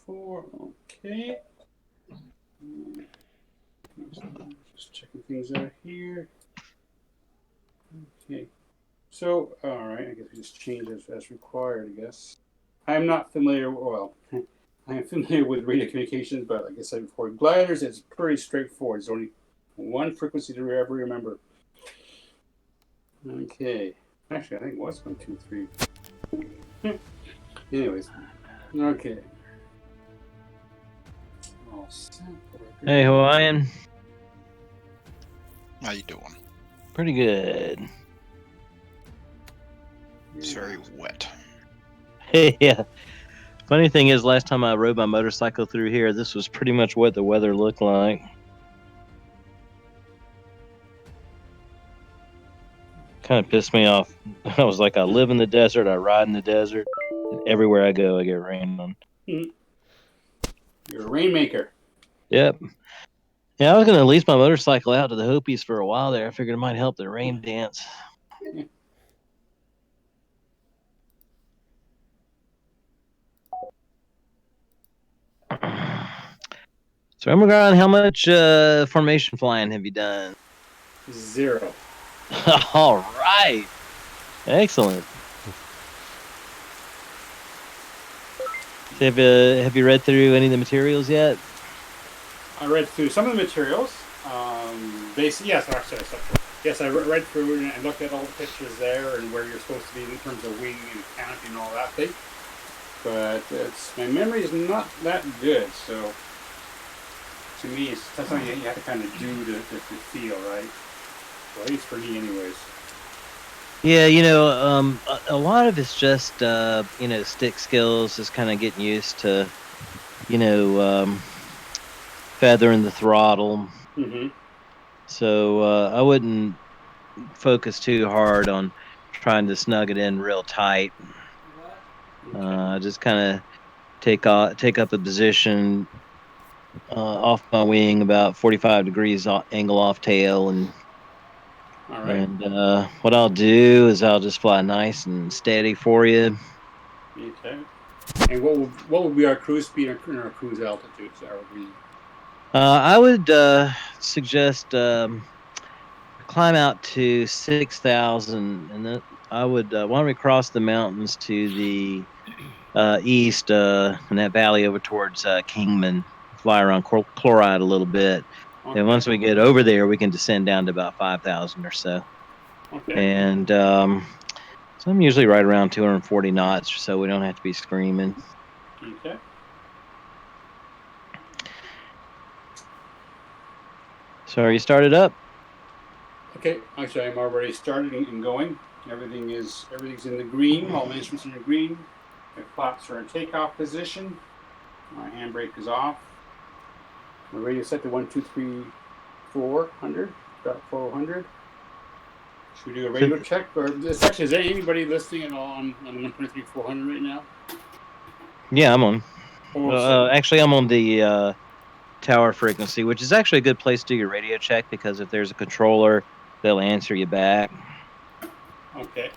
4. Okay. Just checking things out here. Okay. So, all right. I guess we just change as required, I guess. I'm not familiar, well, I am familiar with radio communications, but like I said before, gliders is pretty straightforward. There's only one frequency to ever remember. Okay. Actually, I think it was 1, 2, 3. Anyways. Okay. All set. Hey, Hawaiian. How you doing? Pretty good. It's very wet. Yeah. Funny thing is, last time I rode my motorcycle through here, this was pretty much what the weather looked like. Kind of pissed me off. I was like, I live in the desert, I ride in the desert, and everywhere I go, I get rained on. You're a rainmaker. Yep. Yeah, I was going to lease my motorcycle out to the Hopis for a while there. I figured it might help the rain dance. So, Emigron, how much formation flying have you done? 0. All right. Excellent. So have you read through any of the materials yet? I read through some of the materials. Yes, actually, yes, I read through and looked at all the pictures there and where you're supposed to be in terms of wing and canopy and all that thing. But my memory is not that good, so to me, that's something you have to kind of do to feel, right? Well, at least for me, anyways. Yeah, a lot of it's just, stick skills, just kind of getting used to, feathering the throttle. Mm-hmm. So I wouldn't focus too hard on trying to snug it in real tight. Just kind of take up a position off my wing, about 45 degrees angle off tail, and all right. And what I'll do is I'll just fly nice and steady for you. Okay. And what would be our cruise speed and our cruise altitude? I would suggest climb out to 6,000, and then I would why don't we cross the mountains to the east in that valley over towards Kingman, fly around Chloride a little bit. Okay. And once we get over there, we can descend down to about 5,000 or so. Okay. And so I'm usually right around 240 knots, so we don't have to be screaming. Okay. So are you started up? Okay. Actually, I'm already started and going. Everything's in the green. All my instruments are in the green. My flaps are in takeoff position. My handbrake is off. My radio set to 1, 2, 3, 400. Got 400. Should we do a radio check? Or is there anybody listening at all on 123 400 right now? Yeah, I'm on. Actually, I'm on the tower frequency, which is actually a good place to do your radio check, because if there's a controller, they'll answer you back. Okay.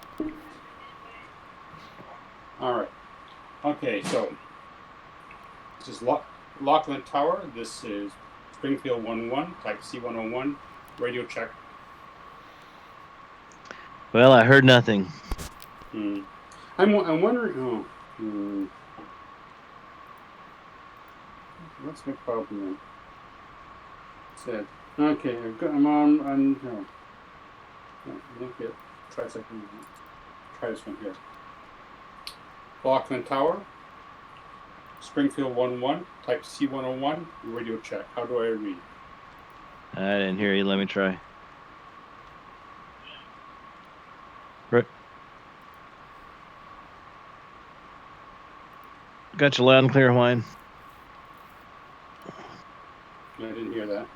All right. Okay, so this is Lachlan Tower. This is Springfield 11, type C101, radio check. Well, I heard nothing. I'm wondering. What's my problem then? Okay, I'm on. Okay, try a second. Try this one here. Lachlan Tower, Springfield 11, type C101, radio check. How do I read? I didn't hear you. Let me try. Right. Got you loud and clear, Hawaiian. I didn't hear that.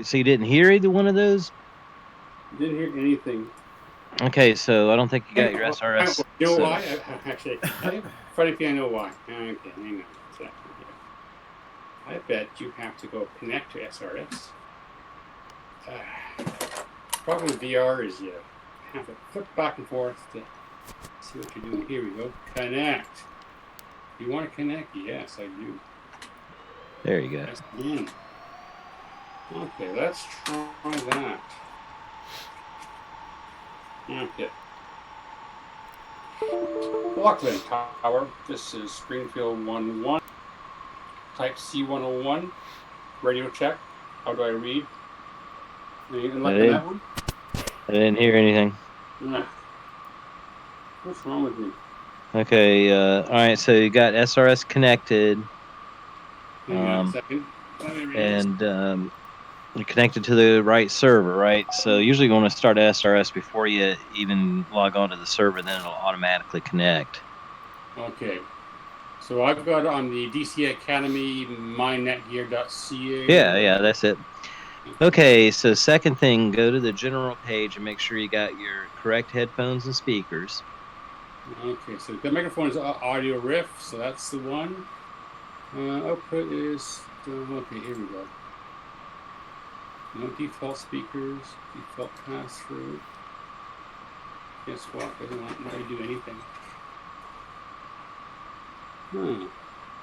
So you didn't hear either one of those? Didn't hear anything. Okay, so I don't think you got your SRS. You know why? Actually, funny thing, I know why. Okay, hang on a second here. I bet you have to go connect to SRS. Problem with VR is you have to flip back and forth to see what you're doing. Here we go. Connect. You want to connect? Yes, I do. There you go. Yes, again. Okay, let's try that. Okay. Lachlan Tower. This is Springfield 1-1. Type C101. Radio check. How do I read? Anything luck on that one? I didn't hear anything. Ugh. What's wrong with me? Okay. All right. So you got SRS connected, Hang on a second. Let me read this. and you're connected to the right server, right? So usually you want to start SRS before you even log on to the server, then it'll automatically connect. Okay. So I've got on the DC Academy mynetgear.ca. Yeah, that's it. Okay, so second thing, go to the general page and make sure you got your correct headphones and speakers. Okay, so the microphone is audio riff, so that's the one. Output is, okay, here we go. No default speakers, default pass-through. Guess what? Doesn't want me to do anything.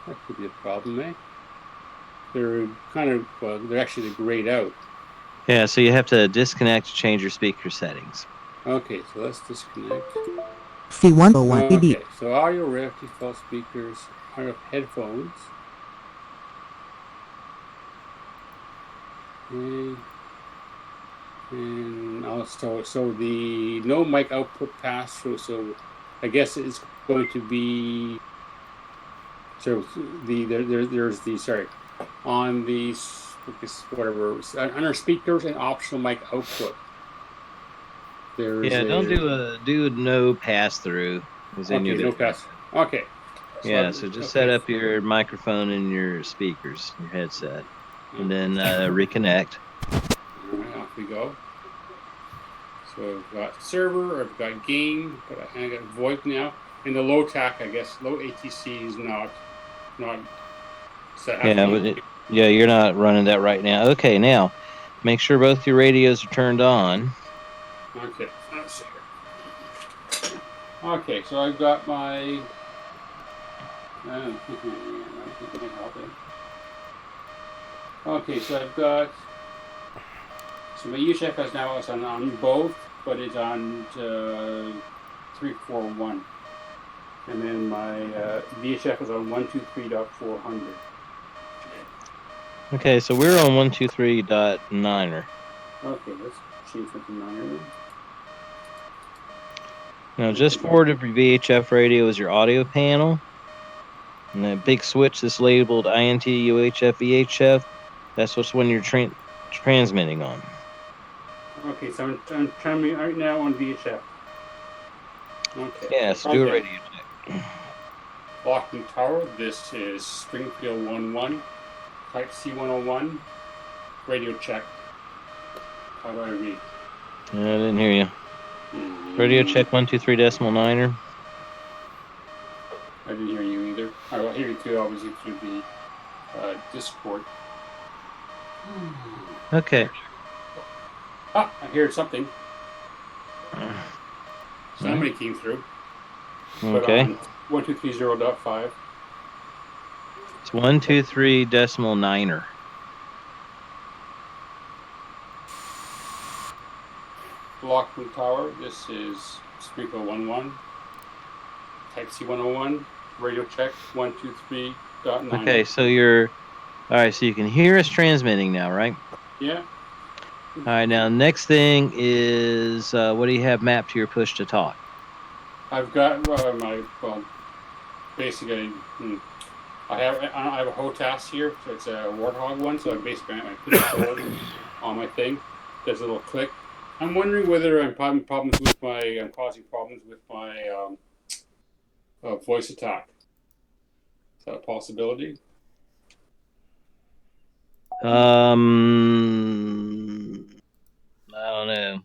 That could be a problem, eh? They're kind of, well, they're actually grayed out. Yeah, so you have to disconnect to change your speaker settings. Okay, so let's disconnect. C101 PD. Okay, so audio riff, default speakers, audio headphones. Okay. And also, so the no mic output pass through. So I guess it's going to be. So there's the sorry, on the whatever under speakers and optional mic output. There's Don't do no pass through. Okay, no pass. Okay. Yeah, so just set up your microphone and your speakers, your headset, and then reconnect. All right, off we go. So I've got server, I've got game, but I got VoIP now, and the low TAC, I guess, low ATC is not set. Yeah, you're not running that right now. Okay, now make sure both your radios are turned on. Okay, let's see here. Okay, so I've got my. Okay, so I've got. So my UHF is now on both, but it's on 341. And then my VHF is on 123.400. Okay, so we're on 123.9er. Okay, let's change something 9er. Now, just forward of your VHF radio is your audio panel. And that big switch that's labeled INT, UHF, VHF, that's what's when you're transmitting on. Okay, so I'm trying right now on VHF. Okay. Yeah, so do a radio check. Lachlan Tower, this is Springfield 1-1, type C101, radio check. How do I read? I didn't hear you. Radio check 123.9er. I didn't hear you either. I hear you too, obviously, through the Discord. Okay. Ah, I hear something. Somebody came through. Okay. 1230.5. It's 123.9er. Lachlan Tower, this is Springfield 1-1. Type C101, radio check 123.9. Okay, so you're all right. So you can hear us transmitting now, right? Yeah. All right. Now, next thing is what do you have mapped to your push to talk? I've got basically, I have a HOTAS here, so it's a Warthog one. So I basically I put it forward on my thing. Does a little click. I'm wondering whether I'm causing problems with my voice attack. Is that a possibility? I don't know.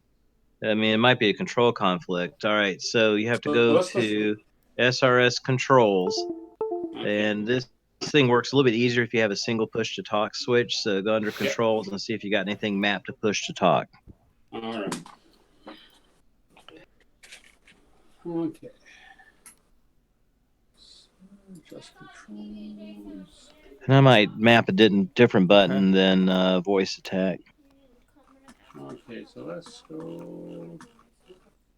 I mean, it might be a control conflict. All right, so you have to go to SRS controls, and this thing works a little bit easier if you have a single push to talk switch. So go under controls and see if you got anything mapped to push to talk. All right. Okay. Adjust controls. And I might map a different button than voice attack. Okay, so let's go.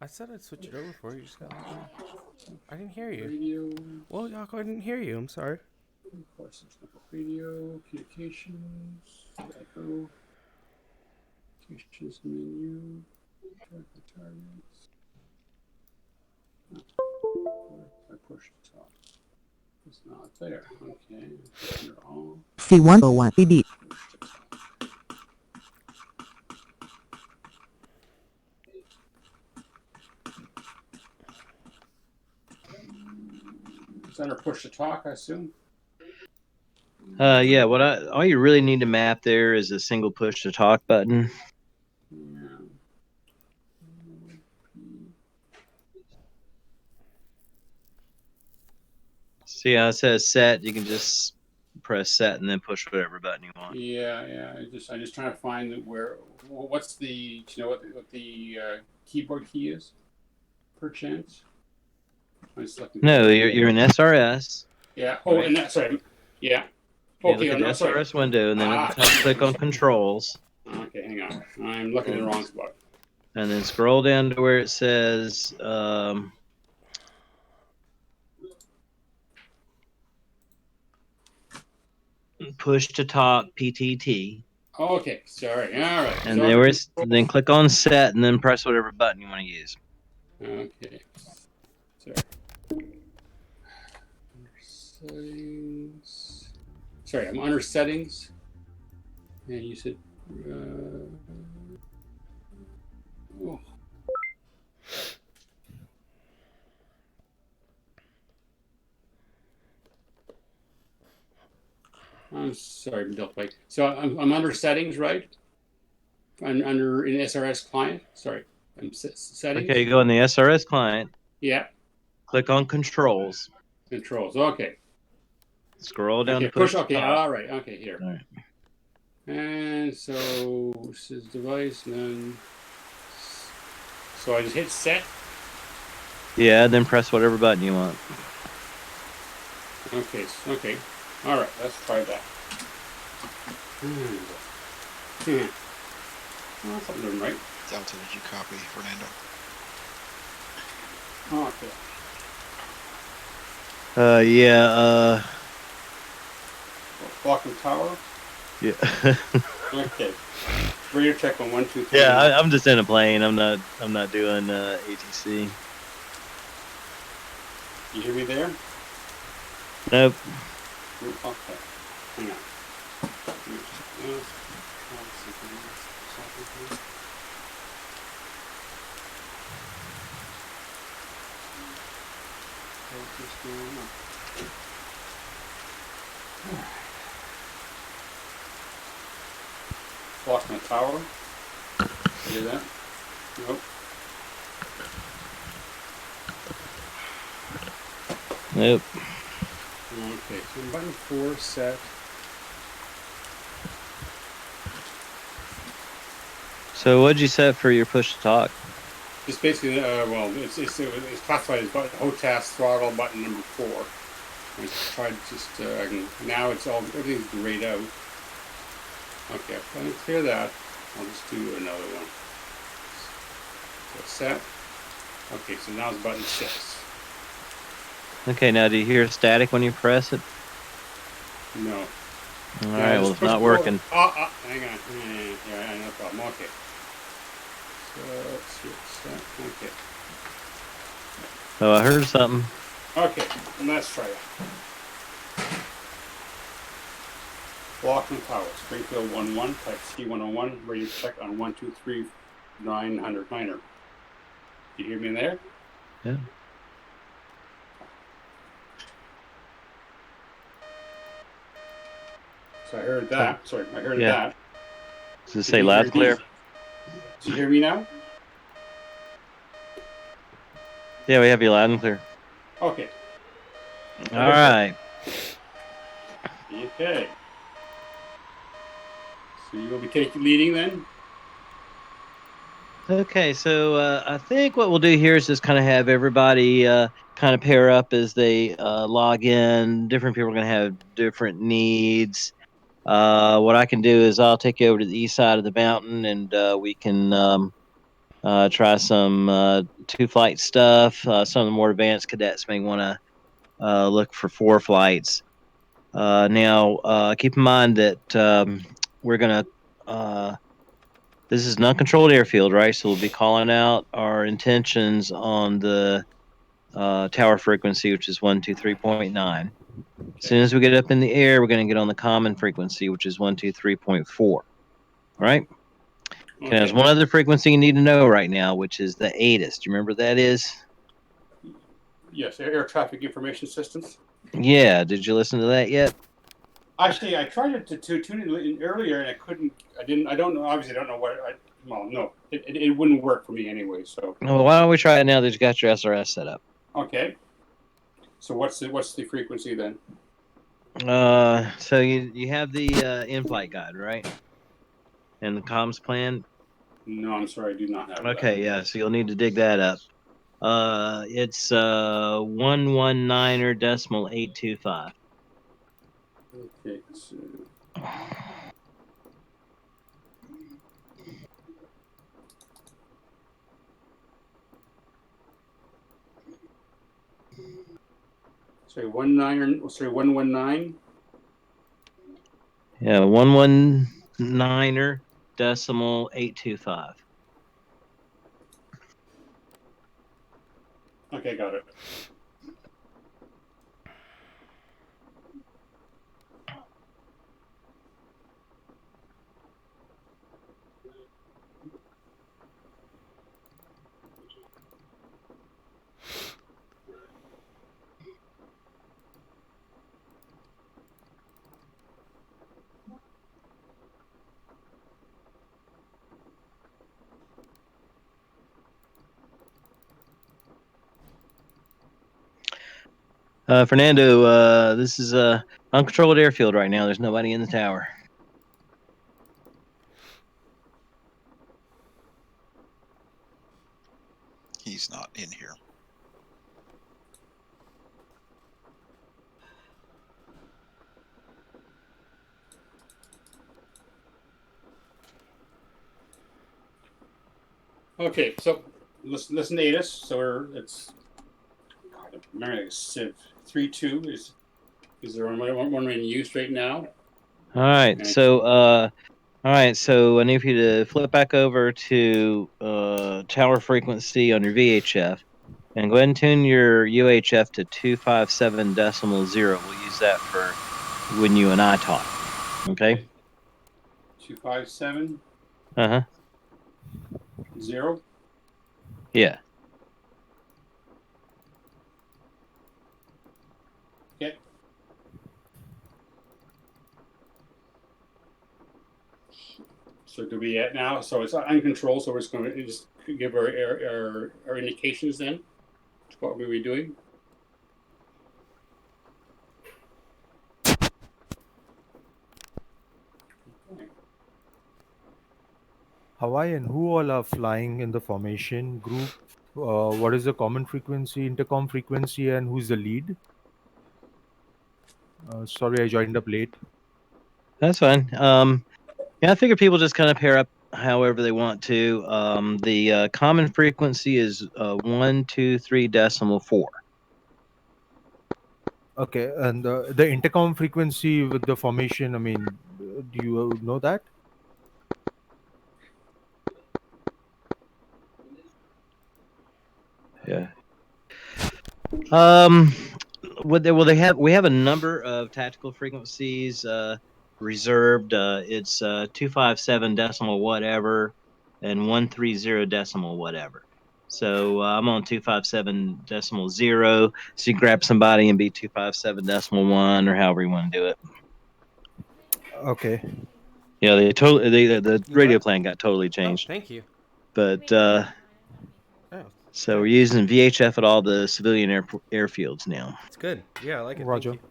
I said I'd switch it over for you. You just gotta let me. I didn't hear you. Radio. Well, Yako, I didn't hear you. I'm sorry. Of course, it's not radio. Communications. Echo. Communications menu. Track the targets. I push the top. It's not there. Okay. They're all. C101 PD. It's under push to talk, I assume. Yeah, all you really need to map there is a single push to talk button. Yeah. See how it says set? You can just press set and then push whatever button you want. Yeah. I'm just trying to find what's the, do you know what the keyboard key is? Perchance. I'm selecting. No, you're in SRS. Yeah. Oh, Right. and that. Sorry. Yeah. You Okay. look at the SRS window and then at the top click on controls. Okay, hang on. I'm looking in the wrong spot. And then scroll down to where it says push to talk PTT. Okay, sorry. All right. And then click on set and then press whatever button you want to use. Okay. Sorry. Settings. Sorry, I'm under settings. And you said. Oh. I'm sorry, Delphi. So I'm under settings, right? I'm under an SRS client. Sorry, I'm settings. Okay, you go in the SRS client. Yeah. Click on controls. Controls. Okay. Scroll down Okay. to push. Okay. Top. All right. Okay. Here. All right. And so this is device, and then so I just hit set. Yeah, then press whatever button you want. Okay. Okay. All right. Let's try that. Well, something doing right. Delta, did you copy Fernando? Okay. Yeah. Blocking tower. Yeah. Okay. Radio check on 1, 2, 3. Yeah, I'm just in a plane. I'm not doing ATC. You hear me there? Nope. Okay. Hang on. Lost my tower. Hear that? Nope. Nope. Okay, so button 4 set. So what'd you set for your push to talk? It's basically, well, it's classified as HOTAS throttle button number 4. I tried just, now it's all, everything's grayed out. Okay, if I clear that, I'll just do another one. So set. Okay, so now it's button 6. Okay, now do you hear static when you press it? No. All right, well, it's not working. Hang on. Yeah, no problem. Okay. So let's see. Set. Okay. Oh, I heard something. Okay, let's try that. Block and power. Springfield 1-1, type C101, radio check on 123-900 9er. You hear me in there? Yeah. So I heard that. Sorry, I heard Yeah. that. Does it say loud and clear? Do you hear me now? Yeah, we have you loud and clear. Okay. All right. Okay. So you will be leading then? Okay, so I think what we'll do here is just kind of have everybody kind of pair up as they log in. Different people are going to have different needs. What I can do is I'll take you over to the east side of the mountain, and we can try some two flight stuff. Some of the more advanced cadets may want to look for four flights. Now, keep in mind that we're going to. This is an uncontrolled airfield, right? So we'll be calling out our intentions on the tower frequency, which is 123.9. As soon as we get up in the air, we're going to get on the common frequency, which is 123.4. All right. Okay, there's one other frequency you need to know right now, which is the ATIS. Do you remember what that is? Yes, air traffic information systems. Yeah. Did you listen to that yet? Actually, I tried to tune in earlier, and I couldn't. I didn't. I don't know. Obviously, I don't know what. Well, no, it wouldn't work for me anyway. So. Well, why don't we try it now that you got your SRS set up? Okay. So what's the frequency then? So you have the in-flight guide, right? And the comms plan. No, I'm sorry, I do not have that. Okay, yeah. So you'll need to dig that up. It's 119.825. Okay. So... Sorry, 119. Yeah, 119er decimal 825. Okay, got it. Fernando, this is a uncontrolled airfield right now. There's nobody in the tower. He's not in here. Okay, so listen to ATIS. So it's. God, I remember it's Civ 3.2 is there one in use right now? All right, so I need for you to flip back over to tower frequency on your VHF and go ahead and tune your UHF to 257.0. We'll use that for when you and I talk. Okay. 257. Uh-huh. 0. Yeah. Okay. So do we at now? So it's uncontrolled. So we're just going to just give our indications then. What were we doing? Hawaii and who all are flying in the formation group? What is the common frequency, intercom frequency, and who's the lead? Sorry, I joined up late. That's fine. Yeah, I figure people just kind of pair up however they want to. The common frequency is 123.4. Okay, and the intercom frequency with the formation, I mean, do you know that? Yeah. We have a number of tactical frequencies reserved. It's 257 decimal whatever and 130 decimal whatever. So I'm on 257.0. So you grab somebody and be 257.1 or however you want to do it. Okay. Yeah, the radio what? plan got totally Oh, changed. thank you. But Oh, so we're thanks. using VHF at all the civilian airfields now. It's good. Yeah, I like it. Roger. Thank you.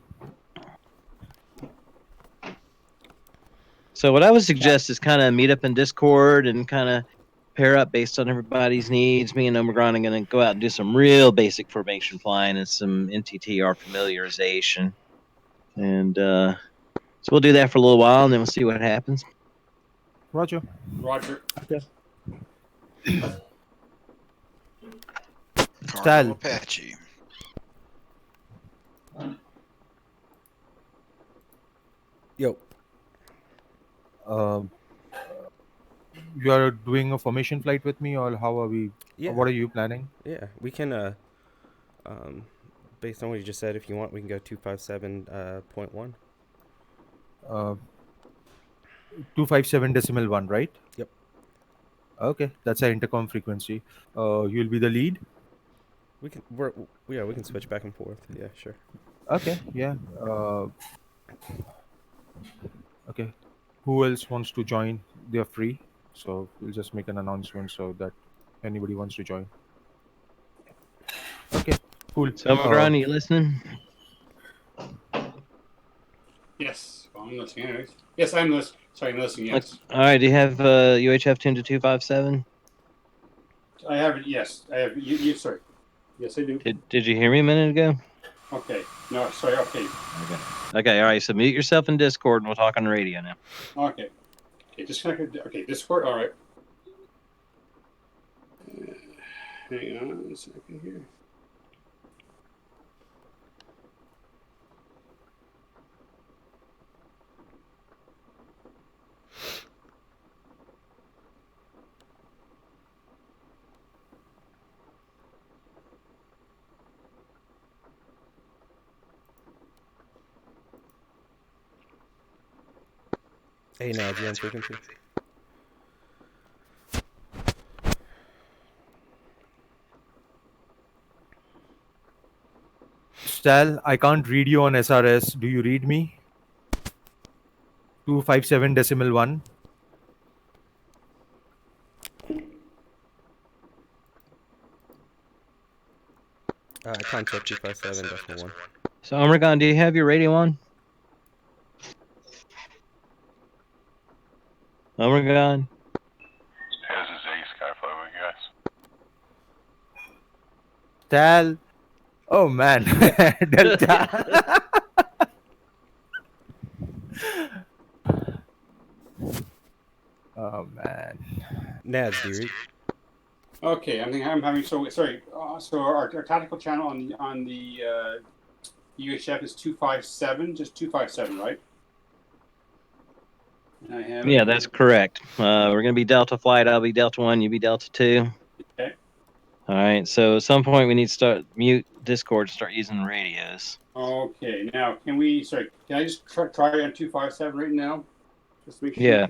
So what I would suggest is kind of meet up in Discord and kind of pair up based on everybody's needs. Me and Omicron are going to go out and do some real basic formation flying and some NTTR familiarization. And so we'll do that for a little while, and then we'll see what happens. Roger. Roger. Cargo Stal. Apache. Yo. You are doing a formation flight with me, or how are we? Yeah. What are you planning? Yeah, we can. Based on what you just said, if you want, we can go 257.1. 257.1, right? Yep. Okay, that's our intercom frequency. You'll be the lead. We can. We can switch back and forth. Yeah, sure. Okay, yeah. Okay. Who else wants to join? They're free. So we'll just make an announcement so that anybody wants to join. Okay, cool. So, Omicron, you listening? Yes. Well, I'm listening anyways. Yes, I'm listening. Sorry, I'm listening. Yes. All right. Do you have UHF 10 to 257? I have it. Yes, I have. You sorry. Yes, I do. Did you hear me a minute ago? Okay. No, sorry. Okay. Okay. All right. So mute yourself in Discord, and we'll talk on the radio now. Okay. Okay. Disconnected. Okay. Discord. All right. Hang on a second here. Hey, now, you on frequency? Stal, I can't read you on SRS. Do you read me? 257.1. Contact 257.1. So, Omicron, do you have your radio on? Omicron? Yeah, this is Ace Skyfly with you guys. Stal. Oh man. Delta. Oh man. Nads, do you read? Okay. I'm having so sorry. So our tactical channel on the UHF is 257. Just 257, right? I have. Yeah, that's correct. We're going to be Delta Flight. I'll be Delta 1. You be Delta 2. Okay. All right. So at some point, we need to start mute Discord, start using the radios. Okay. Now, can I just try on 257 right now? Just make sure. Yeah.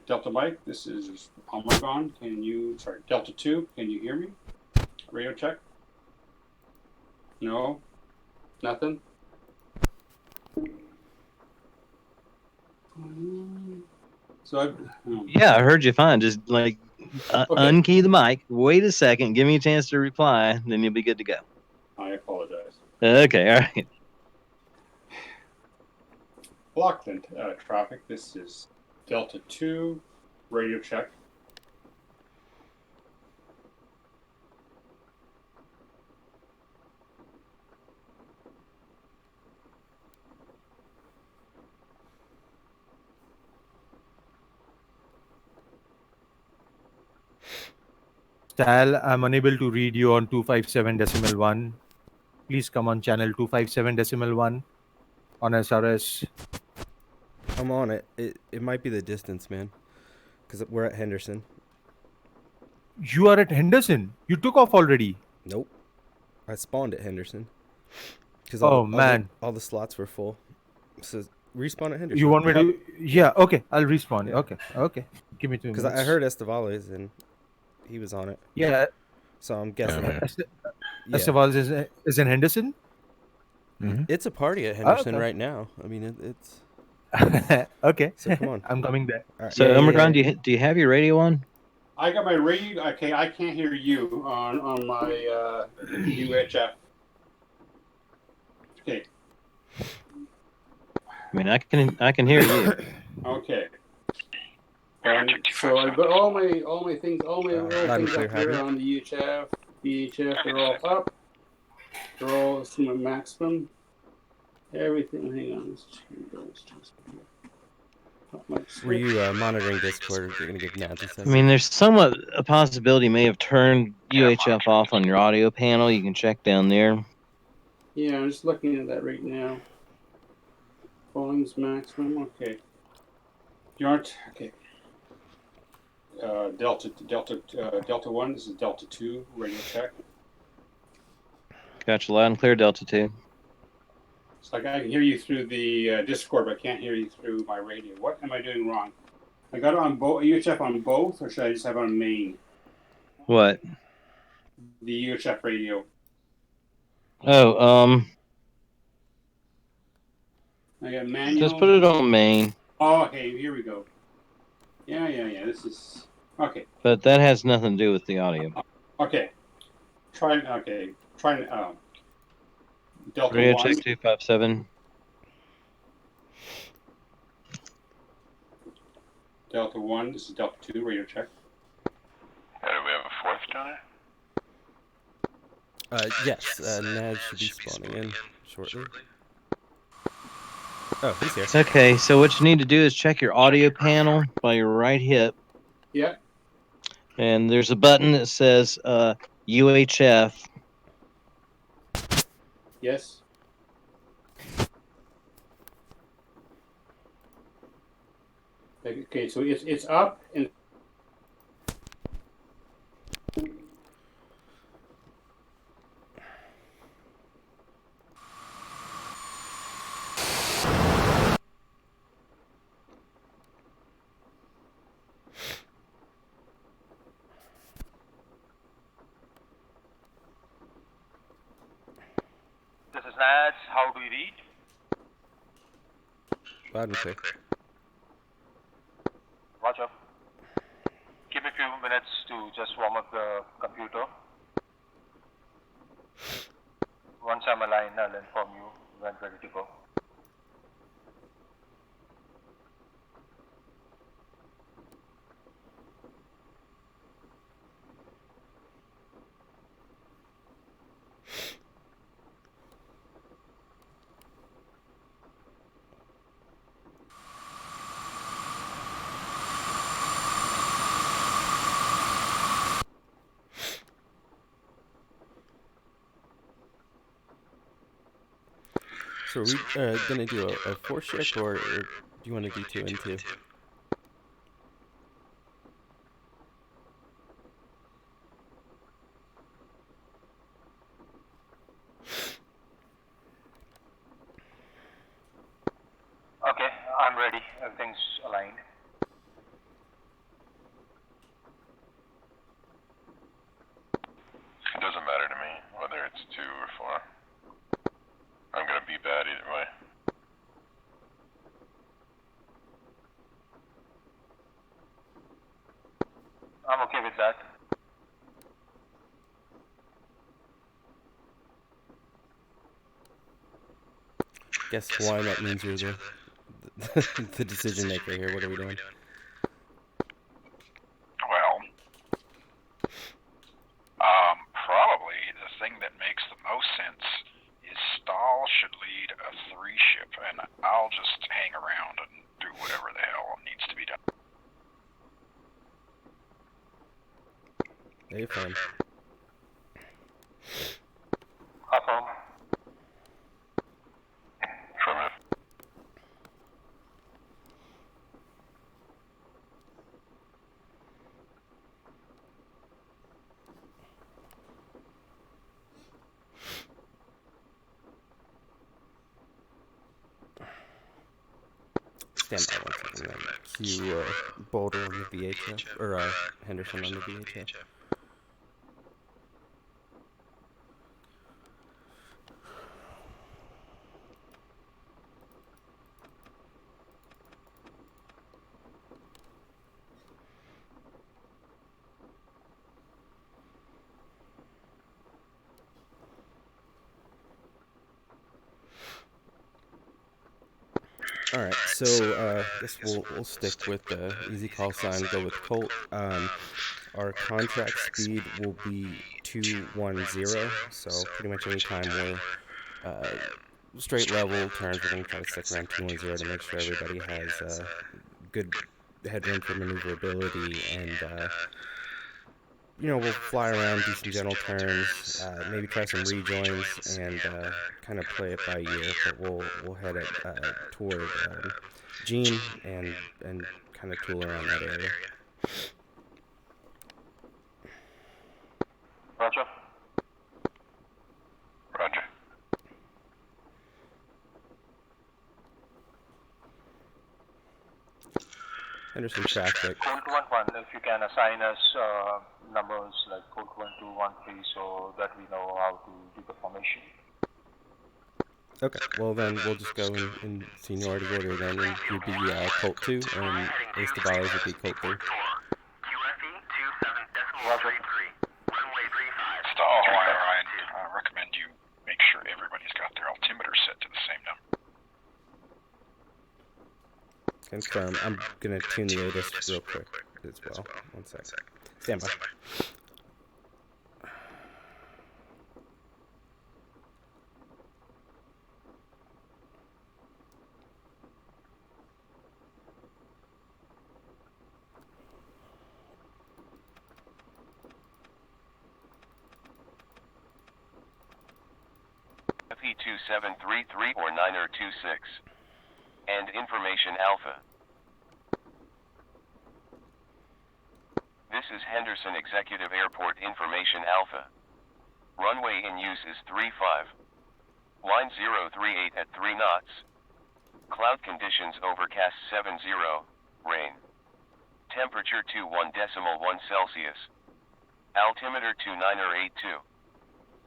Delta Mike, this is Omicron. Delta 2, can you hear me? Radio check. No? Nothing? Yeah, I heard you fine. Just like unkey the mic. Wait a second. Give me a chance to reply. Then you'll be good to go. I apologize. Okay. All right. Blockland traffic. This is Delta 2. Radio check. Stal, I'm unable to read you on 257.1. Please come on channel 257.1 on SRS. I'm on it. It might be the distance, man. Because we're at Henderson. You are at Henderson. You took off already. Nope. I spawned at Henderson. Because Oh man. all the slots were full. So respawn at Henderson. You want me to? Yeah. Okay. I'll respawn. Yeah. Okay. Give me 2 minutes. Because I heard Estevales and he was on it. Yeah. So I'm guessing. Yeah. Estevales is in Henderson. It's a party at Henderson okay. right now. I mean, it's. Okay. So come on. I'm coming there. All right. So, Omicron, do you have your radio on? I got my radio. Okay, I can't hear you on my UHF. Okay. I mean, I can hear you. Okay. And so I've got all my things, all my little loud and things clear, up here Javi. on the UHF, VHF. They're all up. They're all to maximum. Everything. Hang on. Let's change those. Not much. Were you monitoring Discord? You're gonna give Nads a I second. mean, there's somewhat a possibility you may have turned UHF off on your audio panel. You can check down there. Yeah, I'm just looking at that right now. Volume's maximum. Okay. You aren't okay. Delta 1. This is Delta 2. Radio check. Got you loud and clear, Delta 2. It's like I can hear you through the Discord, but I can't hear you through my radio. What am I doing wrong? I got it on both UHF on both, or should I just have it on main? What? The UHF radio. Oh, I got manual. just put it on main. Oh, okay. Here we go. Yeah. This is okay. But that has nothing to do with the audio. Okay. Try. Delta Radio 1. check 257. Delta 1. This is Delta 2. Radio check. Do we have a fourth down there? Yes. Nads should be spawning in shortly. Oh, he's here. Okay, so what you need to do is check your audio panel by your right hip. Yeah. And there's a button that says UHF. Yes. Okay, so it's up and This is Naz. How do you read? Loud and clear. Roger. Give me a few minutes to just warm up the computer. Once I'm aligned, I'll inform you when ready to go. So are we gonna do a 4-ship or do you want to do 2 and 2? Okay, I'm ready. Everything's aligned. It doesn't matter to me whether it's 2 or 4. I'm gonna be bad either way. I'm okay with that. Guess why that means you're the the decision maker here. What are we doing? Well, probably the thing that makes the most sense is Stahl should lead a 3-ship, and I'll just hang around and do whatever the hell needs to be done. Hey, fine. Affirm. Affirmative. Stand by one second. Cue Boulder on the VHF, or Henderson on the VHF. All right, so I guess we'll stick with the easy call sign, go with Colt. Our contract speed will be 210, so pretty much any time we're straight level turns, we're going to try to stick around 210 to make sure everybody has good headroom for maneuverability, and we'll fly around, do some gentle turns, maybe try some rejoins, and kind of play it by ear. But we'll head it toward Gene and kind of tool around that area. Roger. Roger. Henderson traffic. Colt 1-1, if you can assign us numbers like Colt 1-2, 1-3, so that we know how to do the formation. Okay, well then we'll just go in seniority order then, and you'd be Colt 2, and Ace the Ballers would be Colt 3. Roger. Stall, Ryan. I recommend you make sure everybody's got their altimeter set to the same number. Confirm. I'm going to tune the ATIS real quick as well. 1 sec. Stand by. FE2733 or 9er26. And Information Alpha. This is Henderson Executive Airport Information Alpha. Runway in use is 35. Line 038 at 3 knots. Cloud conditions overcast 70. Rain. Temperature 21.1 Celsius. Altimeter 29er82.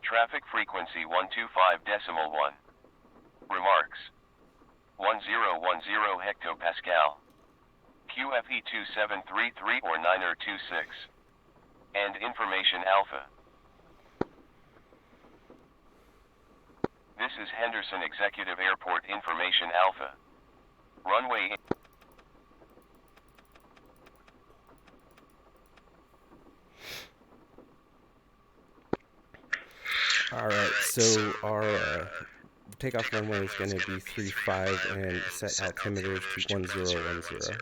Traffic frequency 125.1. Remarks. 1010 hectopascal. QFE 2733 or 9er26. And Information Alpha. This is Henderson Executive Airport Information Alpha. Runway. Alright, so our takeoff runway is going to be 35 and set altimeter to 1010.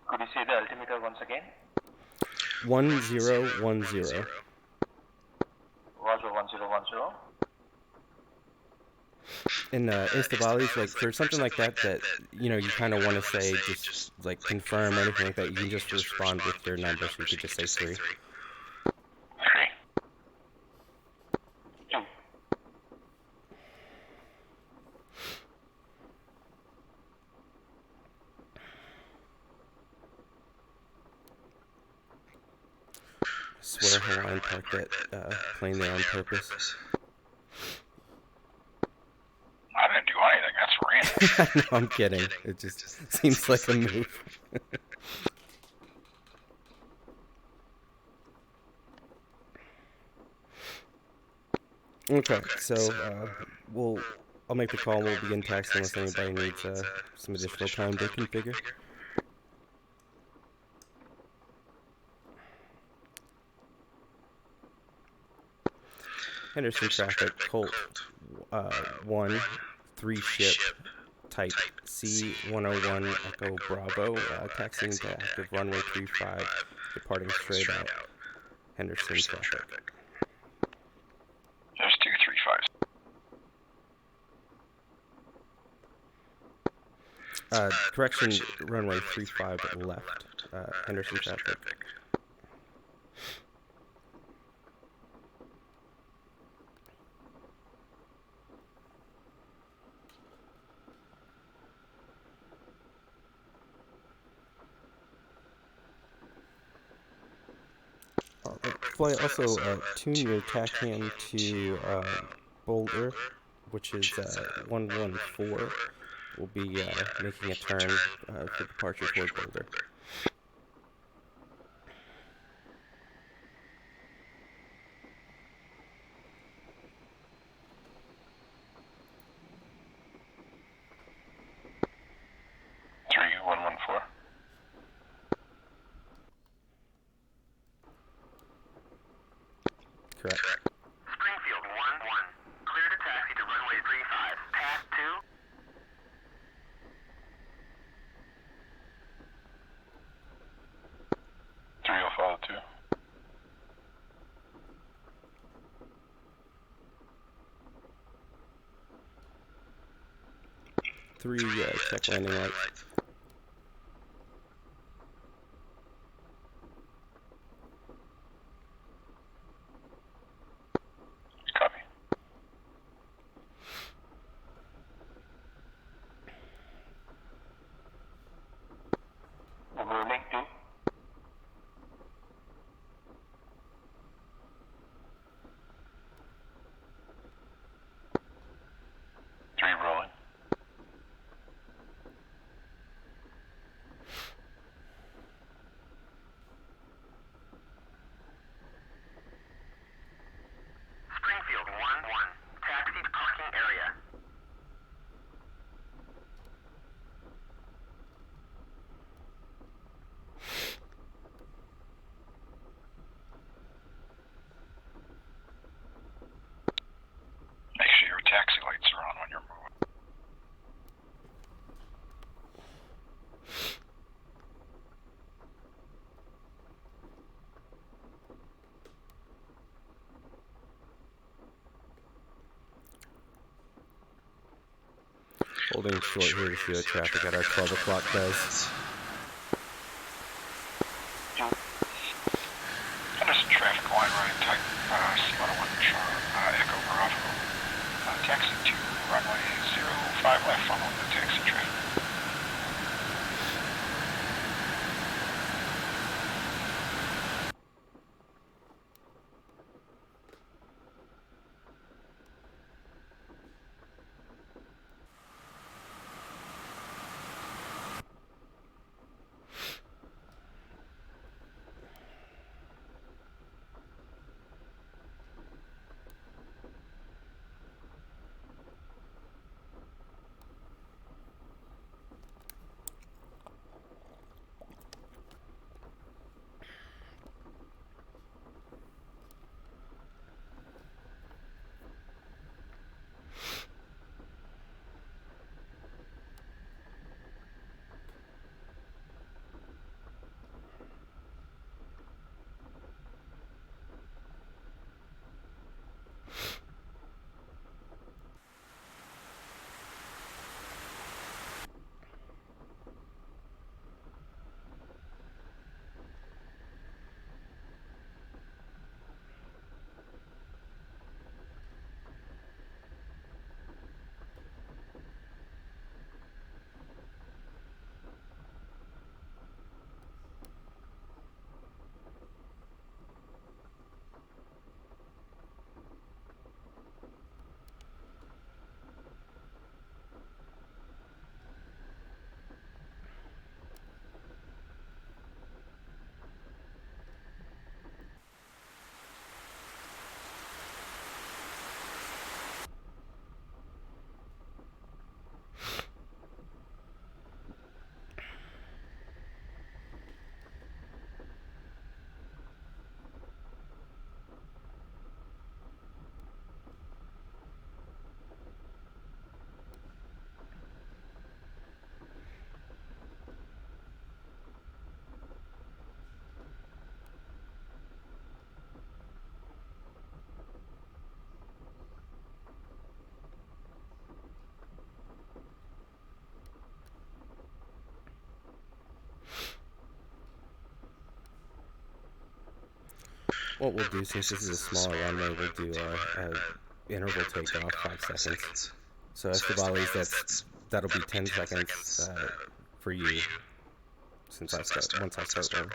Could you say the altimeter once again? 1010. Roger, 1010. And Instavolleys, like for something like that you kind of want to say just like confirm or anything like that, you can just respond with your number, so you could just say 3. 3. I swear Hawaiian parked that plane there on purpose. I didn't do anything. That's random. No, I'm kidding. It just seems like a move. Okay, so I'll make the call. We'll begin taxing unless anybody needs some additional time to configure. Henderson traffic, Colt 1, 3 ship, type C101 Echo Bravo, taxiing to active runway 35, departing straight out. Henderson traffic. There's 235s. Correction, runway 35 left, Henderson traffic. Flight, also tune your TACAN to Boulder, which is 114, will be making a turn for departure toward Boulder. Correct. Springfield 1-1. Clear to taxi to runway 35. Pass 2. 3 will follow 2. Three, check landing lights. Copy. Rolling 2. Rolling. Springfield 1-1. Taxi to parking area. Make sure your taxi lights are on when you're moving. Holding short here to see what traffic at our 12 o'clock does. And there's a traffic line running type C101 Echo Bravo. Taxi to runway 05 left, following the taxi traffic. What we'll do, since this is a smaller runway, we'll do a interval takeoff, 5 seconds. So Estivales, that'll be 10 seconds for you, since once I start rolling.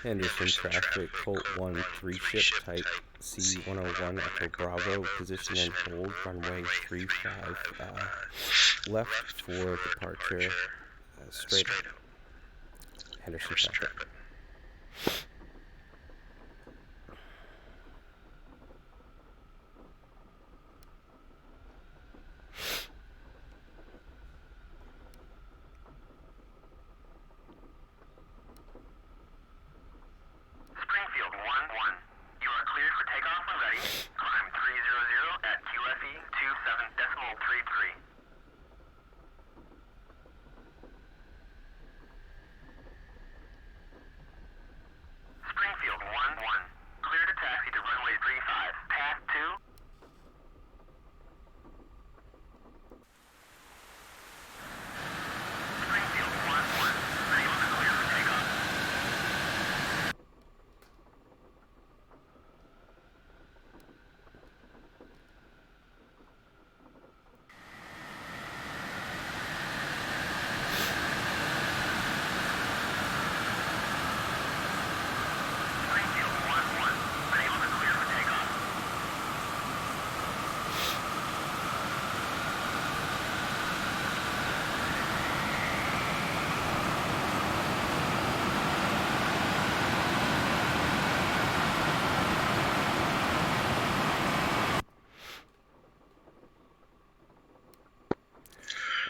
Henderson traffic, Colt 1, 3 ship type C101 Echo Bravo, position and hold, runway 35 left for departure, straight up. Henderson traffic. Springfield 1-1. You are cleared for takeoff when ready. Climb 300 at QFE 27.33. Springfield 1-1. Clear to taxi to runway 35. Path 2. Springfield 1-1. Ready to clear for takeoff. Springfield 1-1. Ready to clear for takeoff.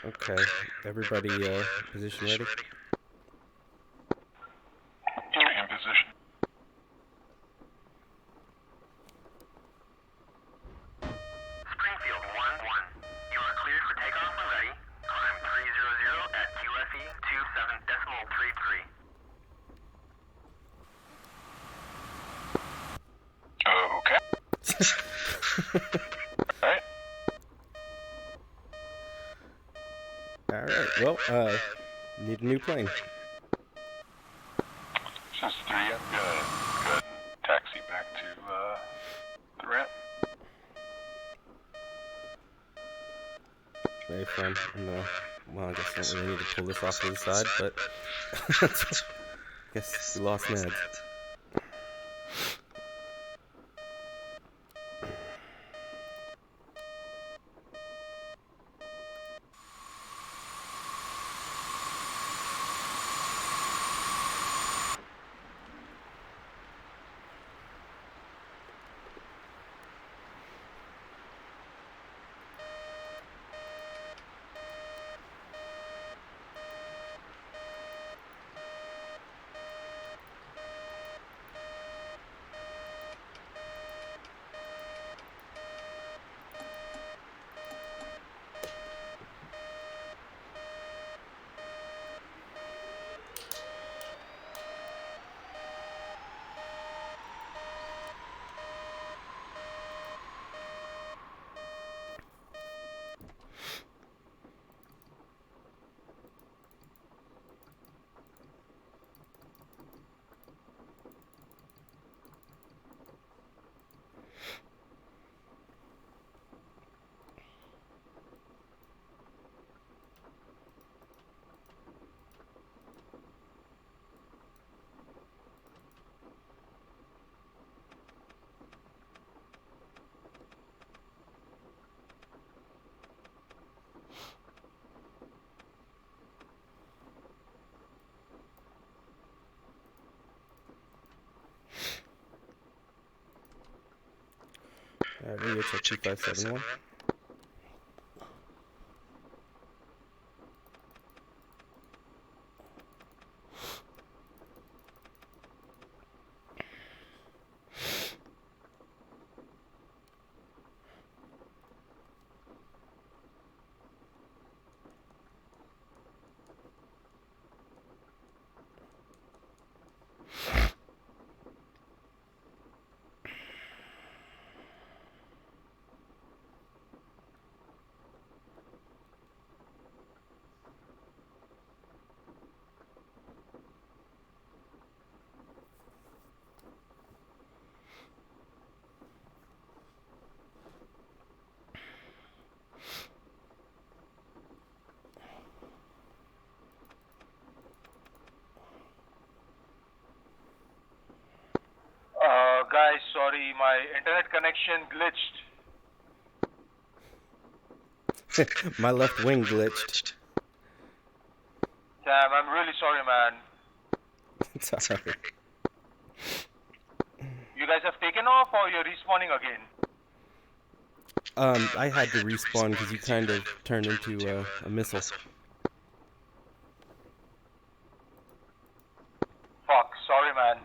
Okay, everybody position ready? In position. Springfield 1-1. You are cleared for takeoff when ready. Climb 300 at QFE 27.33. Okay. Alright. Alright, well, need a new plane. Since 3, I'm gonna go ahead and taxi back to the ramp. Very fun. Well, I guess I don't really need to pull this off to the side, but I guess we lost Ned. Radio check 2571. internet connection glitched. My left wing glitched. Sam, I'm really sorry, man. It's alright. You guys have taken off or you're respawning again? I had to respawn because you kind of turned into a missile. Fuck, sorry, man.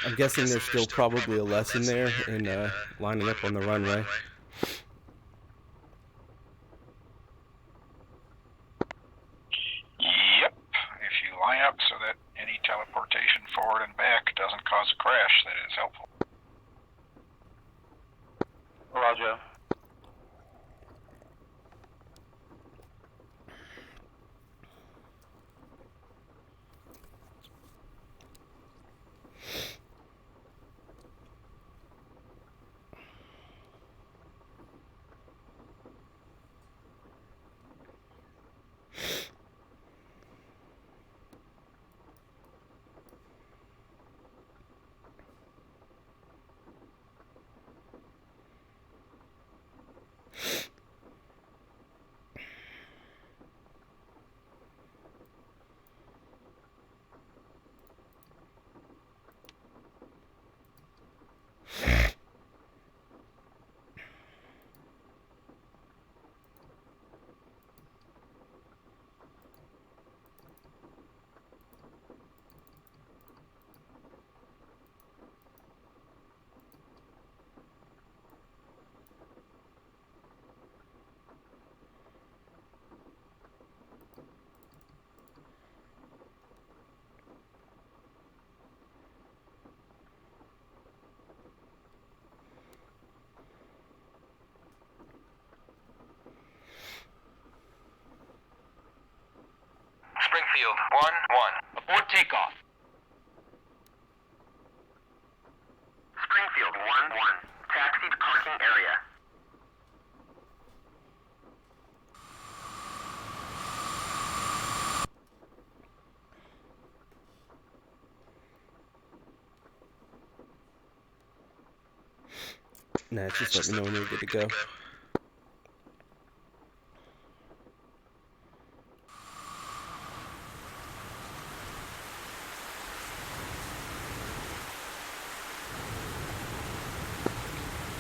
I'm guessing there's still probably a lesson there in lining up on the runway. Yep. If you line up so that any teleportation forward and back doesn't cause a crash, that is helpful. Roger. Springfield 1-1. Abort takeoff. Springfield 1-1. Taxi to parking area. Nah, just let me know when you're good to go.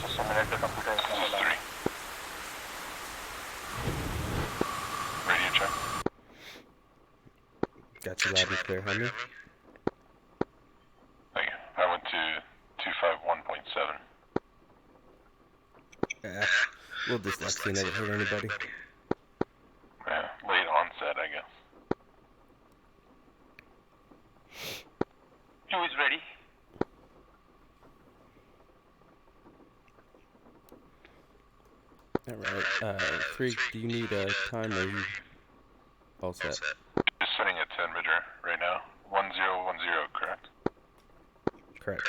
Just a minute, the computer is not alive. Radio check. Got you loud and clear, Henry. Thank you. I went to 251.7. Yeah, a little dyslexia never hurt anybody. Yeah, late onset, I guess. Two is ready. Alright, 3, do you need a time or you all set? Just sitting at 10 meter right now. 1010, correct? Correct.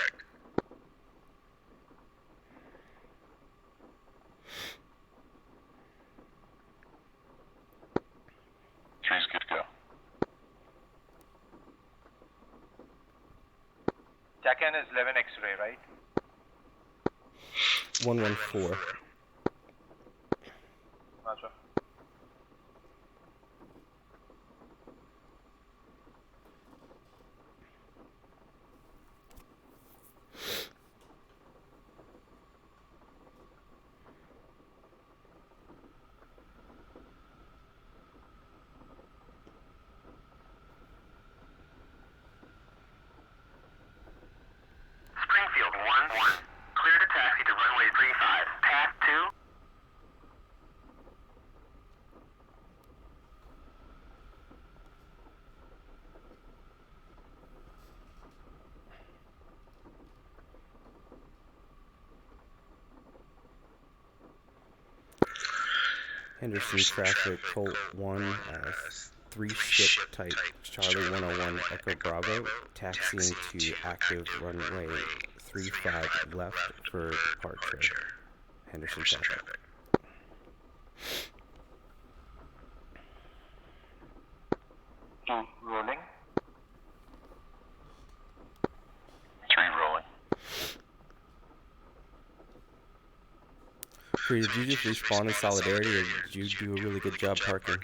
Three's good to go. TACAN is 11 X-ray, right? 114. Roger. Springfield 1-1. Clear to taxi to runway 35. Path Henderson traffic, Colt 1, 3 ship type, Charlie 101 Echo Bravo, taxiing to active runway 35 left for departure. Henderson traffic. Two rolling. 3 rolling. Free, did you just respawn in solidarity, or did you do a really good job parking?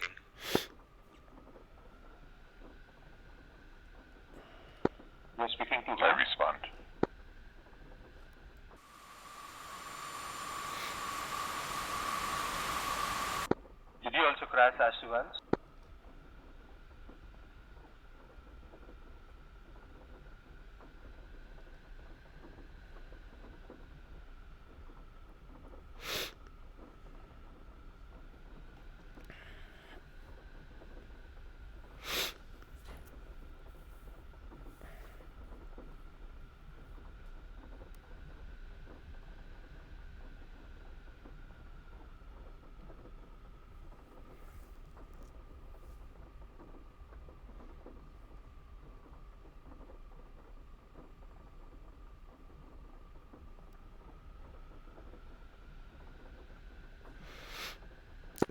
You're speaking to I whom? respond. Did you also crash Ashevans?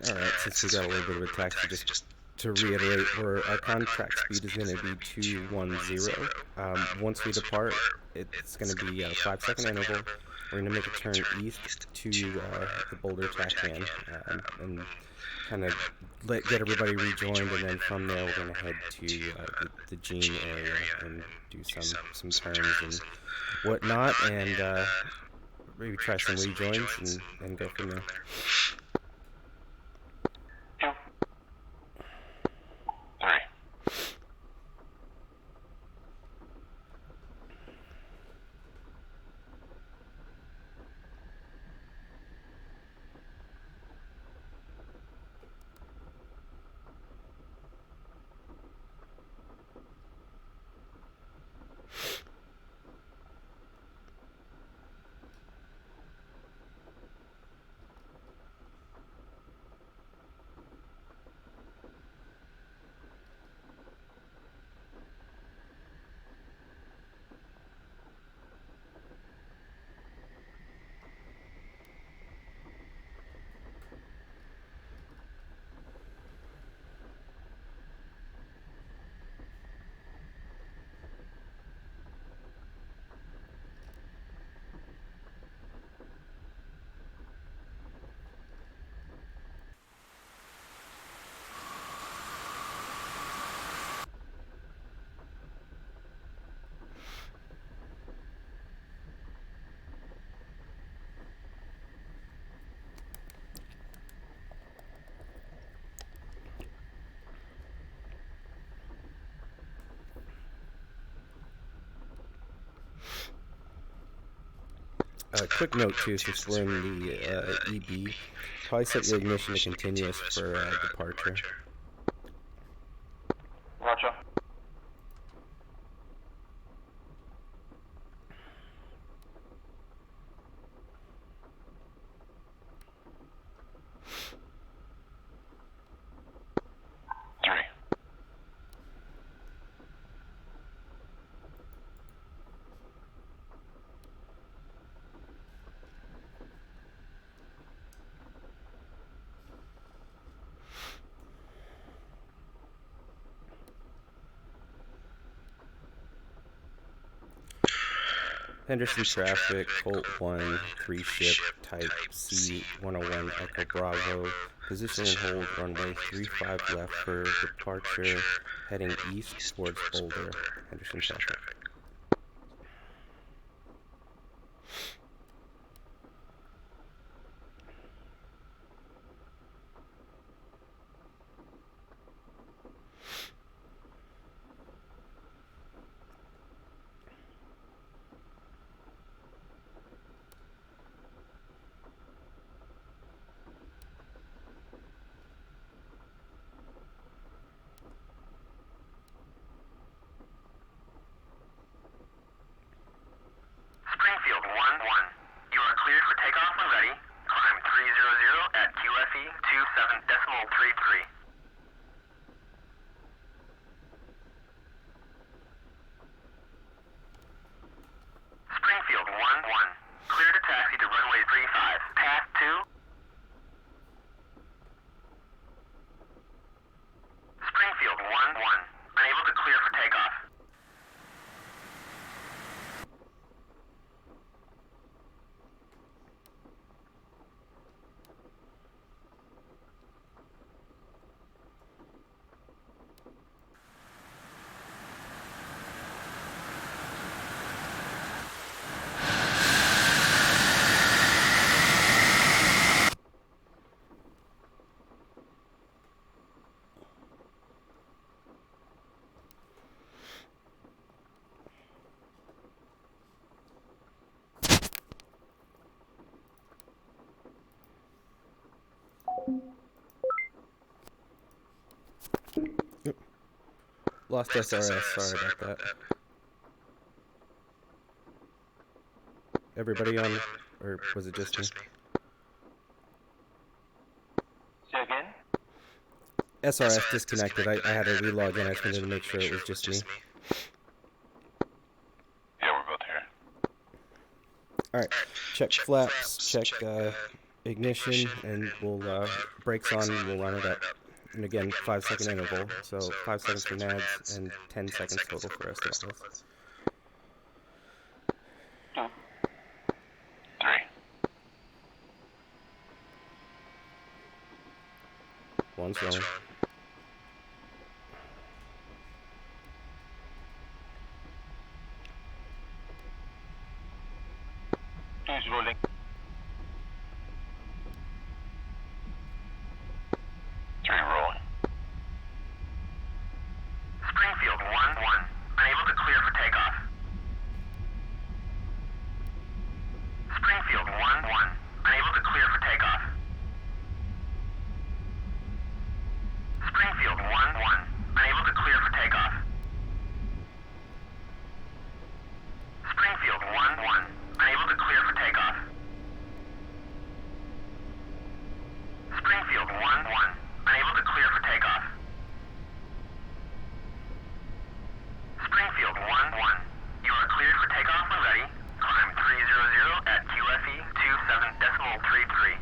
Alright, since we got a little bit of a taxi, just to reiterate, our contract speed is going to be 210. Once we depart, it's going to be a 5-second interval. We're going to make a turn east to the Boulder Tachan, and kind of get everybody rejoined, and then from there we're going to head to the Gene area and do some turns and whatnot, and maybe try some rejoins and go from there. Two. 3. Quick note too, since we're in the EB, probably set your ignition to continuous for departure. Roger. Henderson traffic, Colt 1, 3 ship, type C101 Echo Bravo, position and hold runway 35 left for departure, heading east towards Boulder, Henderson traffic. Lost SRS, sorry about that. Everybody on, or was it just me? Say again? SRS disconnected. I had to relog in. I just wanted to make sure it was just me. Yeah, we're both here. Alright, check flaps, check ignition, and we'll, brakes on, we'll run it up. And again, 5-second interval, so 5 seconds for NADS and 10 seconds total for SRS. 2. 3. One's rolling. 2 is rolling. 3 rolling. Springfield 1-1. Unable to clear for takeoff. Springfield 1-1. Unable to clear for takeoff. Springfield 1-1. Unable to clear for takeoff. Springfield 1-1. Unable to clear for takeoff. Springfield 1-1. Unable to clear for takeoff. Springfield 1-1. You are cleared for takeoff when ready. Climb 300 at QFE 27.33.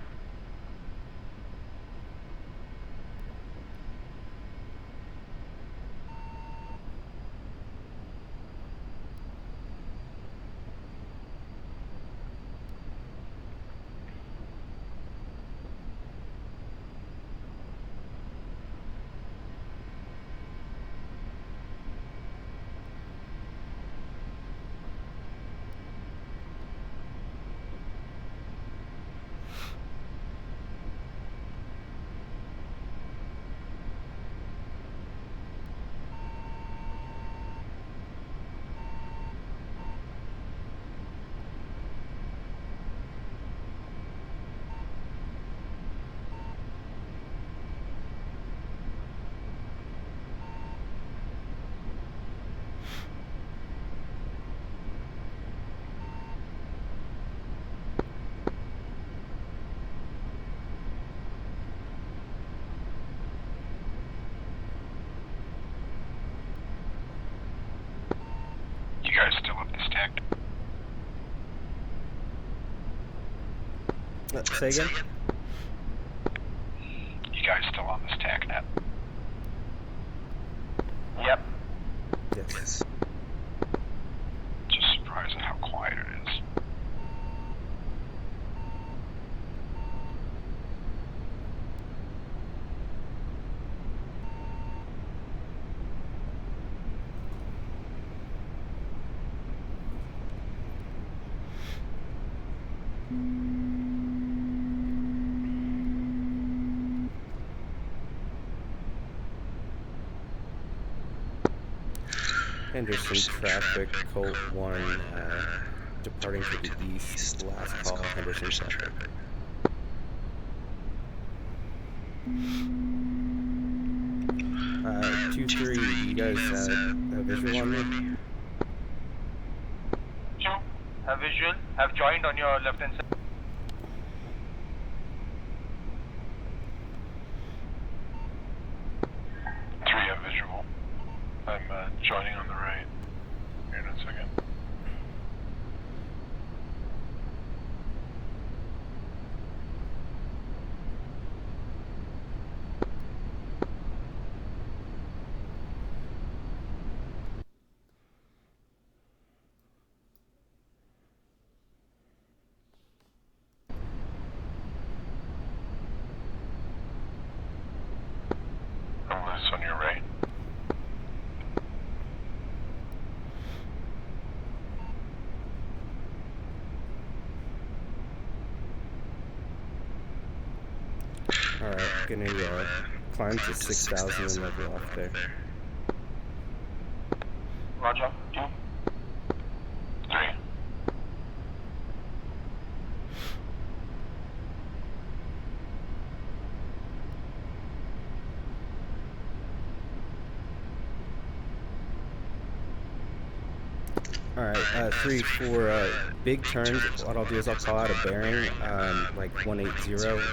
You guys still up this tech? Say again? You guys still on this tech net? Yep. Yes. Just surprised at how quiet it is. Henderson traffic, Colt 1, departing to the east, last call, Henderson traffic. Uh, 2-3, you guys, have visual on me? 2. Have visual. Have joined on your left hand side. 3 have visual. I'm joining on the right. Here in a second. I'm loose on your right. Alright, gonna climb to 6,000 and level off there. Roger. 2. 3. All right, 3 for big turns. What I'll do is I'll call out a bearing, like 180,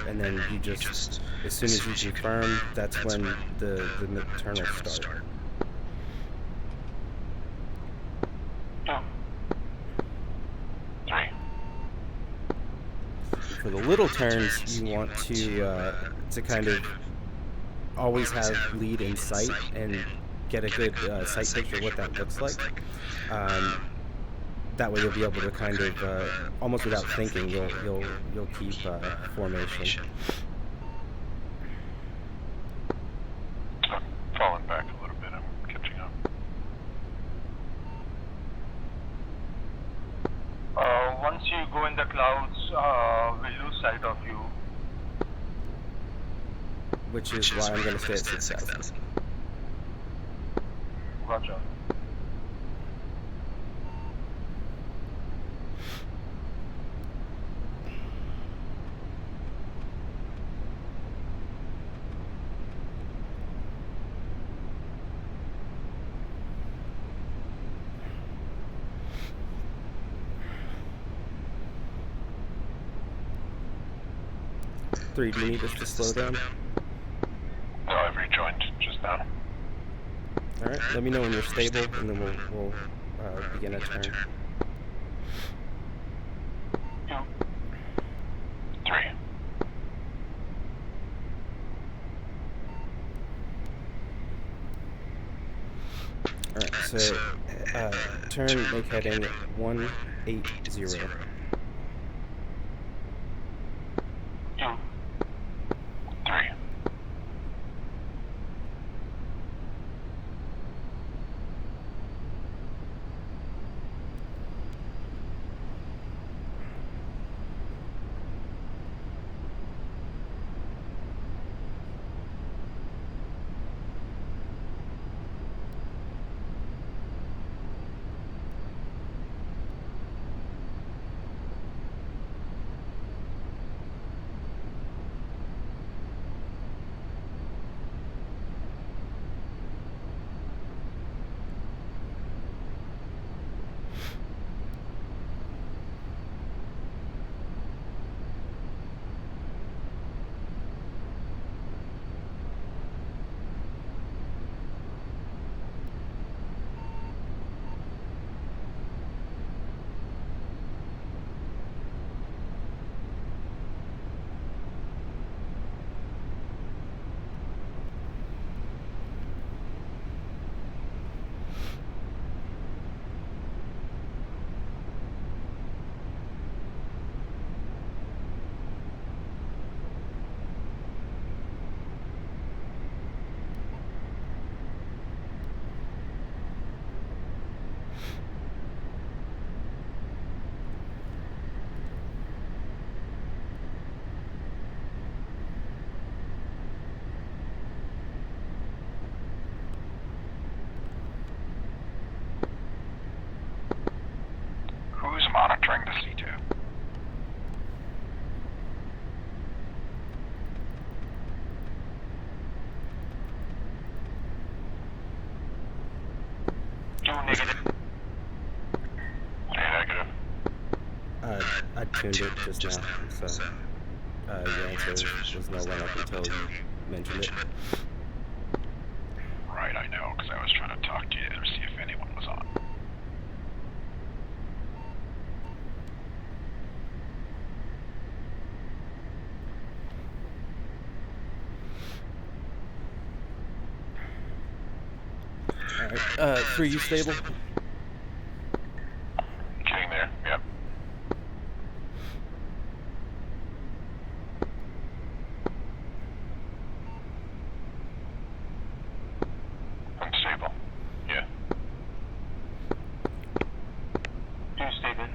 and then you just, as soon as you confirm, that's when the turn will start. 2. 3. For the little turns, you want to kind of always have lead in sight and get a good sight picture of what that looks like. That way you'll be able to kind of almost without thinking you'll keep formation. I'm falling back a little bit. I'm catching up. Once you go in the clouds, we'll lose sight of you. Which is why I'm going to stay at 6,000. Roger. Three, do you need us to slow down? No, I've rejoined just now. All right, let me know when you're stable, and then we'll begin a turn. 2. 3. All right, so turn, make heading 180. 2. 3. Who's monitoring the C2? Negative. 3 negative. I tuned it just now, so your answer was no one up until you mentioned it. Right, I know, because I was trying to talk to you to see if anyone was on. All right, 3, you stable? Getting there. Yep. Unstable. Yeah. 2 stable.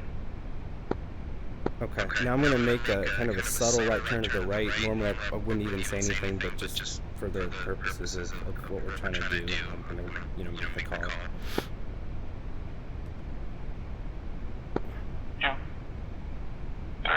Okay, now I'm going to make a kind of a subtle right turn to the right. Normally I wouldn't even say anything, but just for the purposes of what we're trying to do, I'm going to, make the call. 2. 3.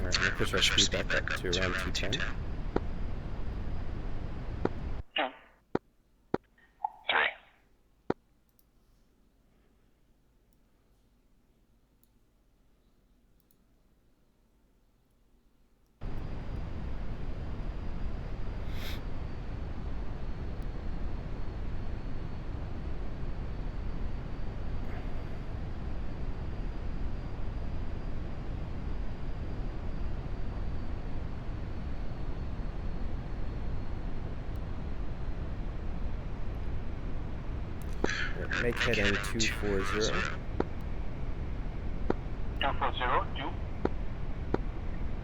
Alright, we'll push our speed back up to around 210. 3. Make heading 240. 240,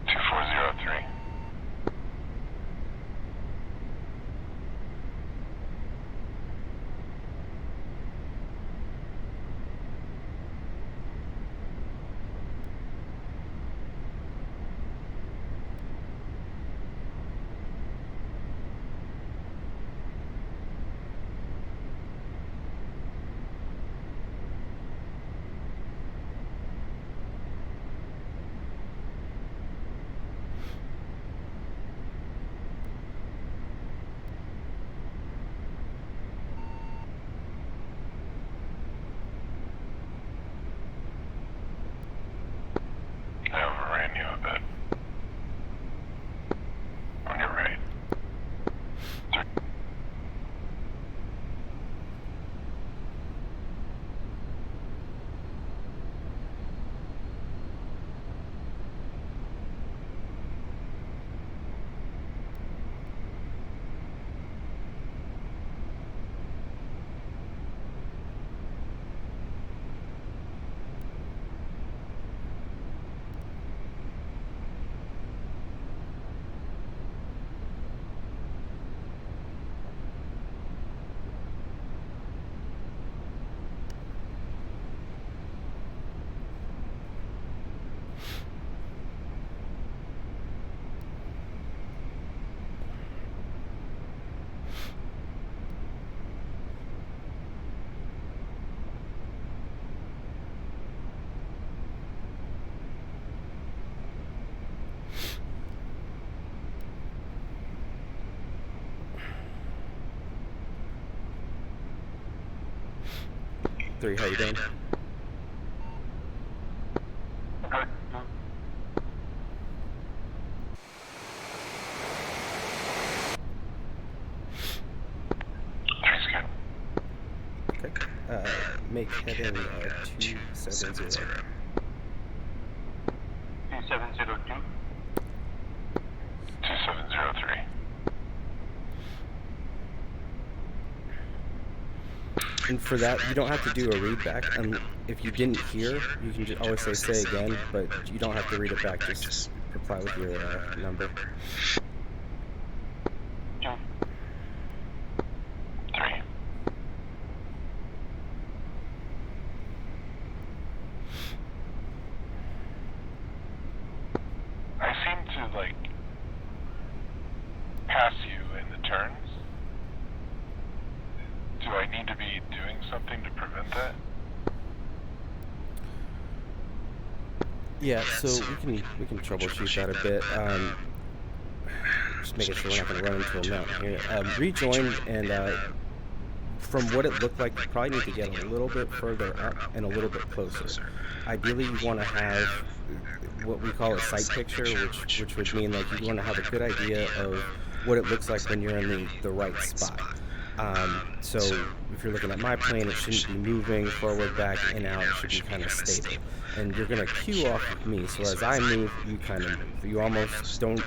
2403. I overran you a bit. On your right. 3. Three, how you doing? Good. 3's good. Okay. Make heading 270. 2702. 2703. And for that, you don't have to do a read back. If you didn't hear, you can just always say again, but you don't have to read it back. Just reply with your number. 2. 3. I seem to, like, pass you in the turns. Do I need to be doing something to prevent that? Yeah, so we can troubleshoot that a bit. Just making sure we're not going to run into a mountain here. Rejoin, and from what it looked like, you probably need to get a little bit further up and a little bit closer. Ideally, you want to have what we call a sight picture, which would mean like you want to have a good idea of what it looks like when you're in the right spot. So if you're looking at my plane, it shouldn't be moving forward, back, in, out. It should be kind of stable. And you're going to cue off of me. So as I move, you kind of move. You almost don't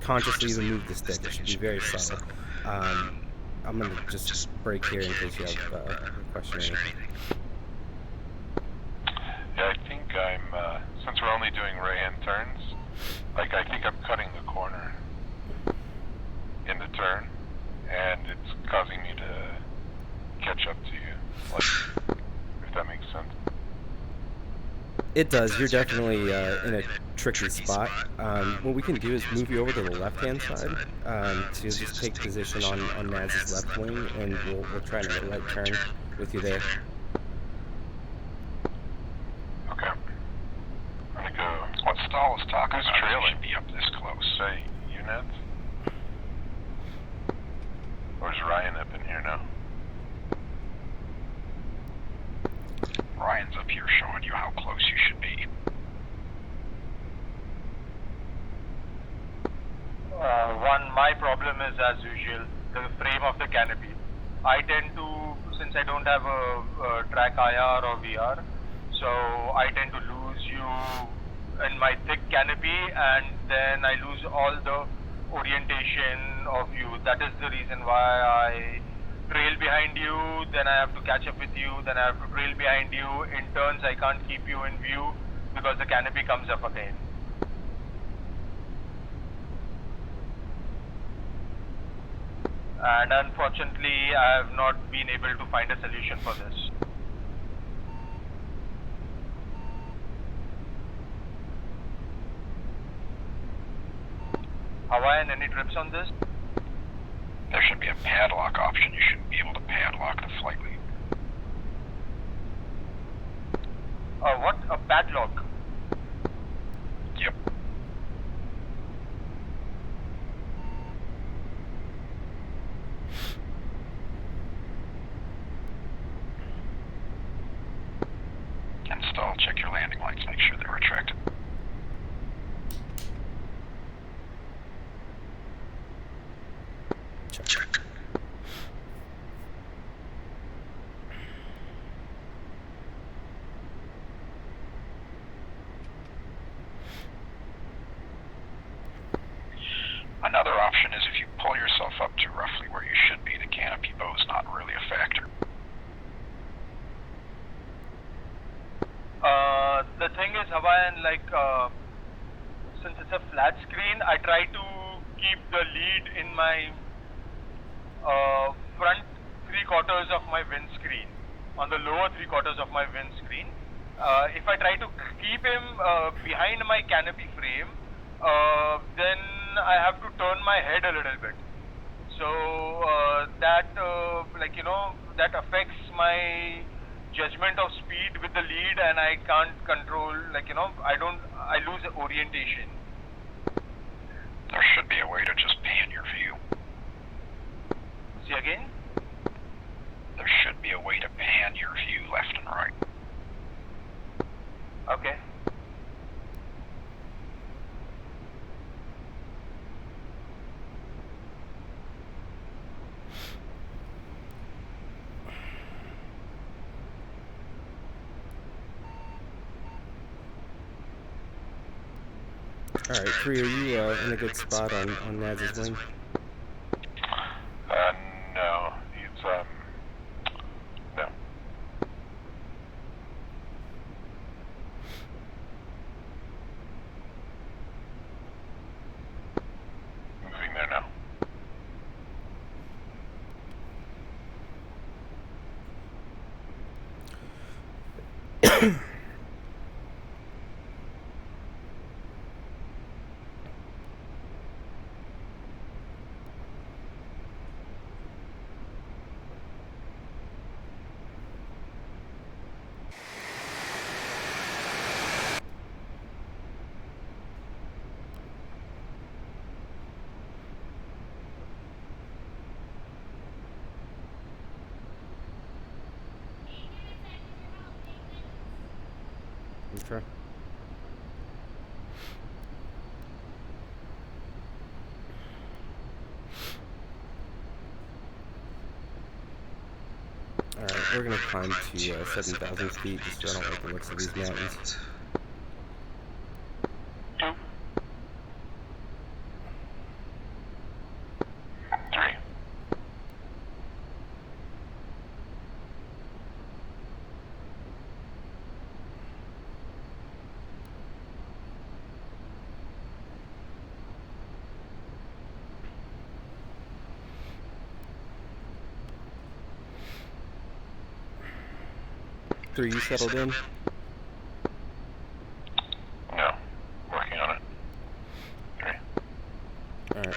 consciously even move the stick. It should be very subtle. I'm going to just break here in case you have a question or anything. Yeah, I think I'm, since we're only doing right-hand turns, like, I think I'm cutting the corner in the turn, and it's causing me to catch up to you, like, if that makes sense. It does. You're definitely in a tricky spot. What we can do is move you over to the left-hand side to just take position on Naz's left wing, and we'll try to make a right turn with you there. Okay. I'm gonna go. What stall is talking? Neds? Or is Ryan up in here now? Ryan's up here showing you how close you should be. My problem is, as usual, the frame of the canopy. I tend to, since I don't have a track IR or VR, so I tend to lose you in my thick canopy, and then I lose all the orientation of you. That is the reason why I trail behind you, then I have to catch up with you, then I have to trail behind you. In turns, I can't keep you in view because the canopy comes up again. And unfortunately, I have not been able to find a solution for this. Hawaiian, any trips on this? There should be a padlock option. You should be able to padlock the flight lead. What? A padlock? Yep. Install, check your landing lights, make sure they're retracted. Check. Another option is if you pull yourself up to roughly where you should be, the canopy bow is not really a factor. The thing is, Hawaiian, since it's a flat screen, I try to keep the lead in my front 3/4 of my windscreen, on the lower 3/4 of my windscreen. If I try to keep him behind my canopy frame, then I have to turn my head a little bit. So that affects my judgment of speed with the lead, and I can't control, I lose orientation. There should be a way to just pan your view. See again? There should be a way to pan your view left and right. Okay. Alright, Kree, are you in a good spot on Naz's wing? No. He's, no. Moving there now. Okay. Alright, we're gonna climb to 7,000 feet just so I don't like the looks of these mountains. Three, you settled in? No. Working on it. 3. Alright.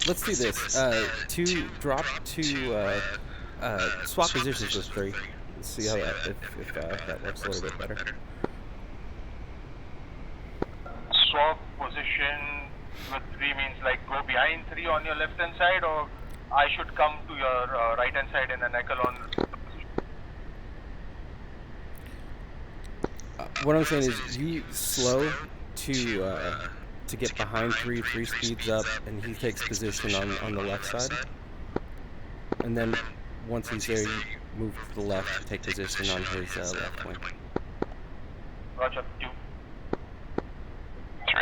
let's do this. Two drop to swap positions with 3. Let's see how that if that works a little bit better. Swap position with 3 means like go behind 3 on your left hand side, or I should come to your right hand side in an echelon position. What I'm saying is you slow to get behind 3 speeds up, and he takes position on the left side. And then once he's there, you move to the left, take position on his left wing. Roger, 2. 3.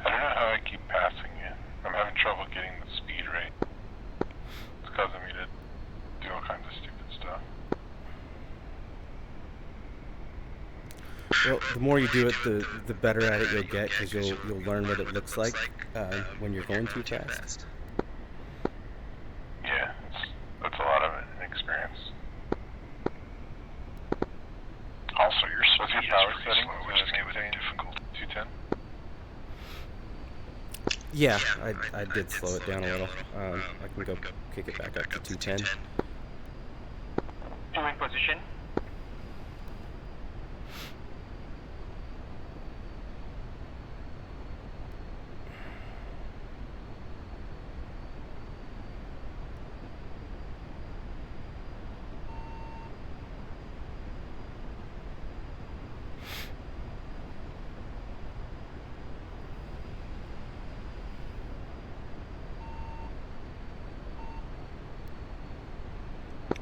I don't know how I keep passing you. I'm having trouble getting the speed right. It's causing me to do all kinds of stupid stuff. Well, the more you do it, the better at it you'll get, because you'll learn what it looks like when you're going too fast. Yeah, that's a lot of experience. Also, your What's speed your power is setting? slow, which is making it difficult. 210? Yeah, I did slow it down a little. I can go kick it back up to 210. 2 in position.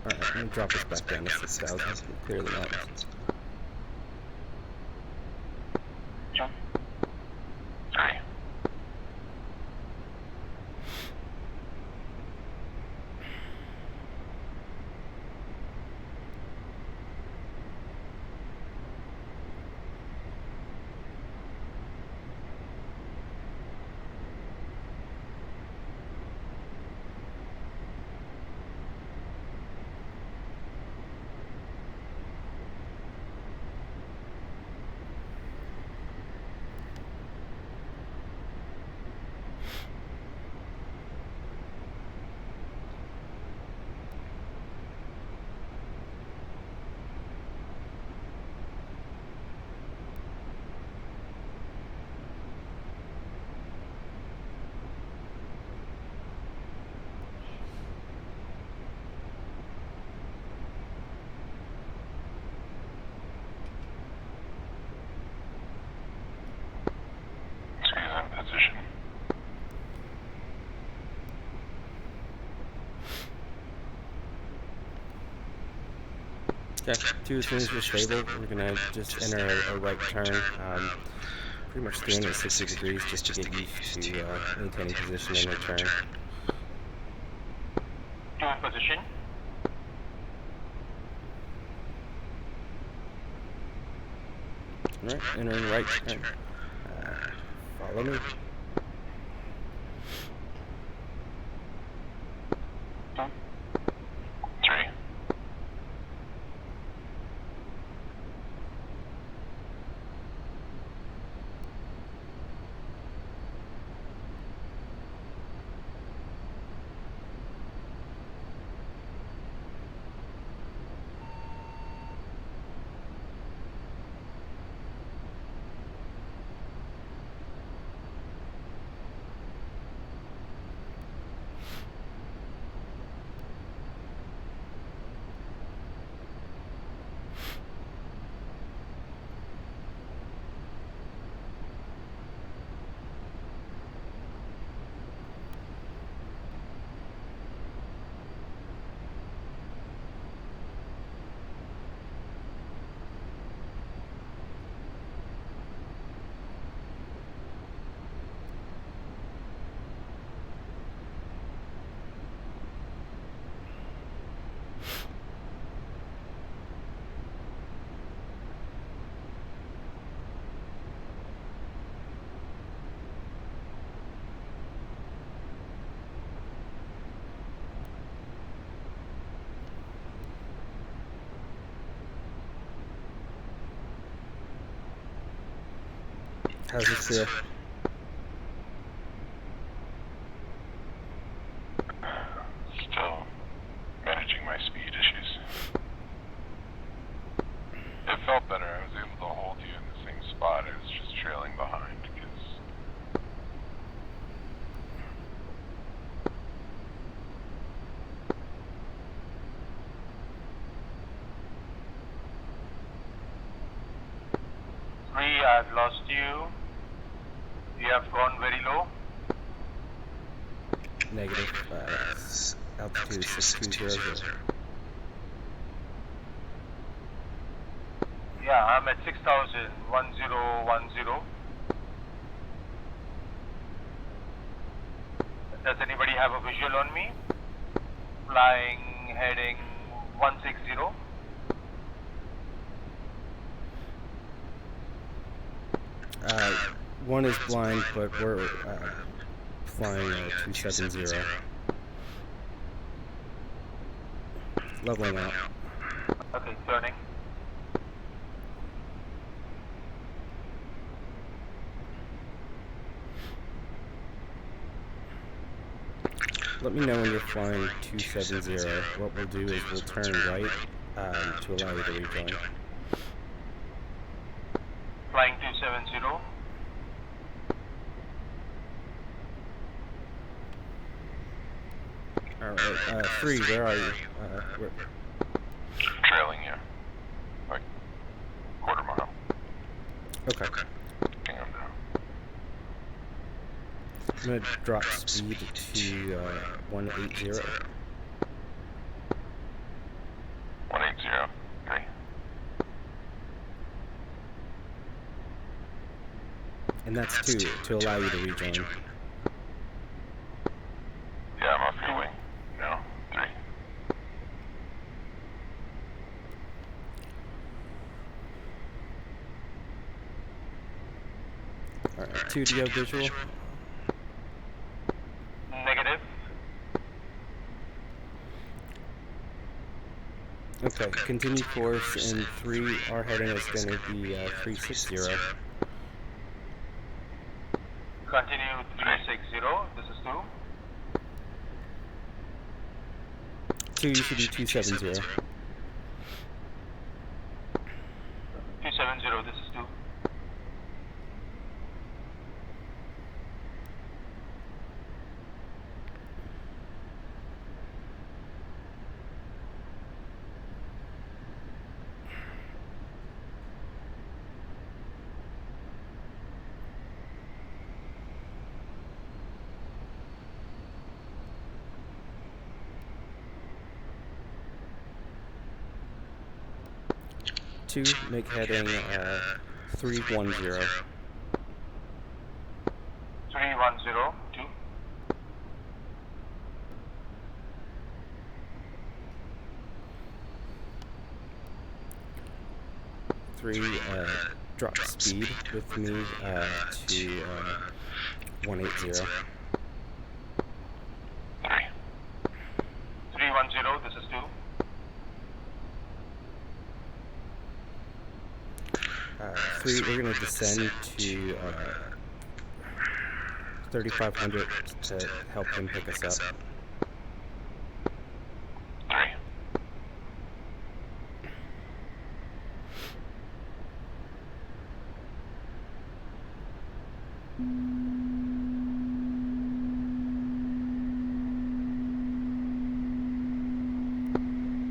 Alright, I'm gonna drop this back down to 6,000. Clear the mountains. 3. Position. Okay, 2 as soon as we're stable, we're gonna just enter a right turn, pretty much 360 degrees just to get used to maintaining position in return. 2 in position. Alright, entering right turn. Follow me. 3. How's this feel? Still managing my speed issues. It felt better. I was able to hold you in the same spot. I was just trailing behind because I've lost you. You have gone very low. Negative. Altitude 6200. Yeah, I'm at 6,000, 1010. Does anybody have a visual on me? Flying, heading 160. One is blind, but we're flying 270. Leveling out. Okay, turning. Let me know when you're flying 270. What we'll do is we'll turn right to allow you to rejoin. Flying 270. Alright, 3, where are you? trailing you. Like quarter mile. Okay. Hang on now. I'm gonna drop speed to 180. 180. Okay. And that's 2 to allow you to rejoin. Yeah, I'm off your wing. No, 3. Alright, 2, do you have visual? Negative. Okay, continue course, and 3, our heading is going to be 360. Continue 360. This is 2. 2, you should be 270. 270. This is 2. Two, make heading 310. 310. 2. 3, drop speed with me to 180. 3. 310. This is 2. 3, we're going to descend to 3,500 to help him pick us up. 3.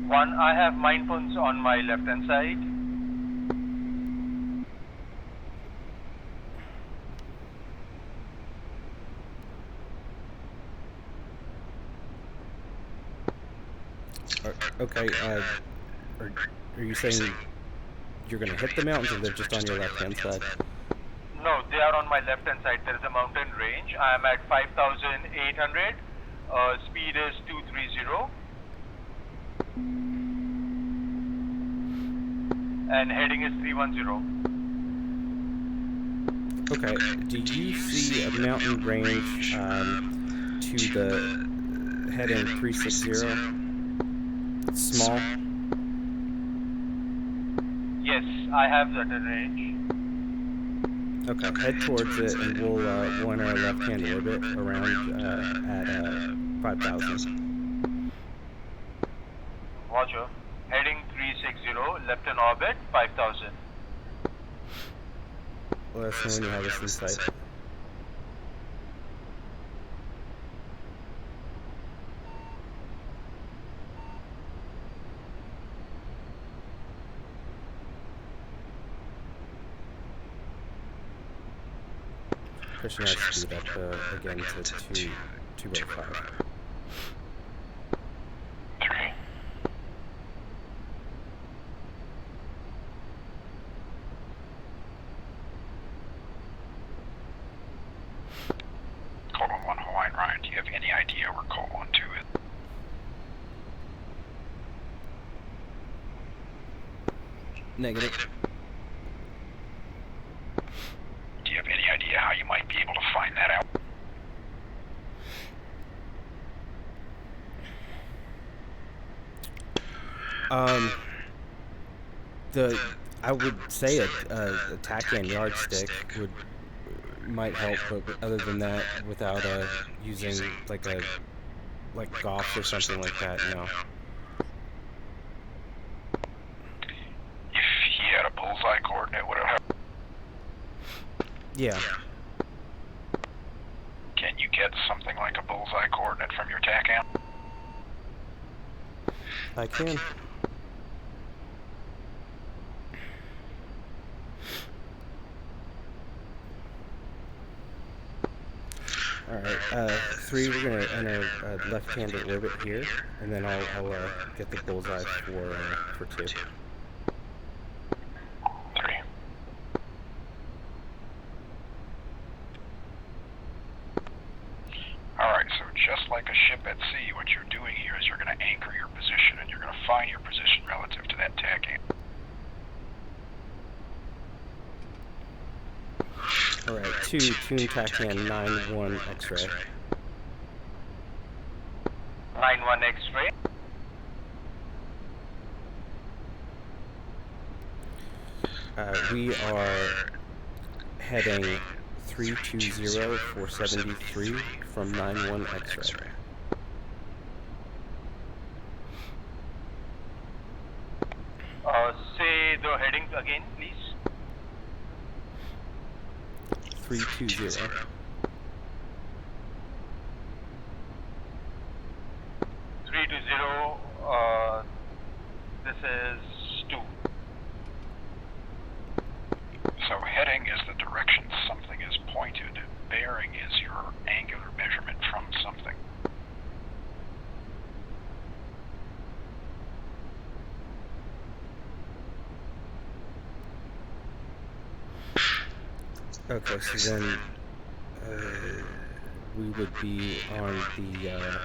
One, I have mine points on my left hand side. Okay, are you saying you're going to hit the mountains, or they're just on your left-hand side? No, they are on my left hand side. There is a mountain range. I am at 5,800. Speed is 230. And heading is 310. Okay, do you see a mountain range to the heading 360? Small? Yes, I have that range. Okay, head towards it, and we'll enter our left-hand orbit around at 5,000. Roger. Heading 360, left in orbit, 5,000. Let us know when you have us in sight. Pushing our speed up again to 205. 3. Cold 1 Hawaiian Ryan, do you have any idea where Cold 1-2 is? Negative. Do you have any idea how you might be able to find that out? I would say a TACAN yardstick might help, but other than that, without using like GOFs or something like that, no. If he had a bullseye coordinate, would it help? Yeah. Can you get something like a bullseye coordinate from your TACAN? I can. Alright, 3, we're gonna enter left-handed orbit here, and then I'll get the bullseye for 2. 3. Alright, so just like a ship at sea, what you're doing here is you're going to anchor your position, and you're going to find your position relative to that TACAN. Alright, 2, tune TACAN 9-1 X-ray. 9-1 X-ray. We are heading 320 for 73 from 9-1 X-ray. Say the heading again, please. 320. 320, this is 2. So heading is the direction something is pointed. Bearing is your angular measurement from something. Okay, so then we would be on the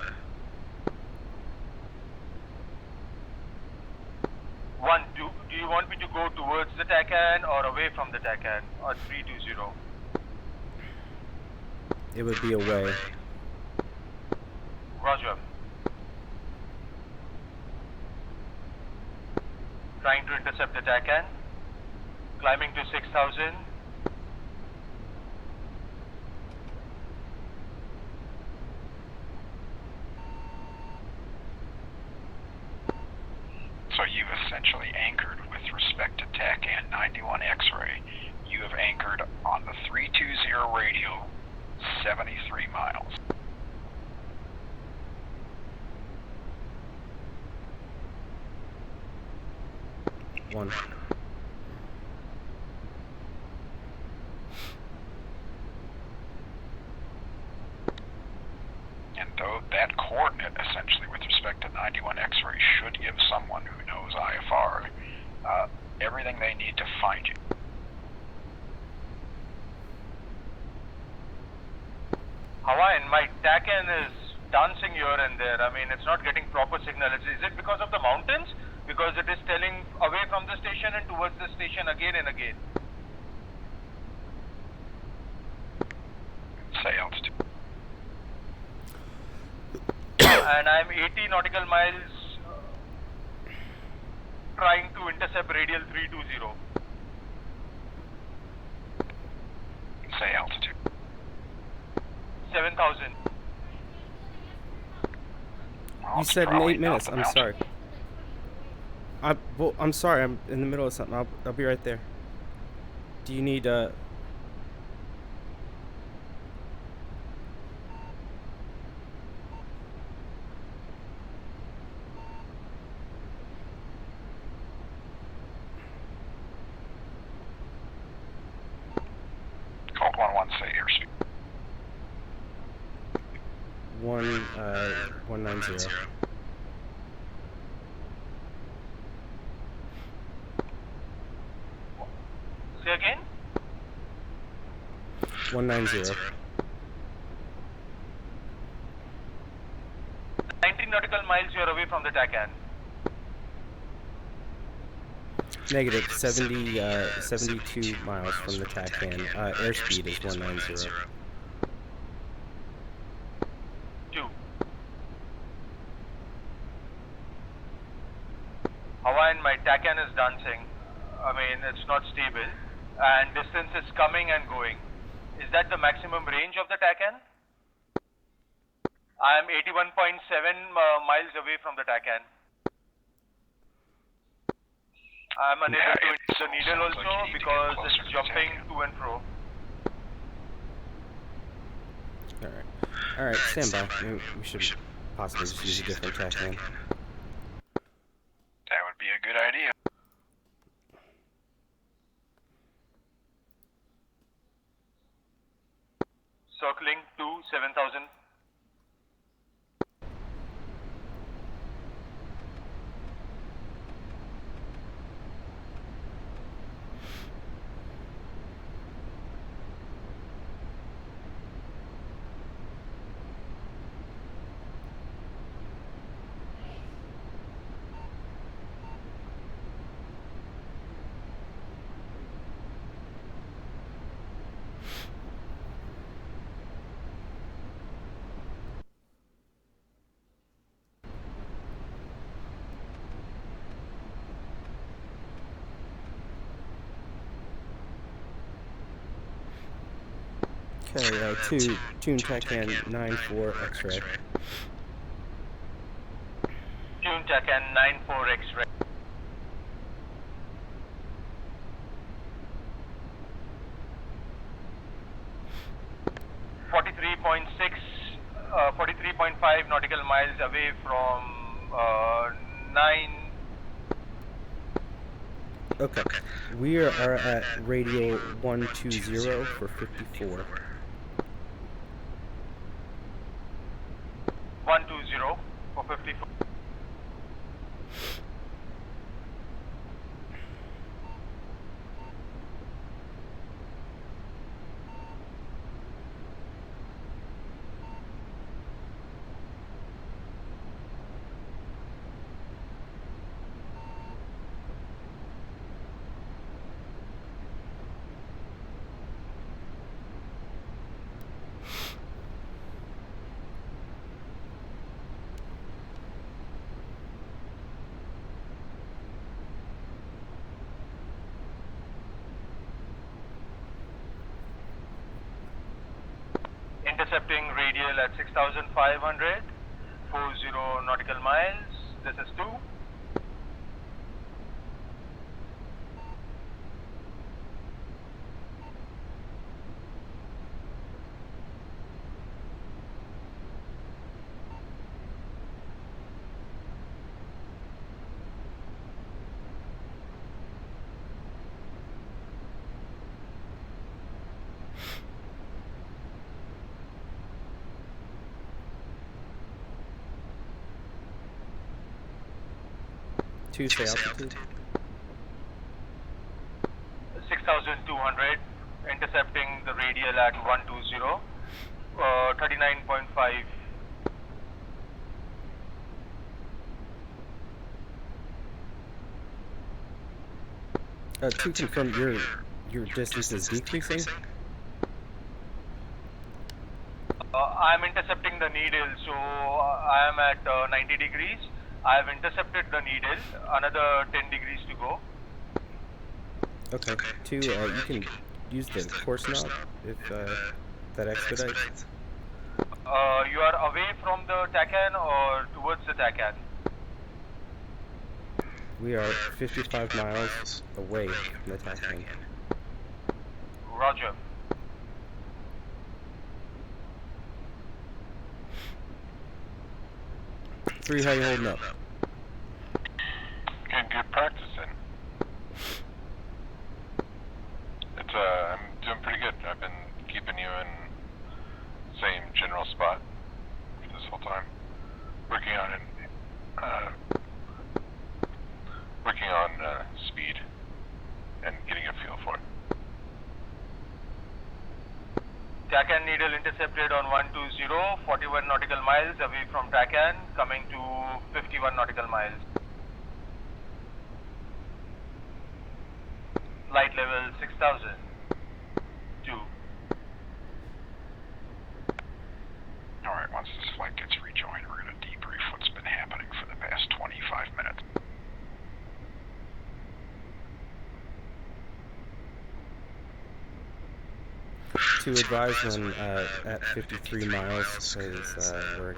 One, do you want me to go towards the TACAN or away from the TACAN? Or 320? it would be away. Roger. Trying to intercept the TACAN. Climbing to 6,000. So you've essentially anchored with respect to TACAN 91 X-ray. You have anchored on the 320 radial 73 miles. One. And though that coordinate, essentially with respect to 91 X-ray, should give someone who knows IFR everything they need to find you. Hawaiian, my TACAN is dancing here and there. I mean, it's not getting proper signal. Is it because of the mountains? Because it is telling away from the station and towards the station again and again. Say altitude. And I'm 80 nautical miles trying to intercept radial 320. say altitude? 7,000. Well, You it's said in probably 8 not minutes. the I'm mountain. sorry. I'm sorry. I'm in the middle of something. I'll be right there. Do you need Colt 1-1, say airspeed. 190. Say again? 190. 19 nautical miles you're away from the TACAN. Negative 72 miles from the TACAN. Airspeed is 190. 2. Hawaiian, my TACAN is dancing. I mean, it's not stable. And distance is coming and going. Is that the maximum range of the TACAN? I am 81.7 miles away from the TACAN. I am unable to hit the needle also because it's jumping to and fro. Alright, stand by. We should possibly just use a different TACAN. That would be a good idea. Circling to 7,000. Okay, tune TACAN 94 X-ray. Tune TACAN 94 X-ray. .5 nautical miles away from 9. Okay, we are at radio 120 for 54. 120 for 54. Intercepting radial at 6,500, 40 nautical miles. This is 2. Tuesday altitude. 6,200, intercepting the radial at 120, 39.5. To confirm, your distance is decreasing? I'm intercepting the needle, so I am at 90 degrees. I have intercepted the needle, another 10 degrees to go. Okay, you can use the course knob if that expedites. You are away from the TACAN or towards the TACAN? We are 55 miles away from the TACAN. Roger. 3, how you holding up? Getting good practice in. It's I'm doing pretty good. I've been keeping you in same general spot for this whole time. Working on it. Working on speed and getting a feel for it. TACAN needle intercepted on 120, 41 nautical miles away from TACAN, coming to 51 nautical miles. Flight level 6000. 2. Alright, once this flight gets rejoined, we're going to debrief what's been happening for the past 25 minutes. To advise when at 53 miles, because we're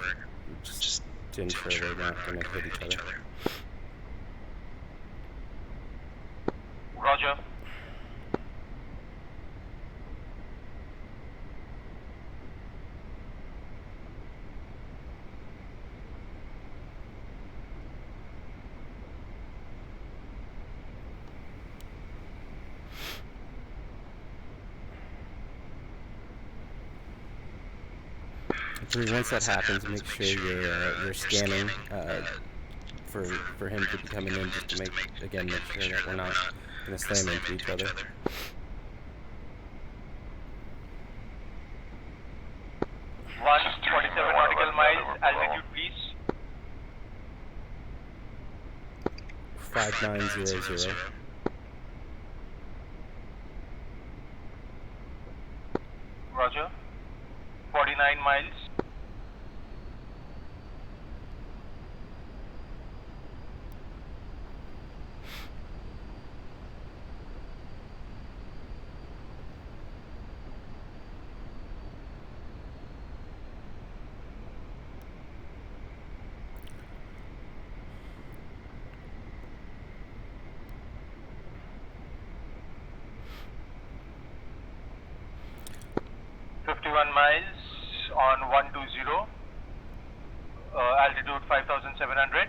just to ensure we're not going to hit each other. Roger. Once that happens, make sure you're scanning for him to be coming in, just to make sure that we're not going to slam into each other. One 47 nautical miles, altitude please. 5900. Roger. 49 miles. Miles on 120, altitude 5,700.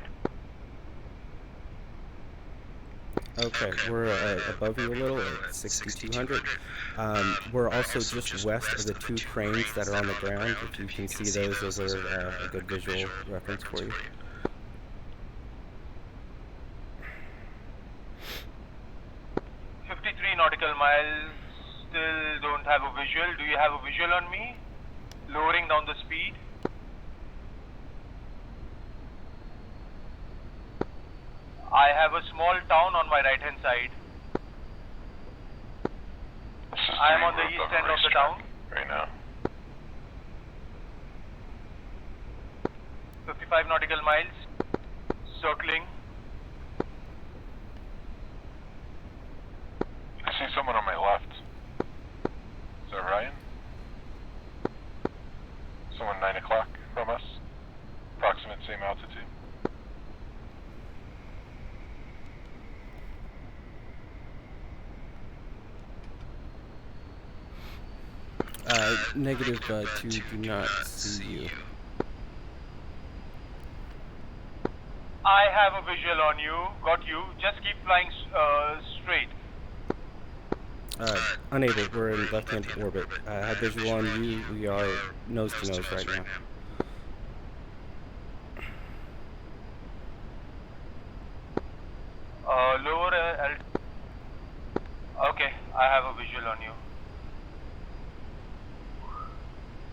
Okay, we're above you a little at 6,200. We're also just west of the 2 cranes that are on the ground. If you can see those are a good visual reference for you. Nautical miles, still don't have a visual. Do you have a visual on me? Lowering down the speed. I have a small town on my right hand side. I am on the east end of the town. Right now. 55 nautical miles. Circling. I see someone on my left. Is that Ryan? Someone 9 o'clock from us. Approximate same altitude. Negative 2, do not see you. I have a visual on you. Got you. Just keep flying straight. Unable. We're in left-hand orbit. Have visual on you. We are nose to nose right now. Lower Okay, I have a visual on you.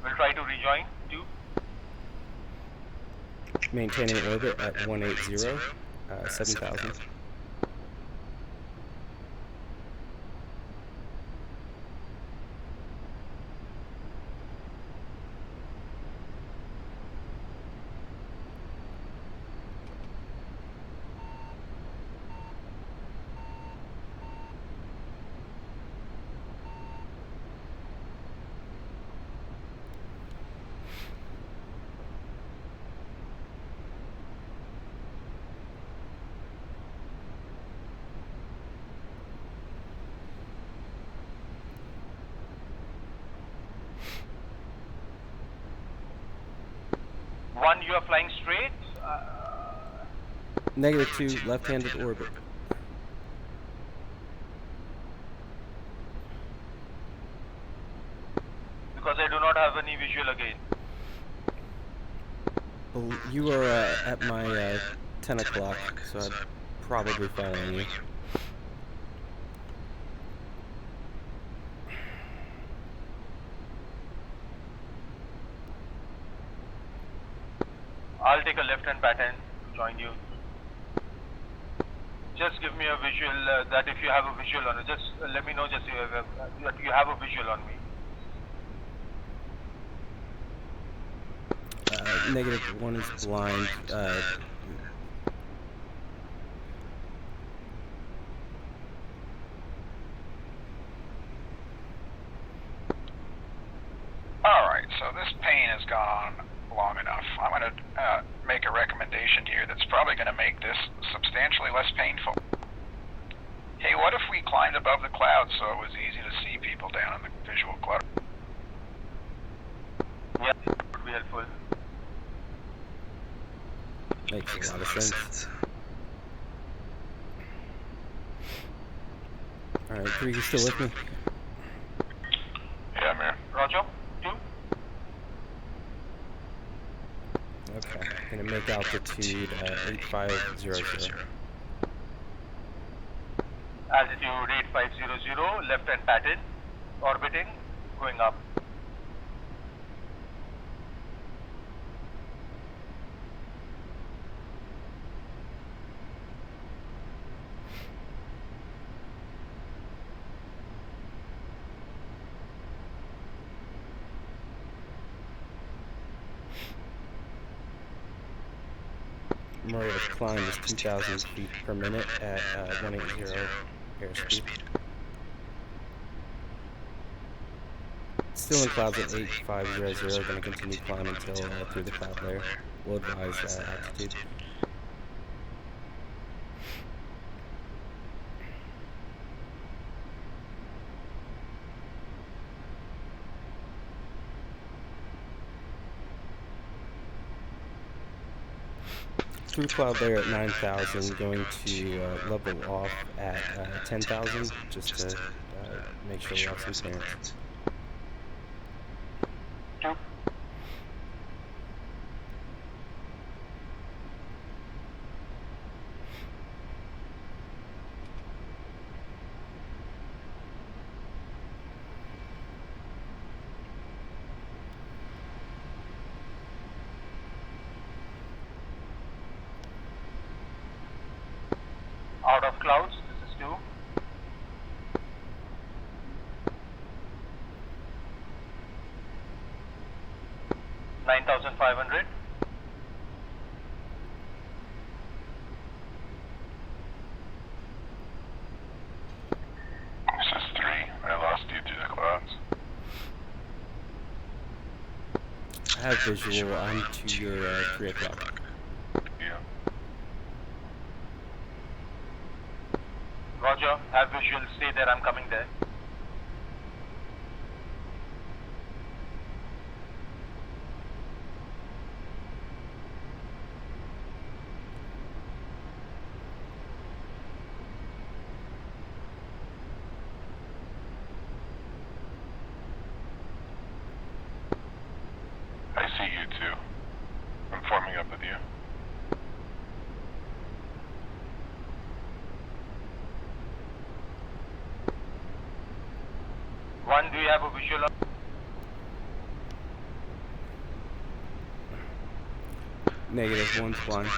We'll try to rejoin. 2. Maintaining orbit at 180, 7,000. 1, you are flying straight. -2, left-handed orbit. Because I do not have any visual again. Well, you are at my 10 o'clock, so I'm probably following you. I'll take a left-hand pattern to join you. Just give me a visual that if you have a visual on it, just let me know just that you have a visual on me. -1 is blind. Alright, so this pain has gone on long enough. I'm going to make a recommendation here that's probably going to make this substantially less painful. Hey, what if we climbed above the clouds so it was easy to see people down in the visual clutter? Yeah, that would be helpful. Makes a lot of sense. Alright, 3, you still with me? Yeah, I'm here. Roger. 2. Okay, gonna make altitude 8500. Altitude 8500, left-hand pattern, orbiting, going up. Maria's climb is 2,000 feet per minute at 180 airspeed. Still in clouds at 8500, gonna continue climb until through the cloud layer. We'll advise altitude. Through cloud layer at 9,000, going to level off at 10,000, just to make sure we have some clearance. Out of clouds, this is 2. $9,500. This is 3. I lost you through the clouds. I have visual, I'm to your 3 o'clock. Yeah. Roger, have visual, stay there, I'm coming there. I see you too. I'm forming up with you. One, do you have a visual on? -1's blind.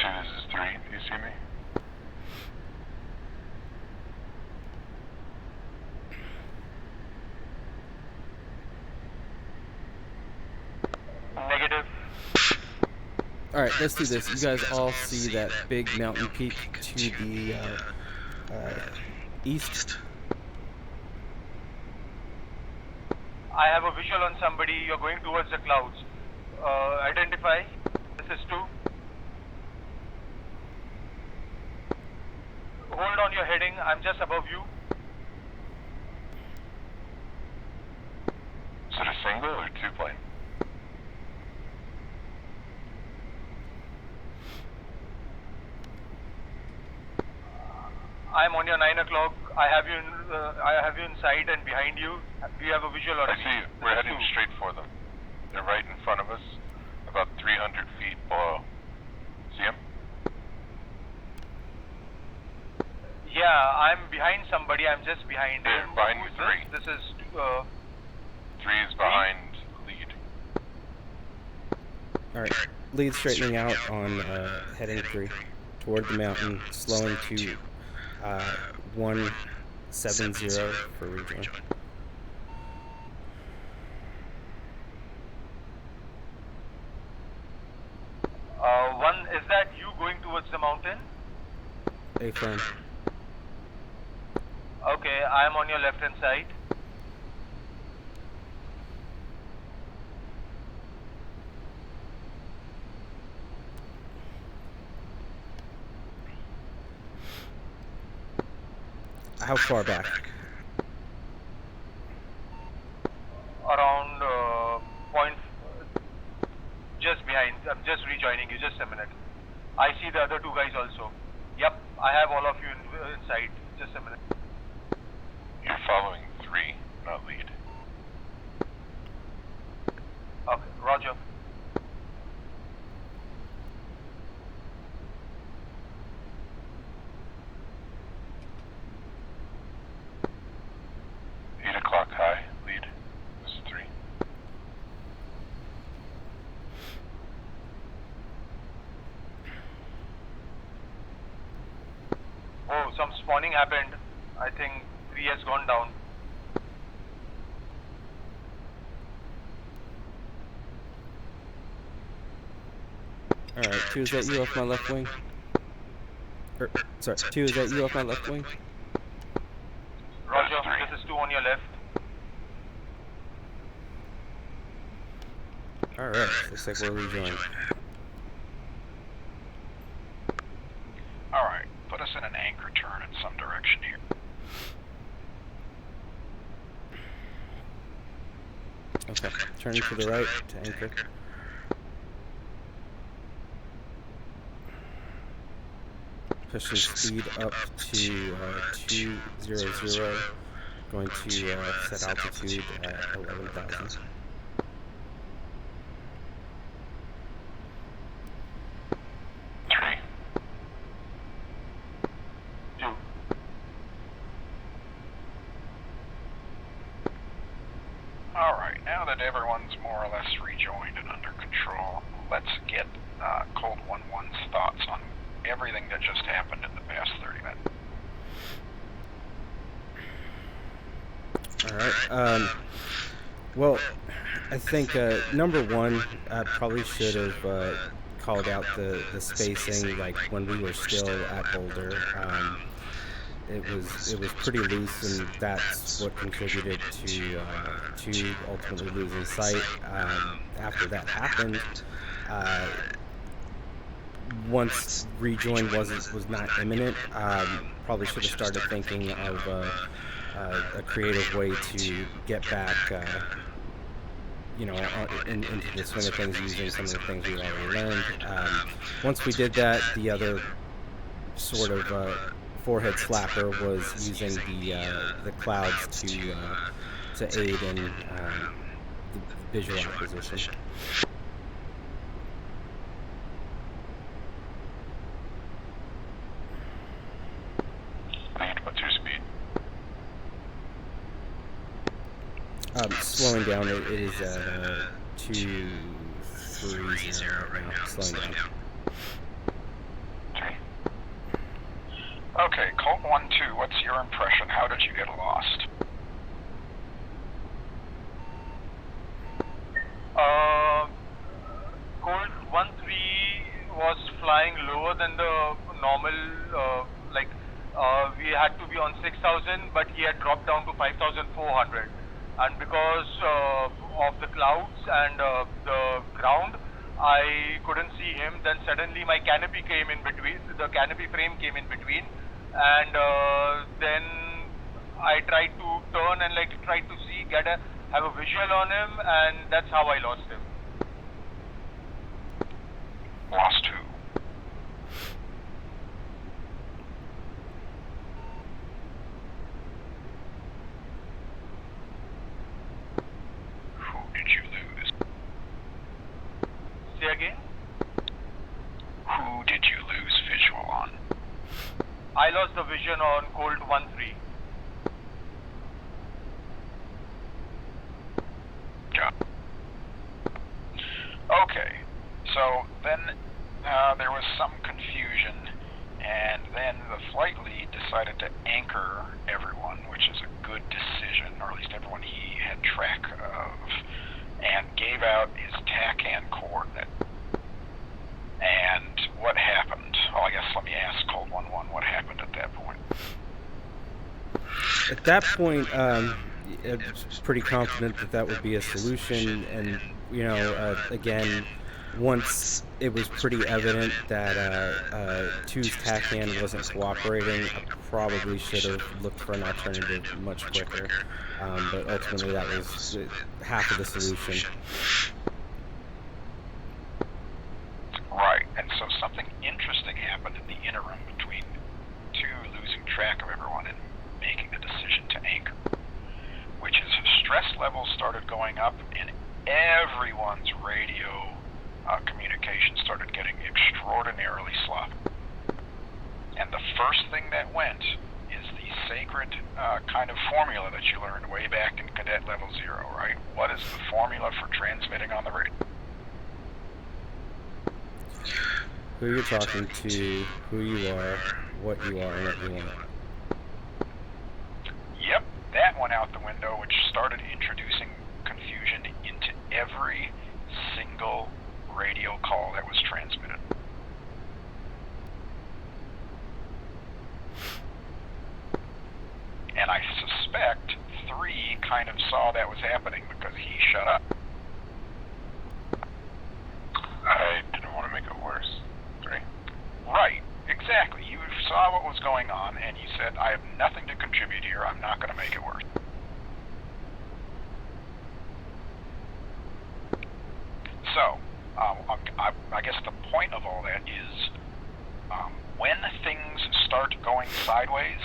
This is 3. Do you see me? Alright, let's do this. You guys all see that big mountain peak to the east? I have a visual on somebody. You're going towards the clouds. Identify. This is 2. Hold on your heading. I'm just above you. Is it a single or 2-plane? I'm on your 9 o'clock. I have you in sight and behind you. Do you have a visual I already? see you. We're This is heading 2. straight for them. They're right in front of us, about 300 feet below. See them? Yeah, I'm behind somebody. I'm just behind Here, him. behind Who's you, 3. This is 3 is behind lead. Alright, lead straightening out on heading 3 toward the mountain, slowing to 170 for rejoin. one. Is that you going towards the mountain? Affirm. Okay, I'm on your left hand side. How far back? Around just behind. I'm just rejoining you. Just a minute. I see the other 2 guys also. Yep, I have all of you in sight. Just a minute. You're following 3, not lead. Okay, Roger. O'clock high, lead. This is 3. Oh, some spawning happened. I think 3 has gone down. Alright, 2, is that you off my left wing? Sorry, 2, is that you off my left wing? Roger, this is 2 on your left. Alright, looks like we're rejoined. Alright, put us in an anchor turn in some direction here. Okay, turning to the right to anchor. Pushing speed up to 200, going to set altitude at 11,000. Alright, now that everyone's more or less rejoined and under control, let's get Cold 1-1's thoughts on everything that just happened in the past 30 minutes. Alright, well, I think number 1, I probably should have called out the spacing, like when we were still at Boulder. It was pretty loose, and that's what contributed to ultimately losing sight. After that happened, once rejoin was not imminent, probably should have started thinking of a creative way to get back, into the swing of things using some of the things we've already learned. Once we did that, the other sort of forehead slapper was using the clouds to aid in the visual acquisition. What's your speed? Slowing down, it is at 230 right now. Slowing down. Okay, Colt 1-2, what's your impression? How did you get lost? Colt 1-3 than the normal, we had to be on 6,000, but he had dropped down to 5,400. And because of the clouds and the ground, I couldn't see him. Then suddenly my canopy came in between, the canopy frame came in between, and then I tried to turn and try to see, have a visual on him, and that's how I lost him. Lost who? Who did you lose? Say again? Who did you lose visual on? I lost the vision on Colt 1-3. Okay, so then there was some confusion, and then the flight lead decided to anchor everyone, which is a good decision, or at least everyone he had track of, and gave out his TACAN coordinate. And what happened? Well, I guess let me ask Colt 1-1 what happened at that point. At that point, I was pretty confident that that would be a solution, and again, once it was pretty evident that 2's TACAN wasn't cooperating, I probably should have looked for an alternative much quicker. But ultimately, that was half of the solution. Right, and so something interesting happened in the interim between 2 losing track of everyone and making the decision to anchor, which is stress levels started going up and everyone's radio communication started getting extraordinarily sloppy. And the first thing that went is the sacred kind of formula that you learned way back in Cadet Level 0, right? What is the formula for transmitting on the radio? Who you're talking to, who you are, what you are, and what you want. Yep, that went out the window, which started introducing confusion into every single radio call that was transmitted. And I suspect 3 kind of saw that was happening because he shut up. I didn't want to make it worse. 3. Right, exactly. You saw what was going on and you said, I have nothing to contribute here, I'm not going to make it worse. So, I guess the point of all that is when things start going sideways,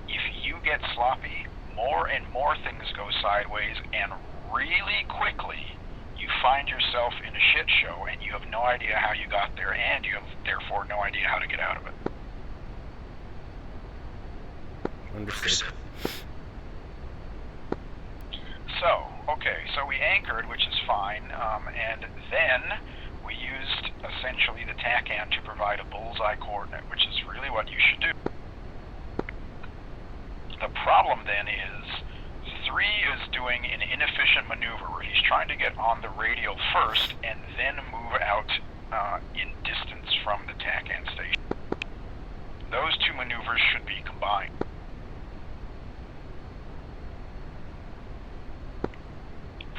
if you get sloppy, more and more things go sideways, and really quickly you find yourself in a shit show and you have no idea how you got there, and you have therefore no idea how to get out of it. Understood. So, okay, so we anchored, which is fine, and then we used essentially the TACAN to provide a bullseye coordinate, which is really what you should do. The problem then is 3 is doing an inefficient maneuver where he's trying to get on the radio first and then move out in distance from the TACAN station. Those 2 maneuvers should be combined.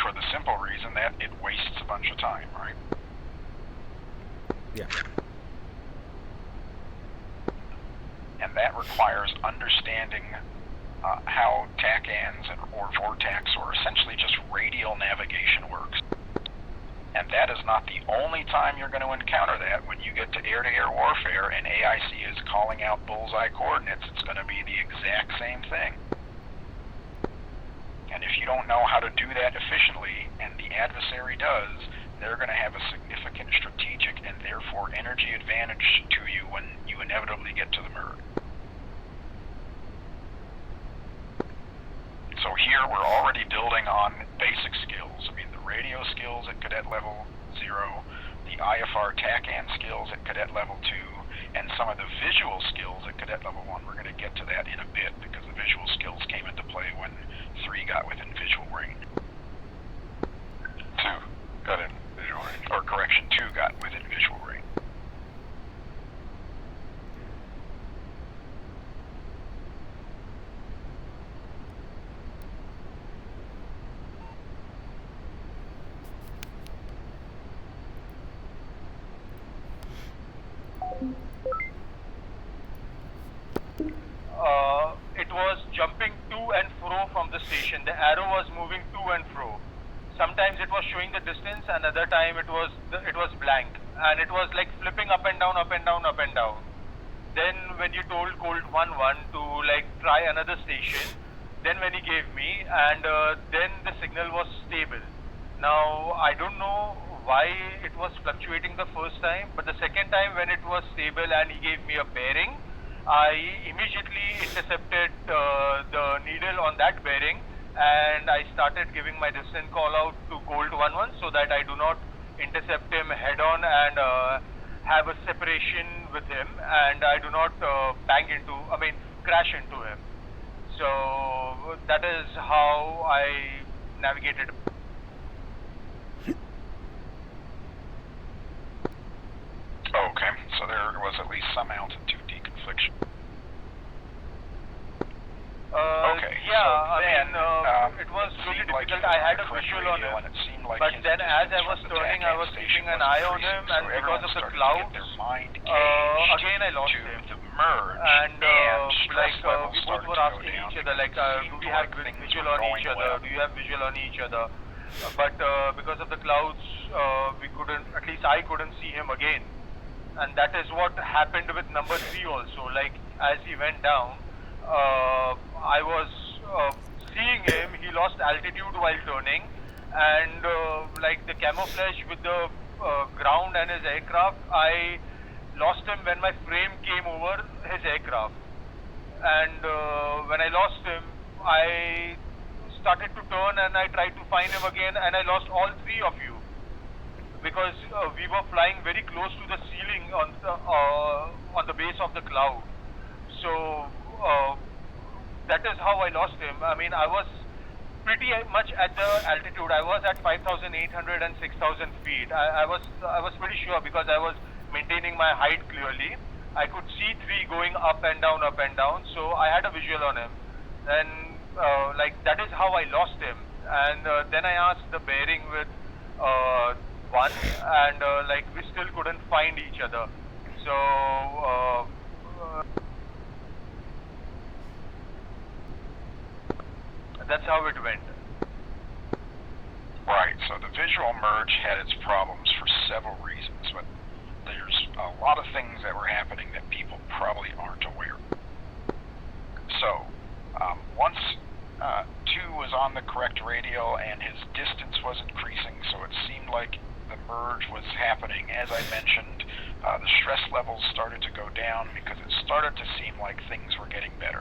For the simple reason that it wastes a bunch of time, right? Yeah. And that requires understanding how TACANs or vortex or essentially just radial navigation works. And that is not the only time you're going to encounter that. When you get to air-to-air warfare and AIC is calling out bullseye coordinates, it's going to be the exact same thing. And if you don't know how to do that efficiently, and the adversary does, they're going to have a significant strategic and therefore energy advantage to you when you inevitably get to the MIRG. So here we're already building on basic skills. I mean, the radio skills at Cadet Level 0, the IFR TACAN skills at Cadet Level 2, and some of the visual skills at Cadet Level 1. We're going to get to that in a bit because the visual skills came into play when 3 got within visual range. 2 got in visual range. Or correction, 2 got within visual range. direction. The arrow was moving to and fro. Sometimes it was showing the distance, and other time it was blank, and it was like flipping up and down, up and down, up and down. Then when you told Colt 1-1 to like try another station, then when he gave me, and then the signal was stable. Now I don't know why it was fluctuating the first time, but the second time when it was stable and he gave me a bearing, I immediately intercepted the needle on that bearing, and I started giving my distant call out to Colt 1-1 so that I do not intercept him head on and have a separation with him, and I do not crash into him. So that is how I navigated. Okay, so there was at least some altitude deconfliction. Okay. Yeah, so then, it was really like difficult. I had a visual on him, but then as I was turning, I was keeping an eye on him, and because of the clouds, again I lost him. The merge, and we both were asking each other, do we have visual on each other? Do you have visual on each other? But because of the clouds, we couldn't. At least I couldn't see him again, and that is what happened with number 3 also. Like as he went down. I was seeing him, he lost altitude while turning, and like the camouflage with the ground and his aircraft, I lost him when my frame came over his aircraft. And when I lost him, I started to turn and I tried to find him again, and I lost all 3 of you. Because we were flying very close to the ceiling on the base of the cloud. So that is how I lost him. I mean, I was pretty much at the altitude. I was at 5,800 and 6,000 feet. I was pretty sure because I was maintaining my height clearly. I could see 3 going up and down, so I had a visual on him. And that is how I lost him. And then I asked the bearing with 1, and we still couldn't find each other. So that's how it went. Right, so the visual merge had its problems for several reasons, but there's a lot of things that were happening that people probably aren't aware. So, once 2 was on the correct radio and his distance was increasing, so it seemed like the merge was happening. As I mentioned, the stress levels started to go down because it started to seem like things were getting better.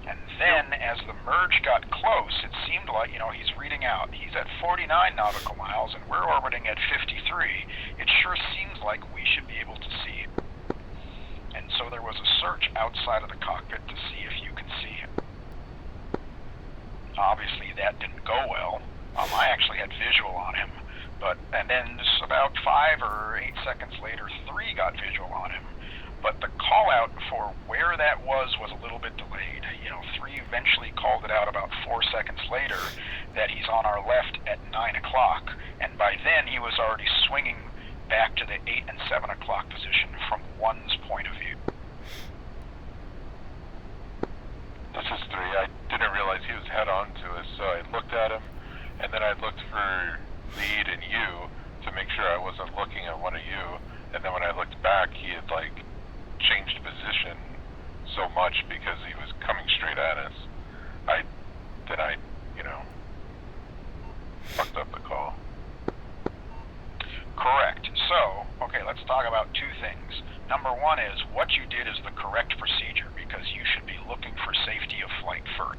And then, as the merge got close, it seemed like, he's reading out. He's at 49 nautical miles, and we're orbiting at 53. It sure seems like we should be able to see him. And so there was a search outside of the cockpit to see if you can see him. Obviously, that didn't go well. I actually had visual on him. And then just about 5 or 8 seconds later, 3 got visual on him. But the call out for where that was a little bit delayed. 3 eventually called it out about 4 seconds later that he's on our left at 9 o'clock, and by then he was already swinging back to the 8 and 7 o'clock position from 1's point of view. This is 3. I didn't realize he was head on to us, so I looked at him, and then I looked for lead and you to make sure I wasn't looking at one of you, and then when I looked back, he had changed position so much because he was coming straight at us. I fucked up the call. Correct. So, okay, let's talk about 2 things. Number 1 is what you did is the correct procedure because you should be looking for safety of flight first.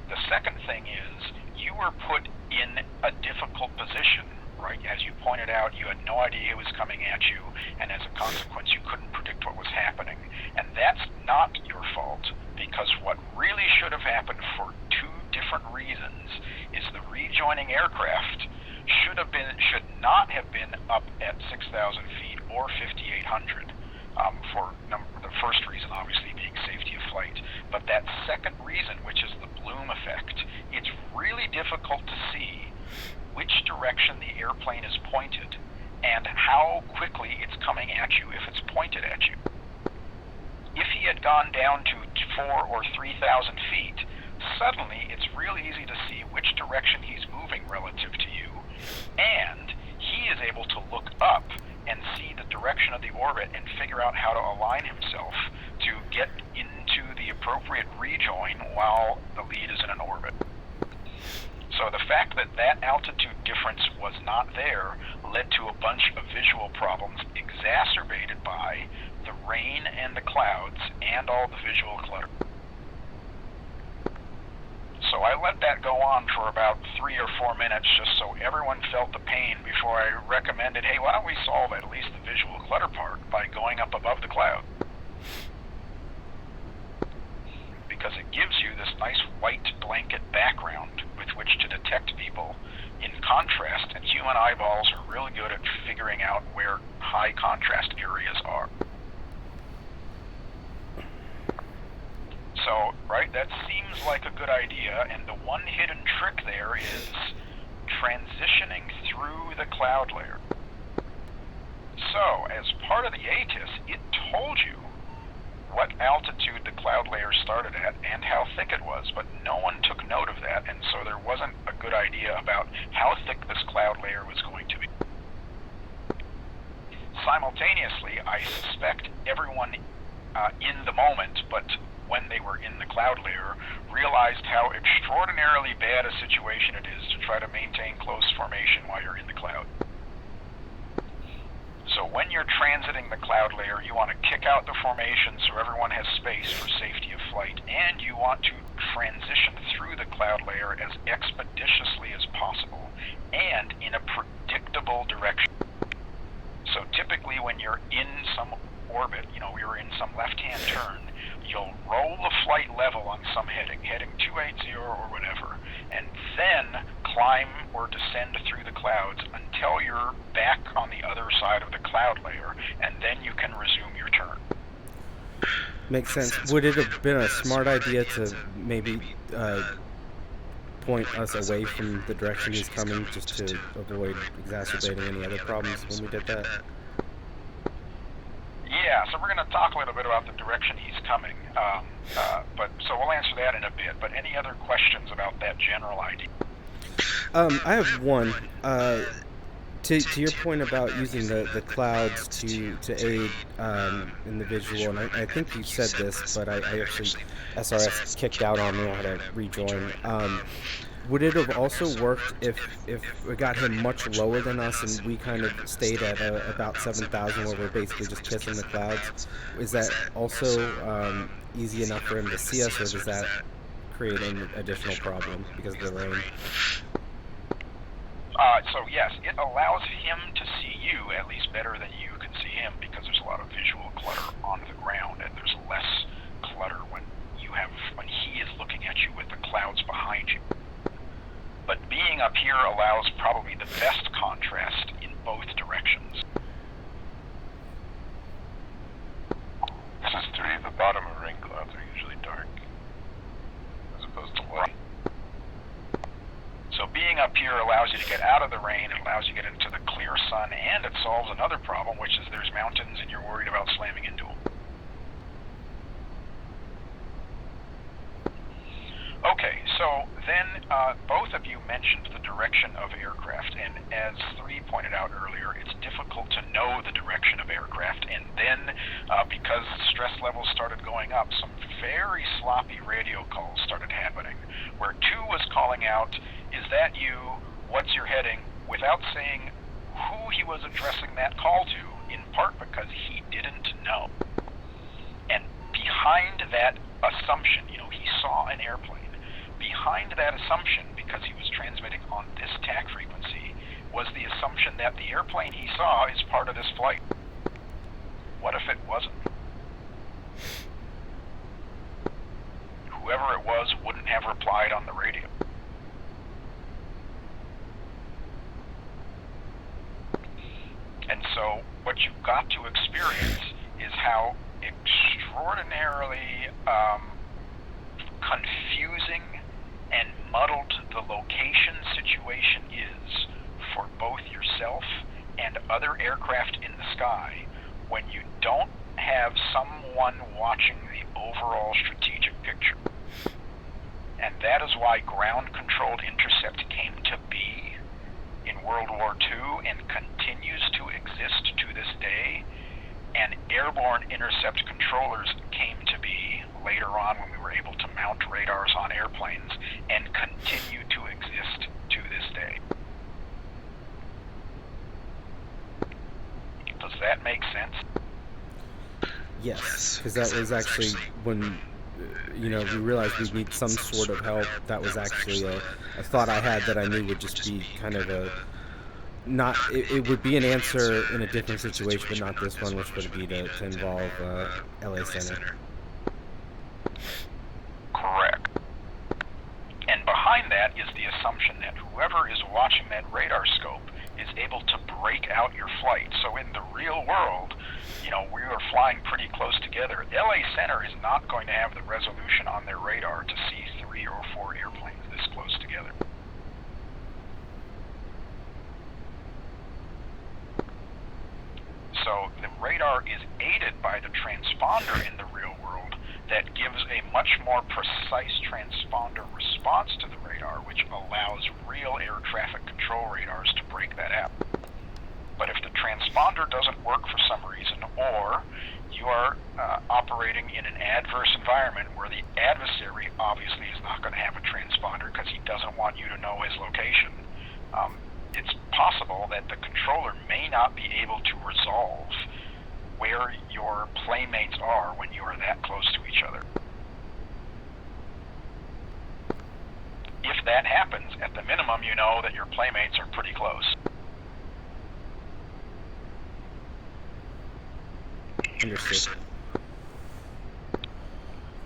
The second thing is you were put in a difficult position, right? As you pointed out, you had no idea it was coming at you, and as a consequence, you couldn't predict what was happening. And that's not your fault, because what really should have happened for 2 different reasons is the rejoining aircraft should not have been up at 6,000 feet or 5,800. For the first reason, obviously, being safety of flight. But that second reason, which is the bloom effect, it's really difficult to see which direction the airplane is pointed and how quickly it's coming at you if it's pointed at you. If he had gone down to 4,000 or 3,000 feet, suddenly it's real easy to see which direction he's moving relative to you, and he is able to look up and see the direction of the orbit and figure out how to align himself to get into the appropriate rejoin while the lead is in an orbit. So the fact that that altitude difference was not there led to a bunch of visual problems exacerbated by the rain and the clouds and all the visual clutter. So I let that go on for about 3 or 4 minutes just so everyone felt the pain before I recommended, hey, why don't we solve at least the visual clutter part by going up above the cloud? Because it gives you this nice white blanket background with which to detect people in contrast, and human eyeballs are really good at figuring out where high contrast areas are. So, right, that seems like a good idea, and the one hidden trick there is transitioning through the cloud layer. So, as part of the ATIS, it told you what altitude the cloud layer started at and how thick it was, but no one took note of that, and so there wasn't a good idea about how thick this cloud layer was going to be. Simultaneously, I suspect everyone in the moment, but when they were in the cloud layer, realized how extraordinarily bad a situation it is to try to maintain close formation while you're in the cloud. So when you're transiting the cloud layer, you want to kick out the formation so everyone has space for safety of flight, and you want to transition through the cloud layer as expeditiously as possible, and in a predictable direction. So typically when you're in some orbit, we were in some left-hand turn, you'll roll the flight level on some heading 280 or whatever, and then climb or descend through the clouds until you're back on the other side of the cloud layer, and then you can resume your turn. Makes sense. Would it have been a smart idea to maybe point us away from the direction he's coming just to avoid exacerbating any other problems when we did that? Yeah, so we're going to talk a little bit about the direction he's coming, so we'll answer that in a bit. But any other questions about that general idea? I have one. To your point about using the clouds to aid in the visual, and I think you said this, but I actually, SRS kicked out on me. I had to rejoin. Would it have also worked if we got him much lower than us and we kind of stayed at about 7,000 where we're basically just kissing the clouds? Is that also easy enough for him to see us, or does that create an additional problem because of the rain? So yes, it allows him to see you at least better than you can see him, because there's a lot of visual clutter on the ground, and there's less clutter when he is looking at you with the clouds behind you. But being up here allows probably the best contrast in both directions. This is 3. The bottom of rain clouds are usually dark, as opposed to light. So being up here allows you to get out of the rain, it allows you to get into the clear sun, and it solves another problem, which is there's mountains and you're worried about slamming into them. Okay, so then both of you mentioned the direction of aircraft, and as 3 pointed out earlier, it's difficult to know the direction of aircraft, and then because stress levels started going up, some very sloppy radio calls started happening, where 2 was calling out, "Is that you? What's your heading?" without saying who he was addressing that call to, in part because he didn't know. And behind that assumption, he saw an airplane. Behind that assumption, because he was transmitting on this TAC frequency, was the assumption that the airplane he saw is part of this flight. What if it wasn't? Whoever it was wouldn't have replied on the radio. And so what you've got to experience is how extraordinarily confusing and muddled the location situation is for both yourself and other aircraft in the sky when you don't have someone watching the overall strategic picture. And that is why ground-controlled intercept came to be in World War II and continues to exist to this day. And airborne intercept controllers came to be later on when we were able to mount radars on airplanes and continue to exist to this day. Does that make sense? Yes, because that was actually when we realized we need some sort of help. That was actually a thought I had that I knew would just be kind of it would be an answer in a different situation, but not this one, which would be to involve LA Center. Correct. And behind that is the assumption that whoever is watching that radar scope is able to break out your flight. So in the real world, we are flying pretty close together. LA Center is not going to have the resolution on their radar to see 3 or 4 airplanes this close together. So the radar is aided by the transponder in the real world that gives a much more precise transponder response to the radar, which allows real air traffic control radars to break that out. But if the transponder doesn't work for some reason, or you are operating in an adverse environment where the adversary obviously is not going to have a transponder because he doesn't want you to know his location, it's possible that the controller may not be able to resolve where your playmates are when you are that close to each other. If that happens, at the minimum you know that your playmates are pretty close. Understood.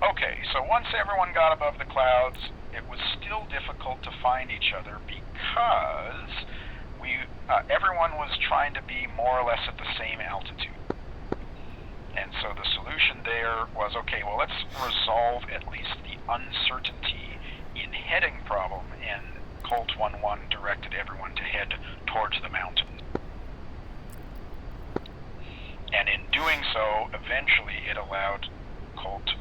Okay, so once everyone got above the clouds, it was still difficult to find each other because everyone was trying to be more or less at the same altitude. And so the solution there was, okay, well, let's resolve at least the uncertainty in heading problem, and Colt 11 directed everyone to head towards the mountain. And in doing so, eventually it allowed Colt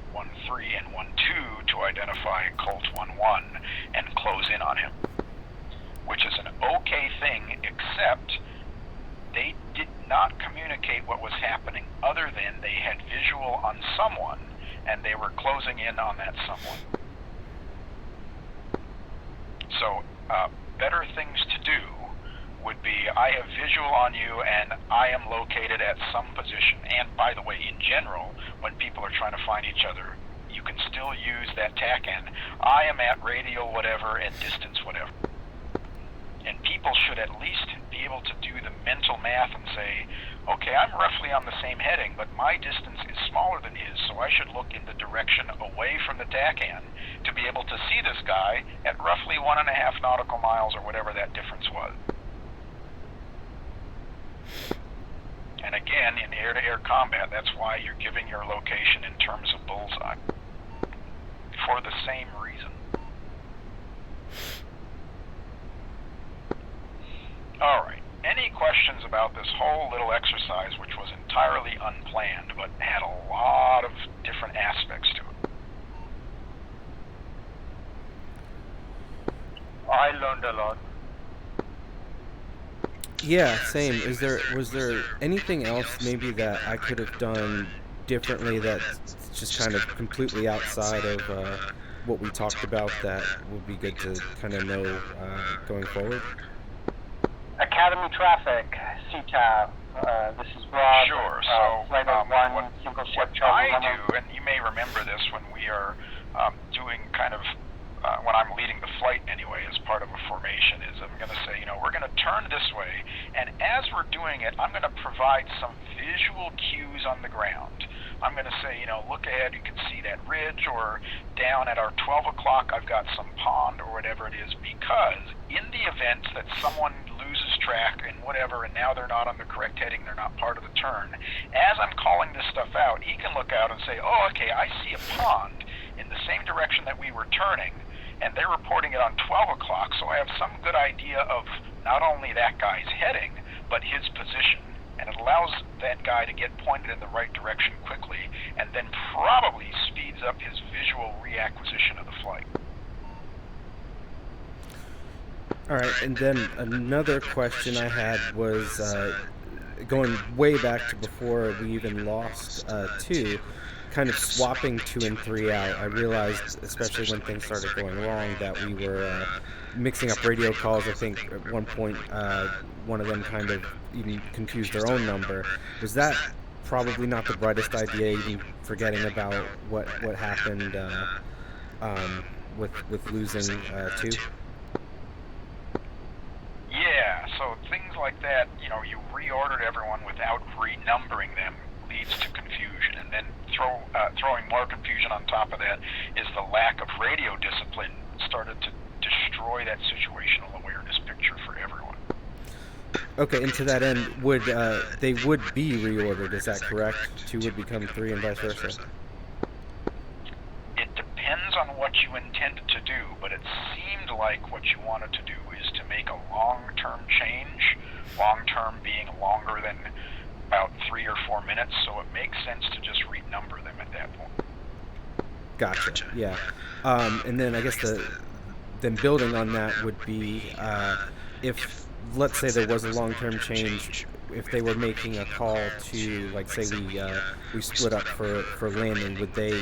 13 and 12 to identify Colt 11 and close in on him, which is an okay thing, except they did not communicate what was happening other than they had visual on someone and they were closing in on that someone. So better things to do would be, I have visual on you and I am located at some position. And by the way, in general, when people are trying to find each other, you can still use that TACAN. I am at radial whatever and distance whatever. And people should at least be able to do the mental math and say, okay, I'm roughly on the same heading, but my distance is smaller than his, so I should look in the direction away from the TACAN to be able to see this guy at roughly 1.5 nautical miles or whatever that difference was. And again, in air-to-air combat, that's why you're giving your location in terms of bullseye. For the same reason. Alright, any questions about this whole little exercise, which was entirely unplanned, but had a lot of different aspects to it? I learned a lot. Yeah, same. Was there anything else maybe that I could have done differently that's just kind of completely outside of what we talked about that would be good to kind of know going forward? Academy traffic, CTAB. This is Rob. Sure. So Flight 01, single ship what I do, and you may remember this when we are doing kind of when I'm leading the flight anyway, as part of a formation, is I'm going to say, we're going to turn this way, and as we're doing it, I'm going to provide some visual cues on the ground. I'm going to say, look ahead, you can see that ridge, or down at our 12 o'clock, I've got some pond, or whatever it is, because in the event that someone loses track and whatever, and now they're not on the correct heading, they're not part of the turn, as I'm calling this stuff out, he can look out and say, oh, okay, I see a pond in the same direction that we were turning, and they're reporting it on 12 o'clock, so I have some good idea of not only that guy's heading, but his position. And it allows that guy to get pointed in the right direction quickly, and then probably speeds up his visual reacquisition of the flight. All right, and then another question I had was going way back to before we even lost 2, kind of swapping 2 and 3 out. I realized, especially when things started going wrong, that we were mixing up radio calls. I think at one point one of them kind of even confused their own number. Was that probably not the brightest idea, even forgetting about what happened with losing 2? Yeah, so things like that, you know, you reordered everyone without renumbering them leads to confusion, and then throwing more confusion on top of that is the lack of radio discipline started to destroy that situational awareness picture for everyone. Okay, and to that end, would they would be reordered? Is that correct? 2 would become 3, and vice versa. It depends on what you intended to do, but it seemed like what you wanted to do is to make a long-term change, long-term being longer than about 3 or 4 minutes, so it makes sense to just renumber them at that point. Gotcha. Yeah. And then I guess then building on that would be if, let's say, there was a long-term change, if they were making a call to, like, say we split up for landing, would they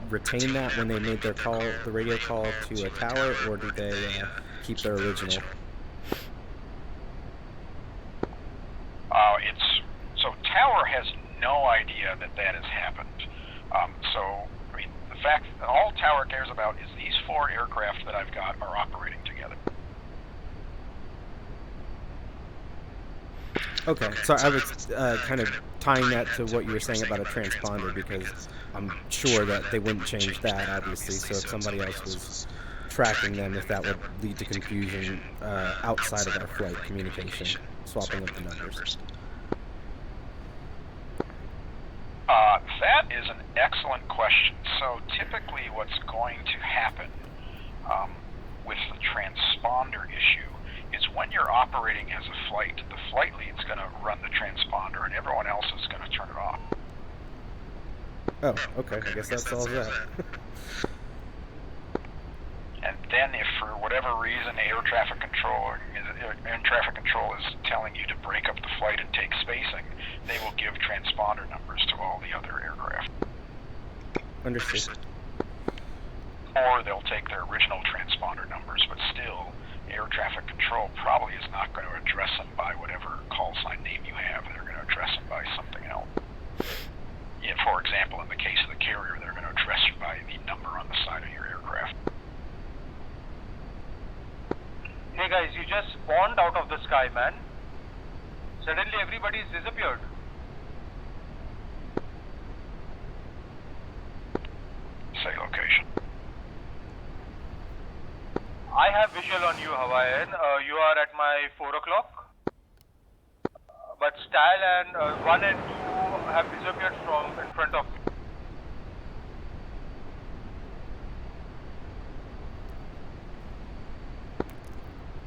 retain that when they made their call, the radio call to a tower, or do they keep their original? So tower has no idea that has happened. So I mean, the fact that all tower cares about is these 4 aircraft that I've got are operating together. Okay, so I was kind of tying that to what you were saying about a transponder, because I'm sure that they wouldn't change that, obviously. So if somebody else was tracking them, if that would lead to confusion outside of our flight communication, swapping up the numbers. That is an excellent question. So typically what's going to happen with the transponder issue is when you're operating as a flight, the flight lead's going to run the transponder and everyone else is going to turn it off. Oh, okay. I guess that solves that. And then if for whatever reason air traffic control is telling you to break up the flight and take spacing, they will give transponder numbers to all the other aircraft. Understood. Or they'll take their original transponder numbers, but still, air traffic control probably is not going to address them by whatever call sign name you have. They're going to address them by something else. Yeah, for example, in the case of the carrier, they're going to address you by the number on the side of your aircraft. Hey guys, you just spawned out of the sky, man. Suddenly everybody's disappeared. Say location. I have visual on you, Hawaiian. You are at my 4 o'clock. But Style and 1 and 2 have disappeared from in front of me.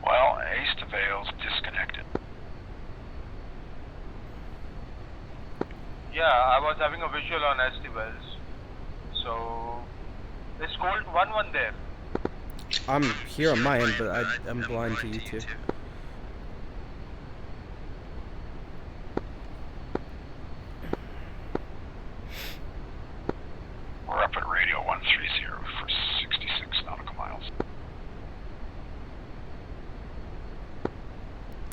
Well, Ace to Vale's disconnected. Yeah, I was having a visual on Estivales. So, is Colt 1-1 there? I'm here on my end, but I'm blind to you too. We're up at radio 130 for 66 nautical miles.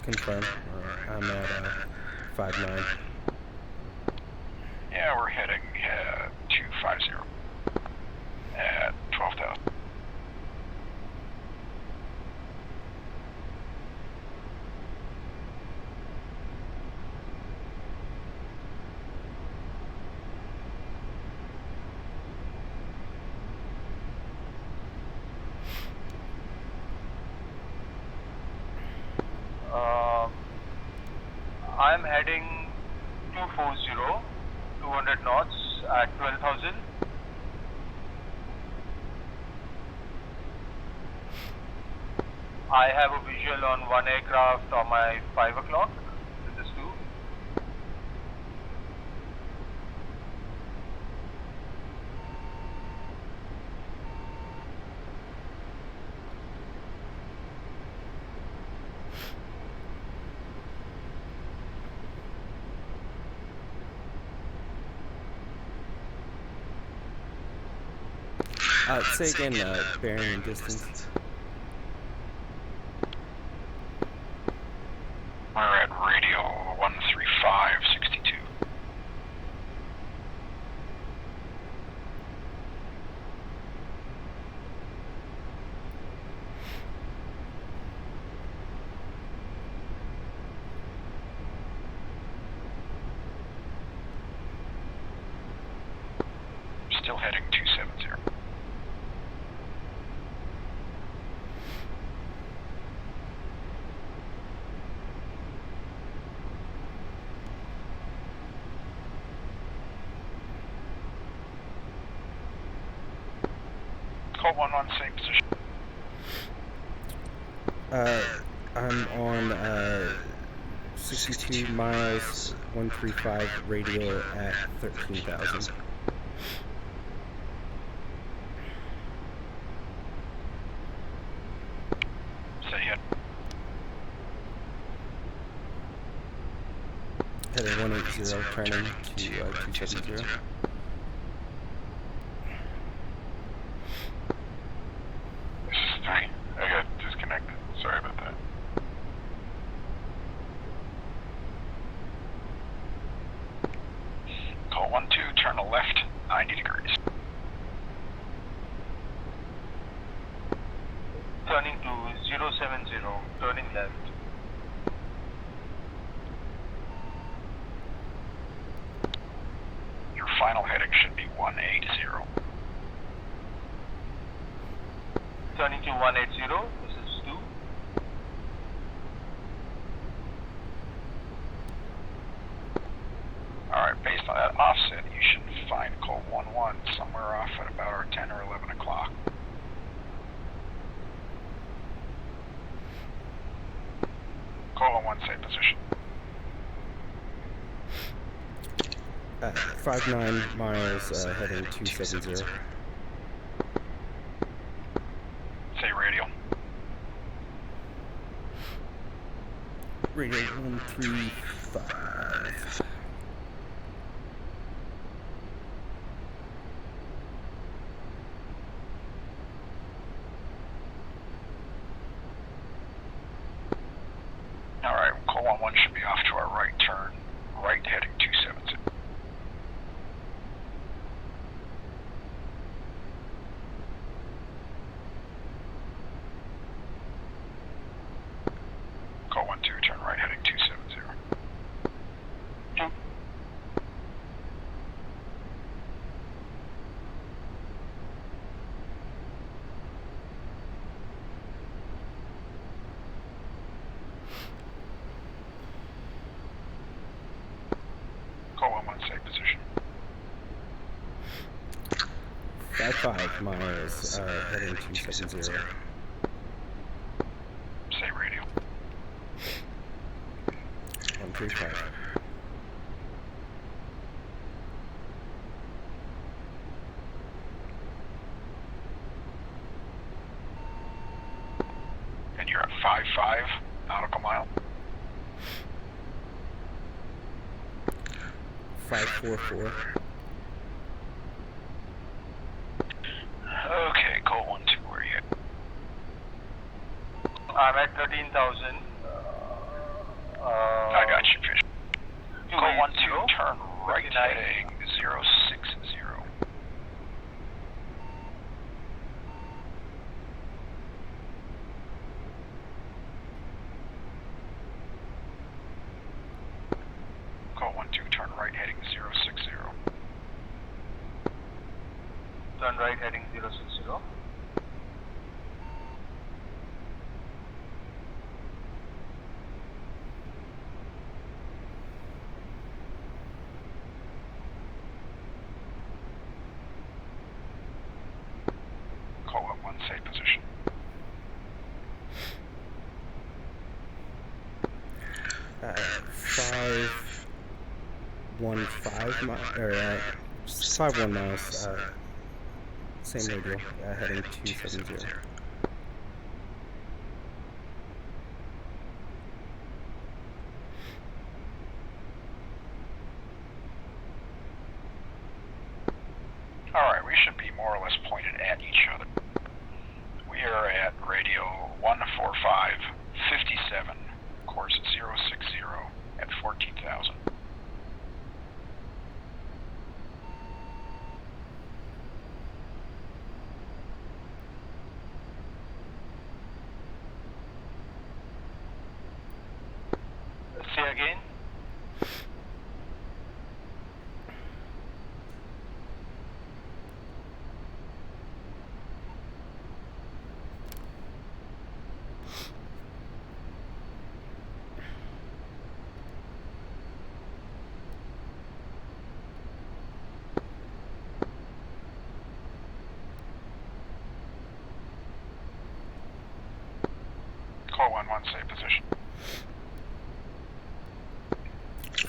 Confirm. I'm at 59. Yeah, we're heading 250 at 12,000. I'm heading 240, 200 knots at 12,000. I have a visual on 1 aircraft on my 5 o'clock. This is 2. Say again, bearing and distance. We're at radio 13562. Still heading 270. Call 11, same position. I'm on 62 miles, 135 radial at 13,000. Say it. Heading 180, turning to 270. This is 3. I got disconnected. Sorry about that. Call 12, turn left 90 degrees. Turning to 070, turning left. Your final heading should be 180. Turning to 180, this is 2. Alright, based on that offset, you should find call 11 somewhere off at about our 10 or 11 o'clock. Call 11, same position. 59 miles, heading 270. Say radial. Radio 135. Alright, call 11 should be off to our right turn, right heading 270. Call 12, turn right heading 270. Call 11, same position. 55 miles, heading 270. Say radial. 135. And you're at 55 nautical mile. 544. Okay, call 12, where are you at? I'm at 13,000. I got you, fish. Call 12, 280, turn right 59. heading 060. Call 12, turn right heading 060. Turn right heading 060. Call 11, same position. Uh, 515 miles, or 51 miles, same radial, heading 270. Alright, we should be more or less pointed at each other. We are at radio 14557, course 060 at 14,000. Say again. Call 1-1, say position.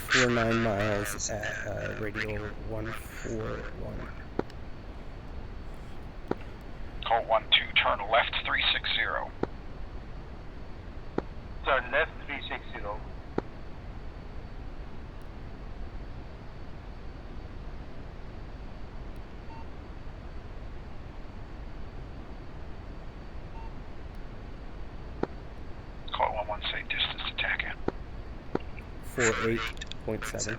49 miles at radio 141. Call 1-2, turn left 360. Turn left 360. Call 1-1, say distance to TACAN. 48.7.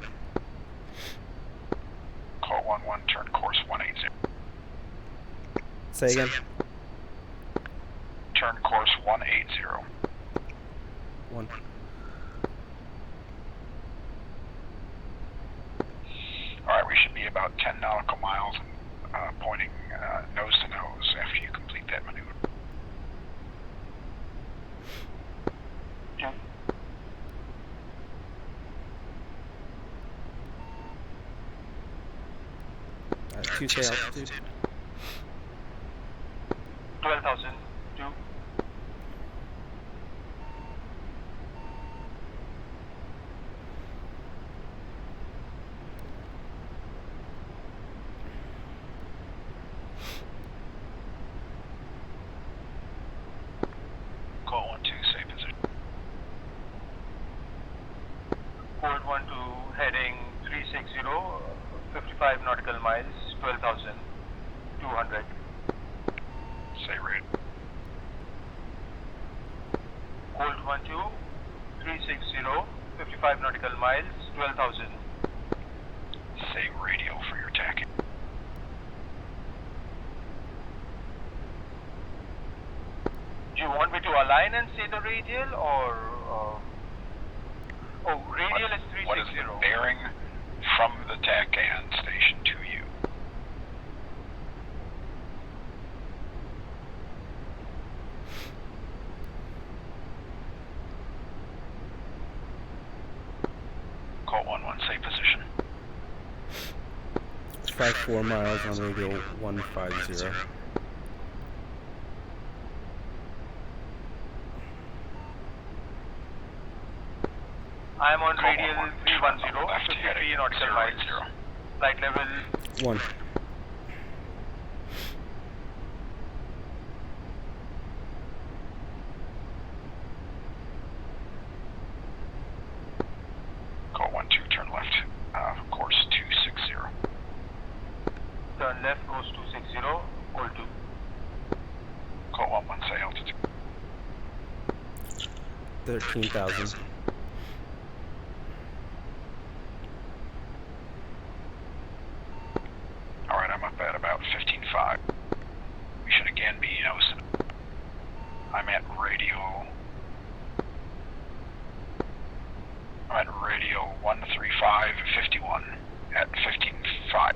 Call 1-1, turn course 180. Say again. Turn course 180. 1. Alright, we should be about 10 nautical miles and pointing nose to nose after you complete that maneuver. Yeah. Tuesday altitude. 12,000. 2. Call 1-2, say position. Hold 1-2, heading 360, 55 nautical miles, 12,200. Say rate. Hold 1-2, 360, 55 nautical miles, 12,000. Say radio for your TACAN. Do you want me to align and say the radial or... Oh, radial is 360. What is the bearing from the TACAN station to you? Call 1-1, say position. 54 miles on radio 150. I am on Call radial 1-1, 310, turn left 53 heading nautical 080. miles. Flight level 1. Call 1-2, turn left, course 260. turn left goes 260, hold 2. Call 1-1, say altitude. 13,000. Alright, I'm up at about 15.5. We should again be nose. I'm at radio 13551 at 15.5.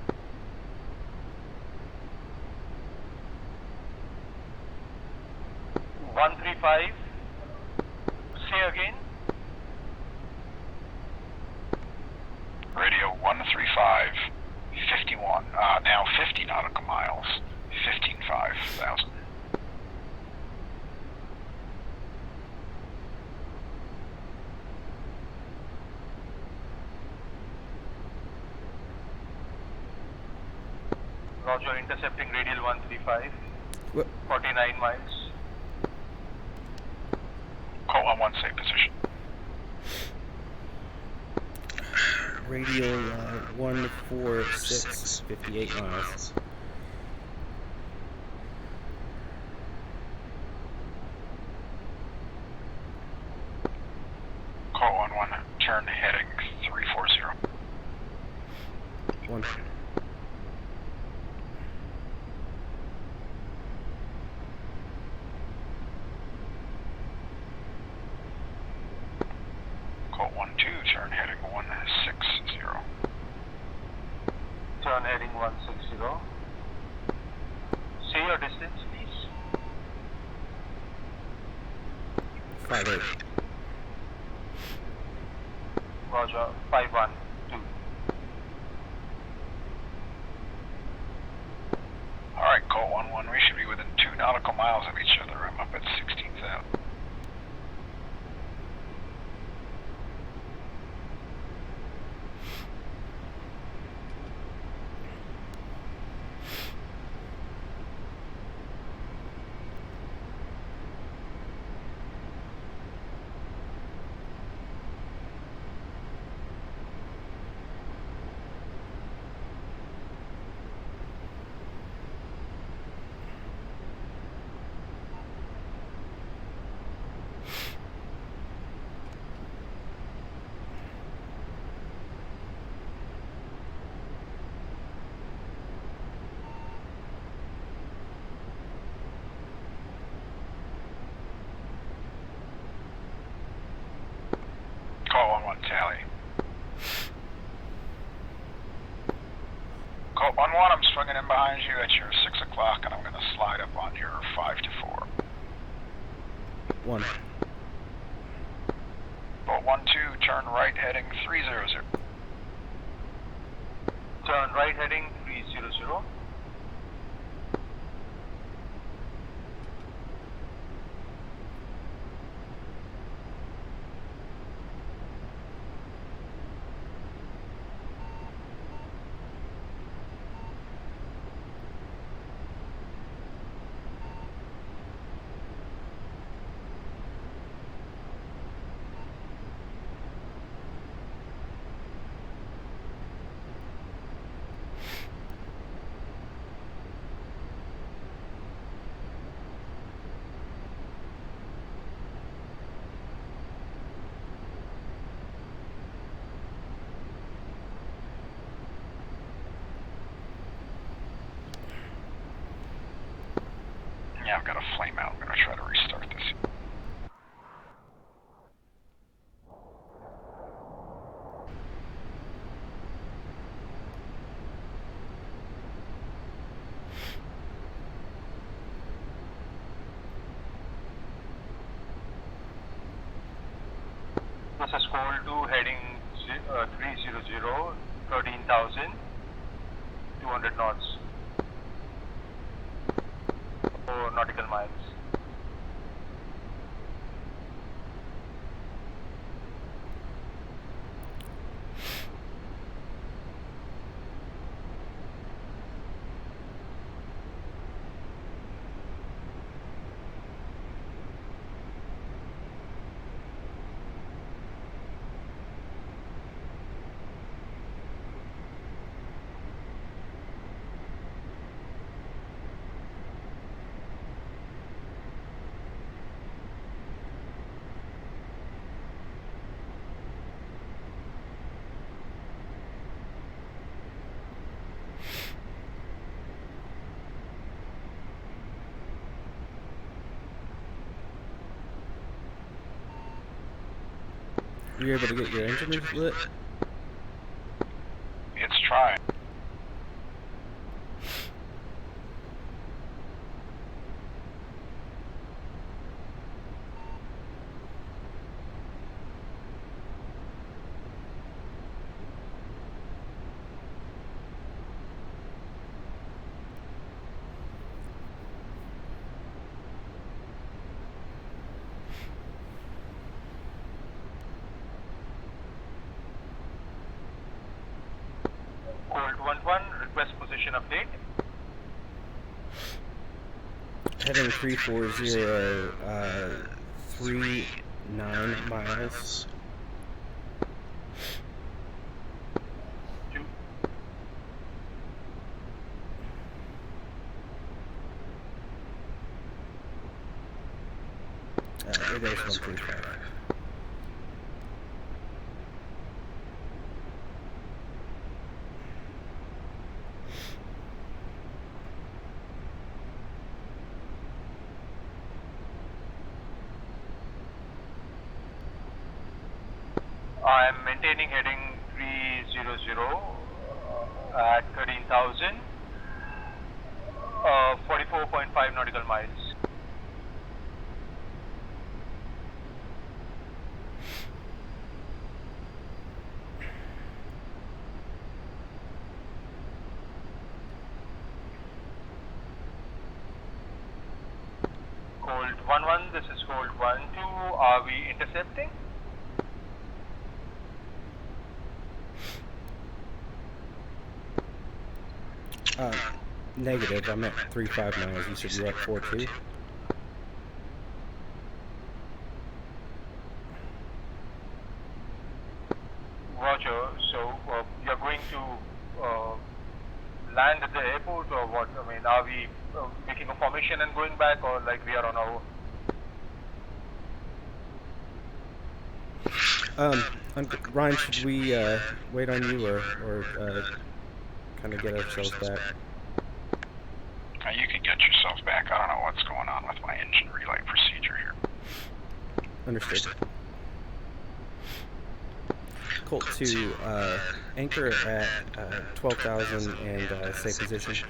One 135. Say again. Radio 13551. Now 50 nautical miles. 15,500. Roger, intercepting radial 135. What? 49 miles. Call on 1, say position. Radio 146, 58 miles. 111, turn heading 340. 1. Colt 12, turn heading 160. Turn heading 160. Say your distance, please. 58. Roger, 512. Alright, Colt 11, we should be within 2 nautical miles of each other. I'm up at 16,000. Colt 11, tally. Colt 11, I'm swinging in behind you at your 6 o'clock, and I'm going to slide up on your 5 to 4. 1. Colt 12, turn right heading 300. Turn right heading 300. Yeah, I've got a flame out. I'm going to try to restart this. This is Colt 2 heading 300, 13,200 knots. 4 nautical miles. Were you able to get your engine lit? It's trying. Colt 11, request position update. Heading 340, 39 miles. 2. There goes 135. I'm maintaining heading 300 at 13,000, 44.5 nautical miles. Cold 1-1, this is Cold 1-2. Are we intercepting? Negative. I'm at 3.5 miles. You said you're at 4.2. Roger. So you're going to land at the airport, or what? I mean, are we making a formation and going back, or like we are on our own? Ryan, should we wait on you or kind of get ourselves back? You can get yourselves back. I don't know what's going on with my engine relay procedure here. Understood. Colt 2, anchor at 12,000 and stay position.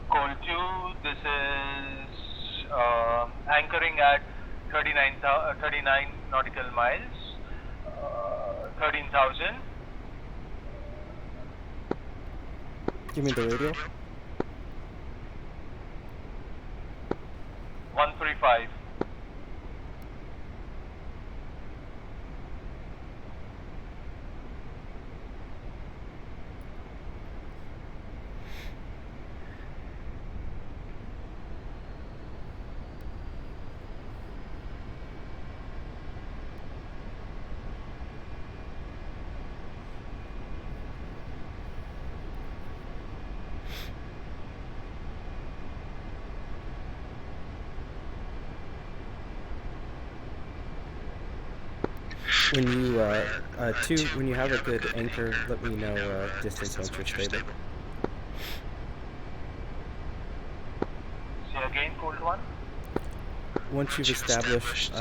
Cold 2, this is anchoring at 39 nautical miles, 13,000. Give me the radio. 135. When you when you have a good anchor, let me know distance once you're stable. Say again, Cold 1. Once you've established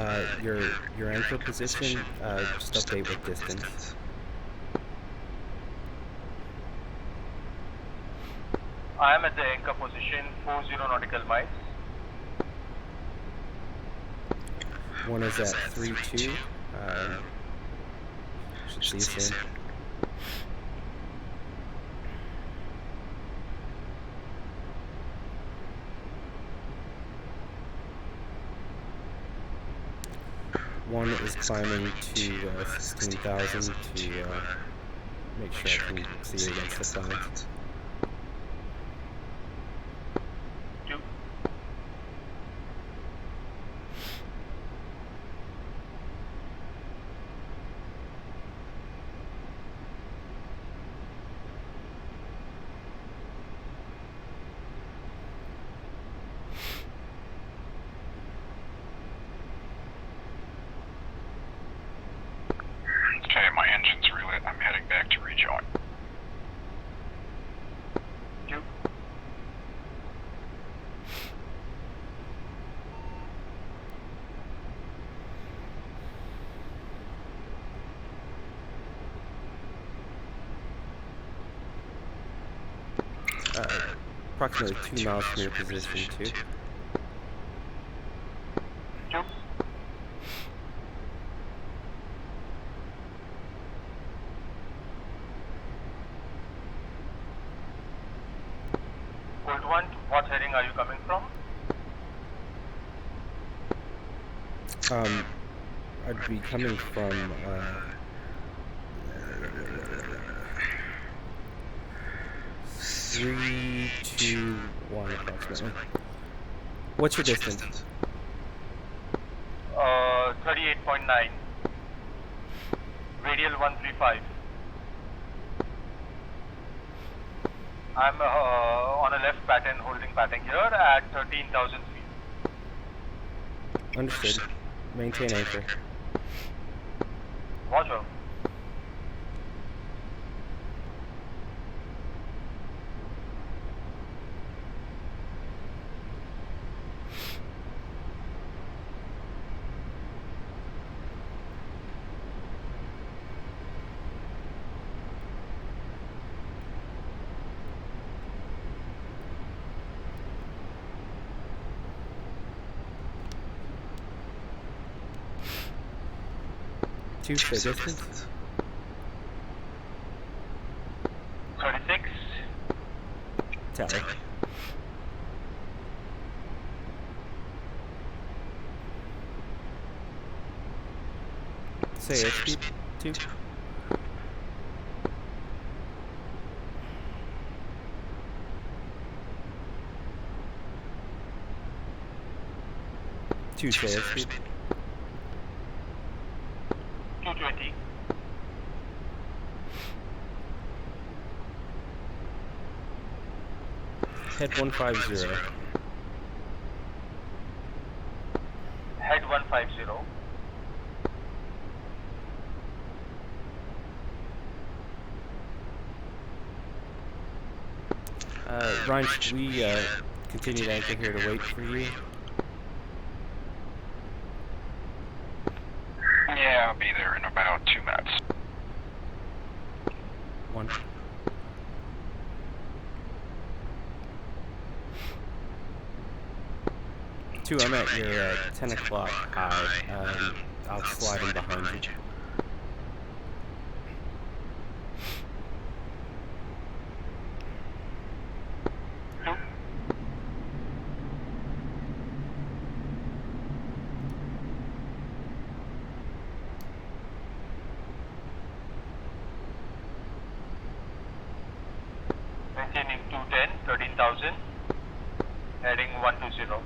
your anchor position, just update with distance. I am at the anchor position, 40 nautical miles. One is at 3.2. Should see you soon. One is climbing to 16,000 to make sure I can see you against the clouds. Okay, my engine's relit. I'm heading back to rejoin. Approximately 2 miles from your position, too. Cold 1, what heading are you coming from? I'd be coming from 3, 2, 1 approximately. What's your distance? 38.9. Radial 135. I'm on a left pattern, holding pattern here at 13,000 feet. Understood. Maintain anchor. Roger. 2, say distance. 36. Tally. Say airspeed. 2. Two, say airspeed. 220. Head 150. Head 150. Ryan, should we continue to anchor here to wait for you? Yeah, I'll be there in about 2 minutes. 1. Two, I'm at your 10 o'clock high. I'll slide in behind you. Maintaining 210, 13,000. Heading 120.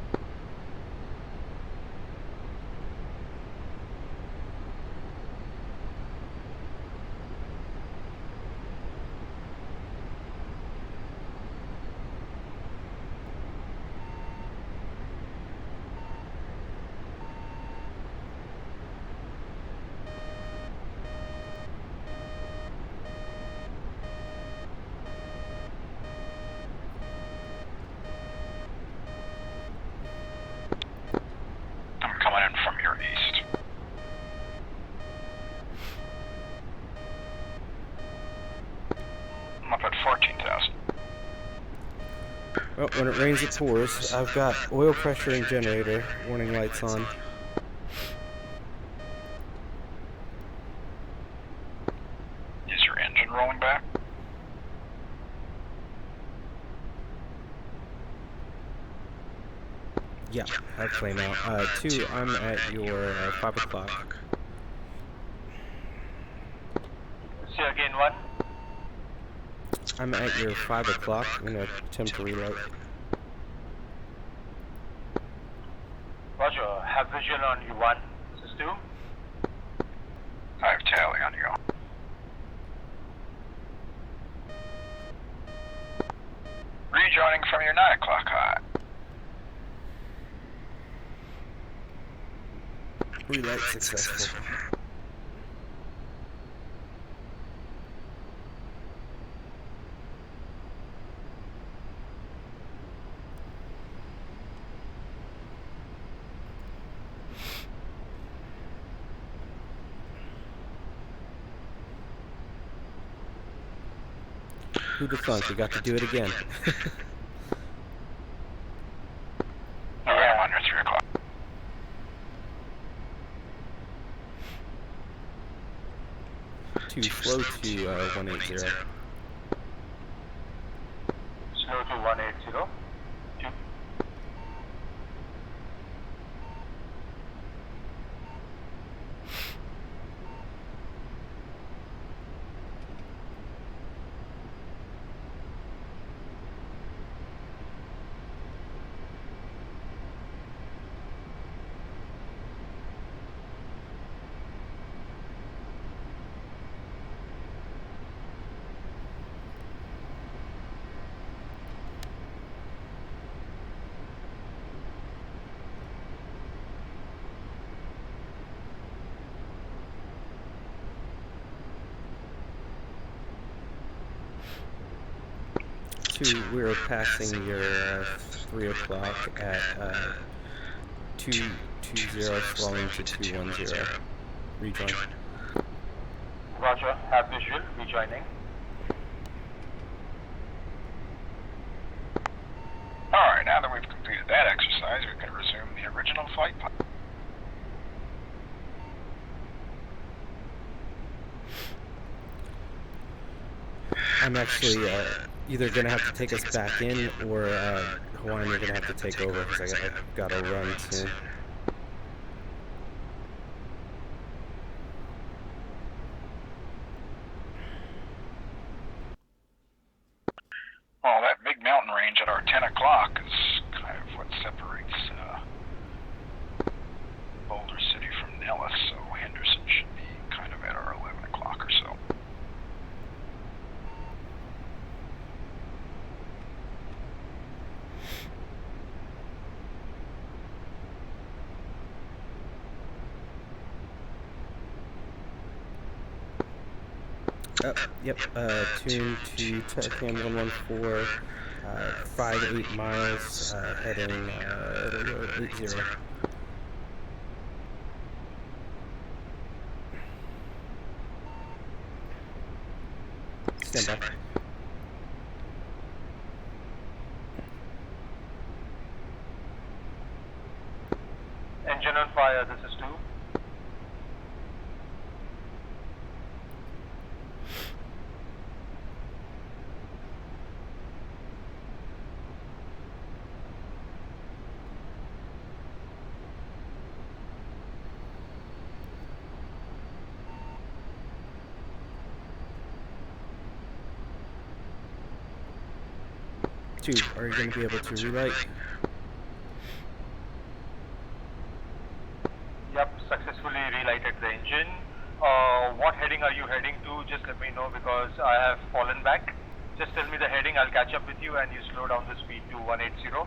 I'm coming in from your east. I'm up at 14,000. Well, when it rains, it pours. I've got oil pressure and generator warning lights on. Is your engine rolling back? Yeah, I've flame out. 2, I'm at your 5 o'clock. Say again 1. I'm at your 5 o'clock. I'm gonna attempt to relight. Roger, have visual on you 1. This is 2. I have tally on you. Rejoining from your 9 o'clock high. Relight successful. Who'd have thunk? We got to do it again. Alright, I'm on your 3 o'clock. Two, slow to 180. Slow to 180. 2. Two, we're passing your 3 o'clock at 220, slowing to 210. Rejoin. Roger, have visual, rejoining. Alright, now that we've completed that exercise, we can resume the original flight plan. I'm actually either gonna have to take us back in, or Hawaiian, you're gonna have to take over because I've got to run soon. Well, that big mountain range at our 10 o'clock is kind of what separates Boulder City from Nellis, so Henderson should be kind of at our 11 o'clock or so. Yep, tune to Telecam 114, 5-8 miles, heading 80. Stand by. Engine on fire, this is 2. Are you going to be able to relight? Yep, successfully relighted the engine. What heading are you heading to? Just let me know because I have fallen back. Just tell me the heading, I'll catch up with you and you slow down the speed to 180.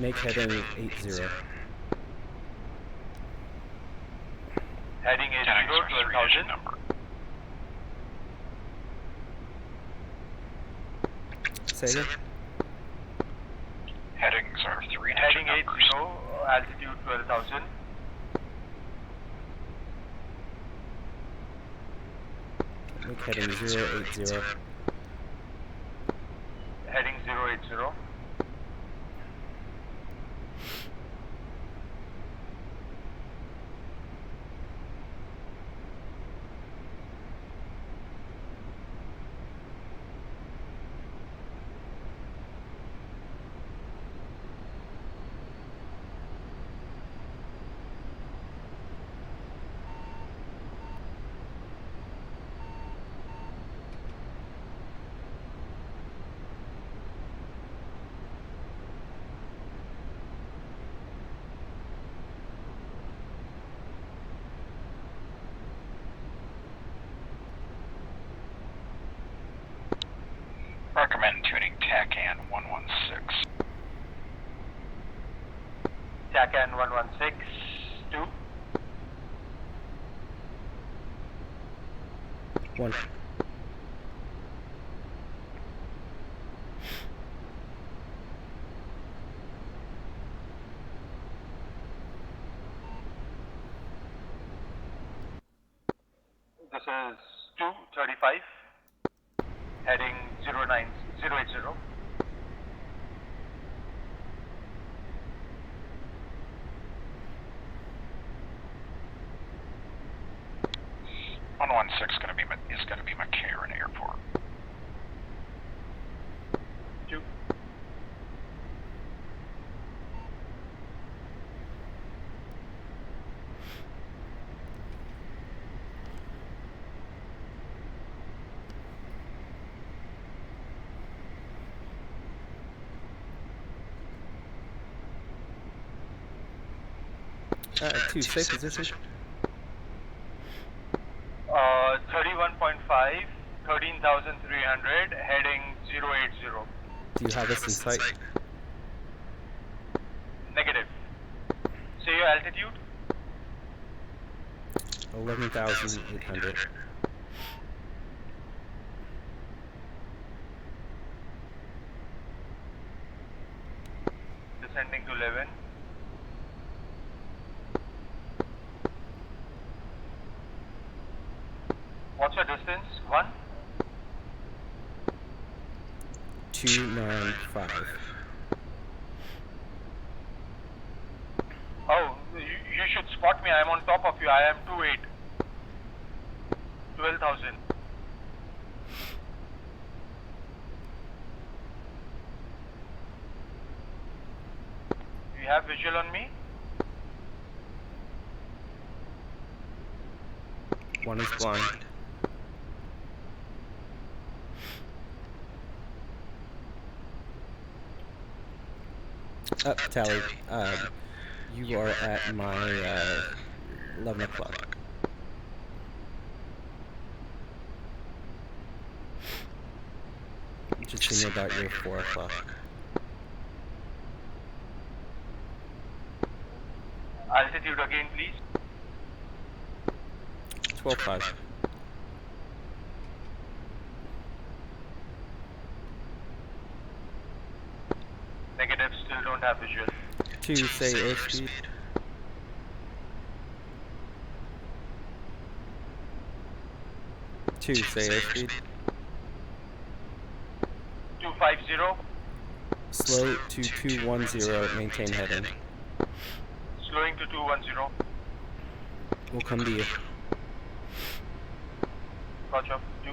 Make heading 80. Heading 80, 12,000. Say again? Headings are 3 digit Heading 80, numbers. altitude 12,000. Make heading 080. Heading 080. Recommend tuning TACAN 116. TACAN 116, 2. 1. This is 235. Heading 080. 116 is going to be McCarran Airport. 2. Two, safe position. 31.5, 13,300, heading 080. Do you have us in sight? Negative. Say your altitude. 11,800. Descending to 11. What's your distance? 1? 295. Oh, you should spot me. I am on top of you. I am 28. 12,000. Do you have visual on me? One is blind. Up, Tally. You are at my 11 o'clock. Just thinking about your 4 o'clock. Altitude again, please. 12.5. Negative, still don't have visual. 2, say airspeed. 2, say airspeed. 250. Slow to 210, maintain heading. Slowing to 210. We'll come to you. Roger. 2.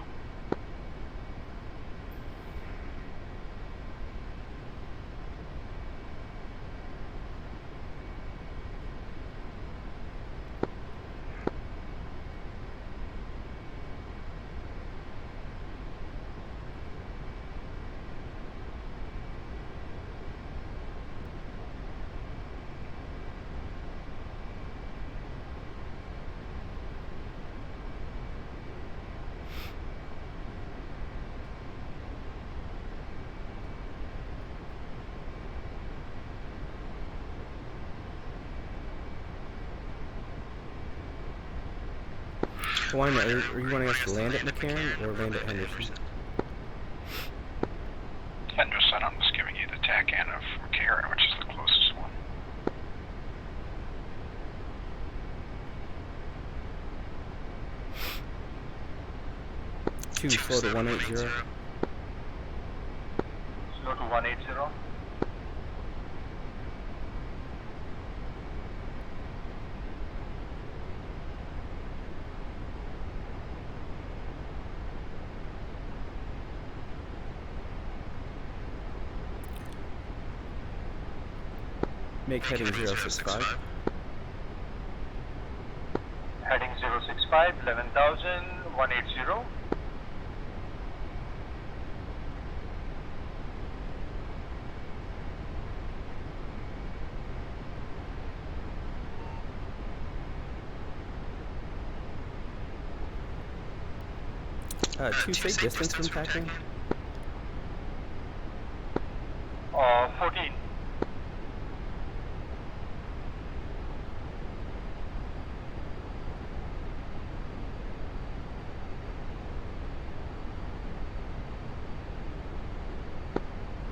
Hawaiian, are you wanting us to land at McCarran or land at Henderson? Henderson, I'm just giving you the tack end of McCarran, which is the closest one. Two, slow to 180. Slow to 180. Make heading 065. Heading 065, 11,000, 180. Two, say distance from packing. 14.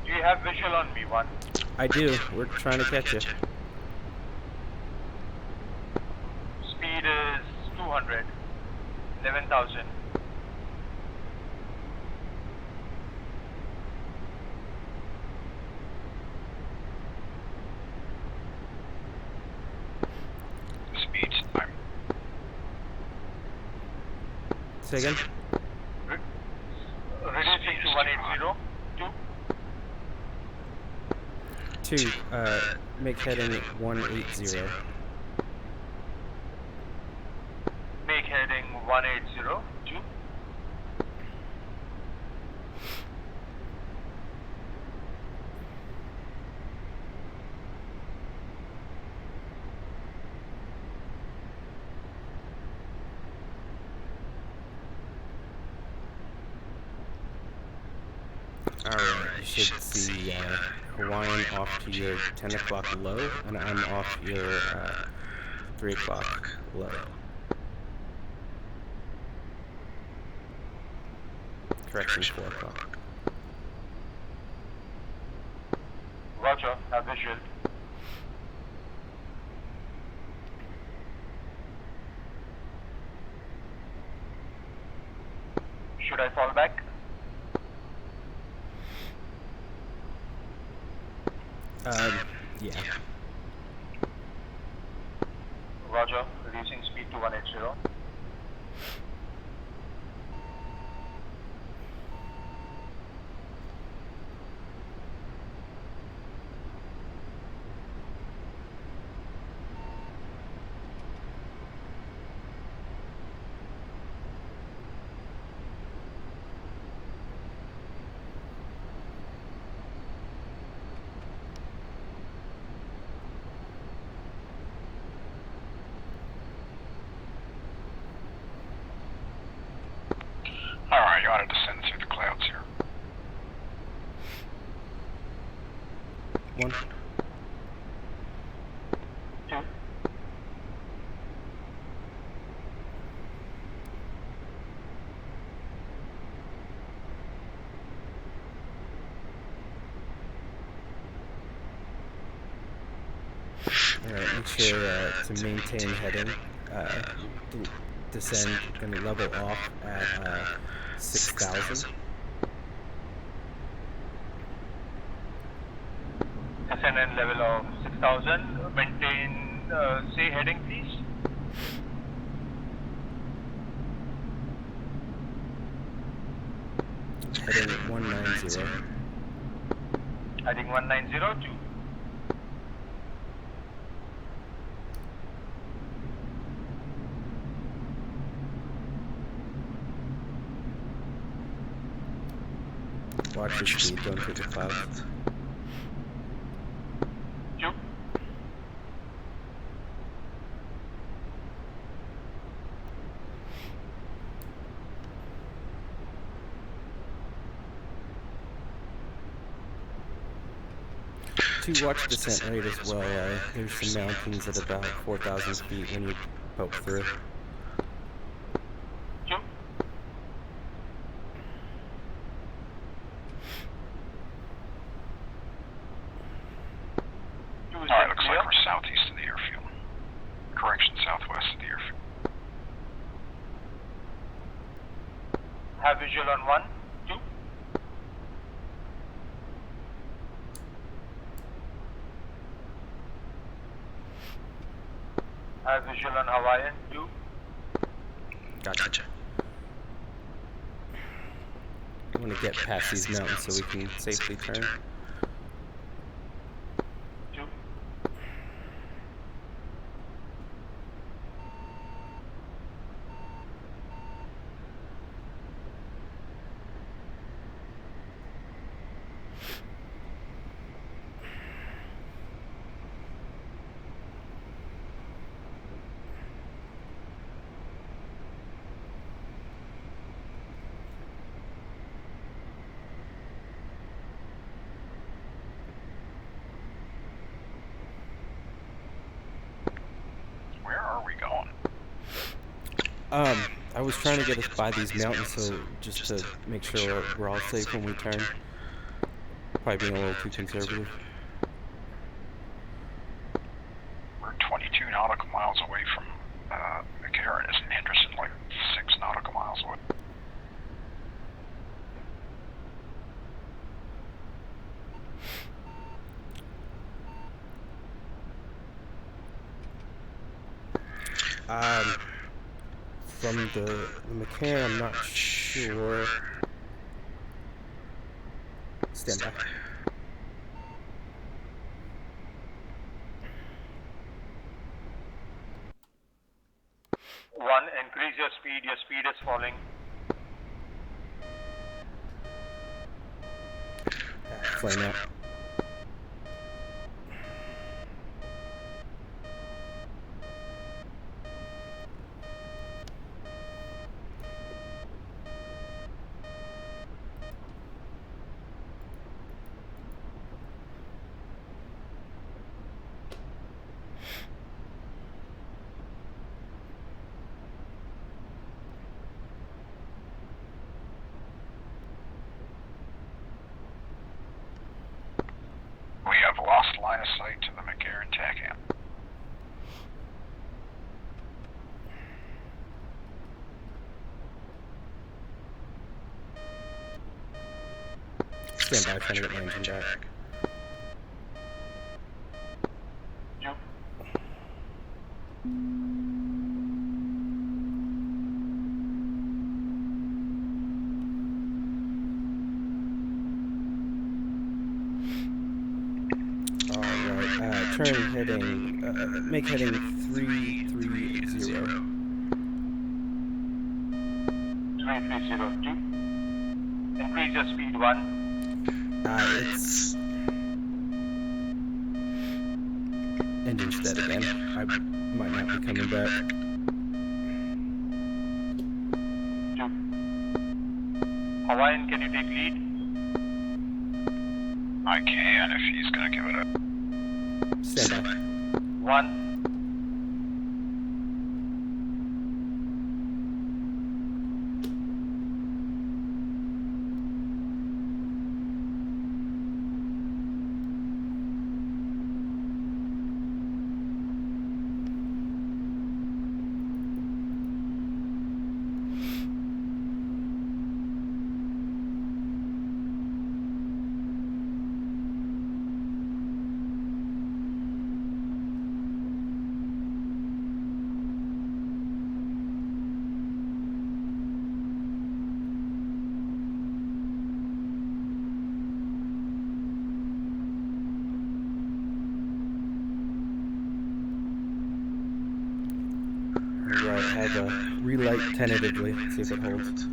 Do you have visual on me, 1? I do. We're trying to catch you. Speed is 200. 11,000. Speed's time. Say again? Reducing to 180. 2. 2, make heading 180. Make heading 180. 2. Alright, you should see Hawaiian off to your 10 o'clock low, and I'm off your 3 o'clock low. Correction, 4 o'clock. Roger, have visual. Should I fall back? Yeah. Roger, reducing speed to 180. trying to descend through the clouds here. 1. Alright, make sure to maintain heading. Descend, gonna level off at 6,000. Descend and level of 6,000. Maintain, say heading please. Heading 190. Heading 190 to. Watch your speed, don't hit the clouds. To watch descent rate as well, there's some mountains at about 4,000 feet when you poke through. Alright, looks like we're southeast of the airfield. Correction, southwest of the airfield. Have visual on 1, 2. Have visual on Hawaiian 2. Gotcha. I want to get past these mountains so we can safely turn. 2. Where are we going? I was trying to get us by these mountains, so just to make sure we're all safe when we turn. Probably being a little too conservative. We're 22 nautical miles away from McCarran. Isn't Henderson like 6 nautical miles away? From the McCarran, I'm not sure. Stand by. One, increase your speed is falling. Flame out. We have lost line of sight to the McCarran TACAM. Stand by, trying to get my engine back. Yep. Alright, turn heading, make heading 330. 330. Increase your speed 1. It's engine's dead again. I might not be coming back. 2. 1, can you take lead? I can if he's gonna give it up. Stand by. 1. Alright, have a relight tentatively, see if it holds.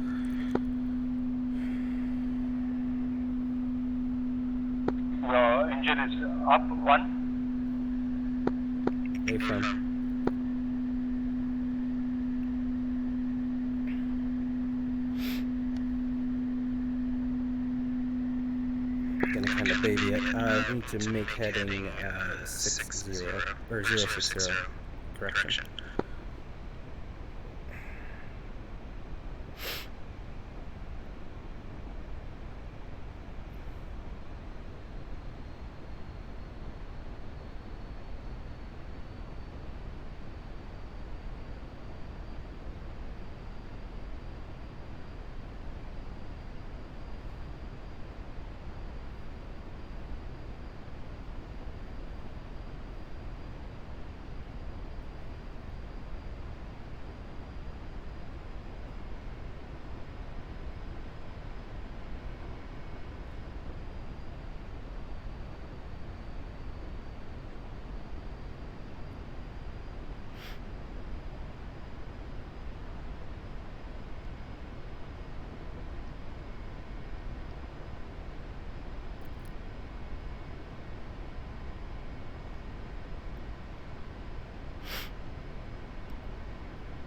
Your engine is up. 1. A-frame. Gonna kind of baby it. We need to make heading 60 or 060. Correction.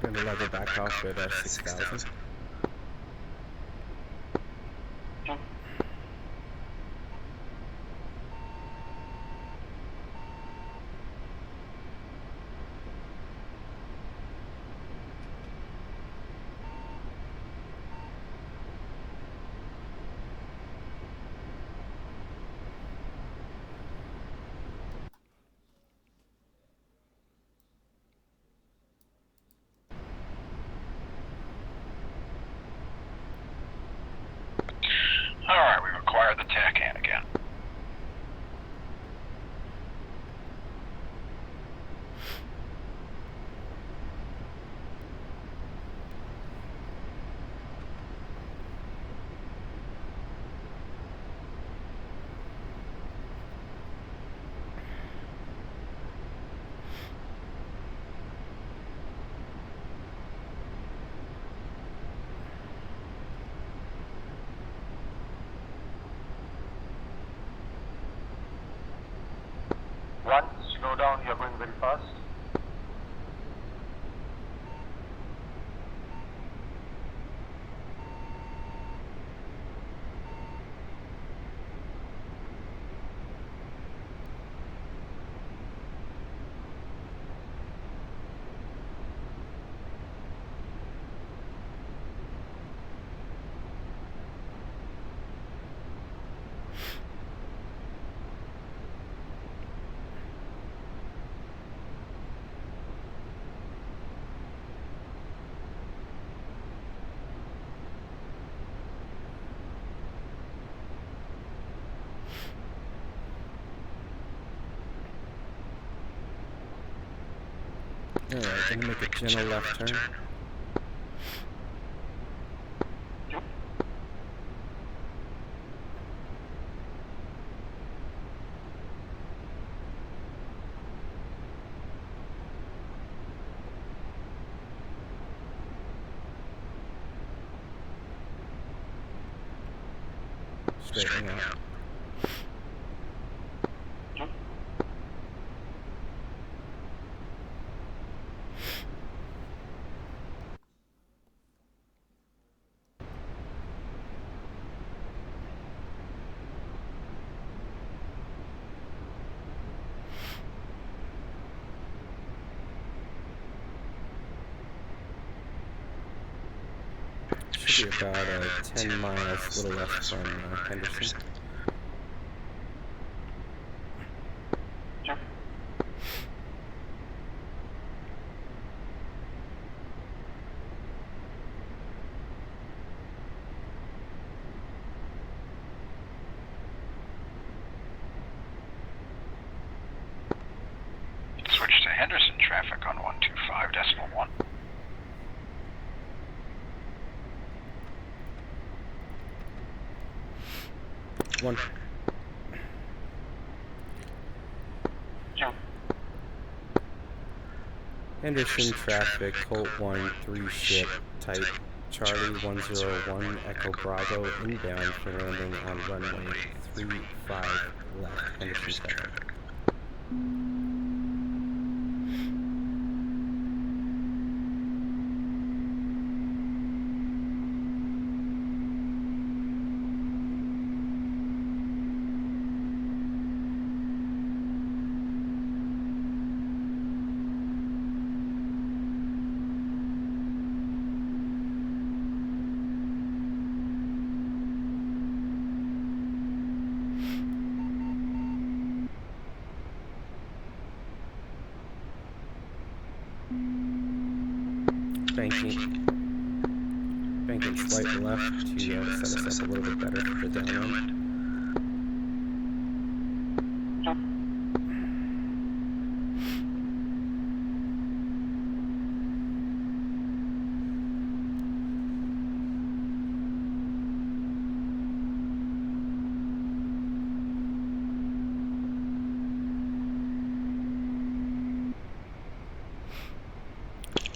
Gonna level back off at 6,000. Alright, we've acquired the TACAN again. Slow down, you're going very fast. Alright, gonna make a gentle left turn. Straightening out. Should be about 10 miles, a little west from Henderson. Switch to Henderson traffic on 125.1. One. Henderson traffic, Colt 1-3 ship, type Charlie 101 Echo Bravo inbound for landing on runway 35 left, Henderson traffic. Banking slightly left to set us up a little bit better for the downwind.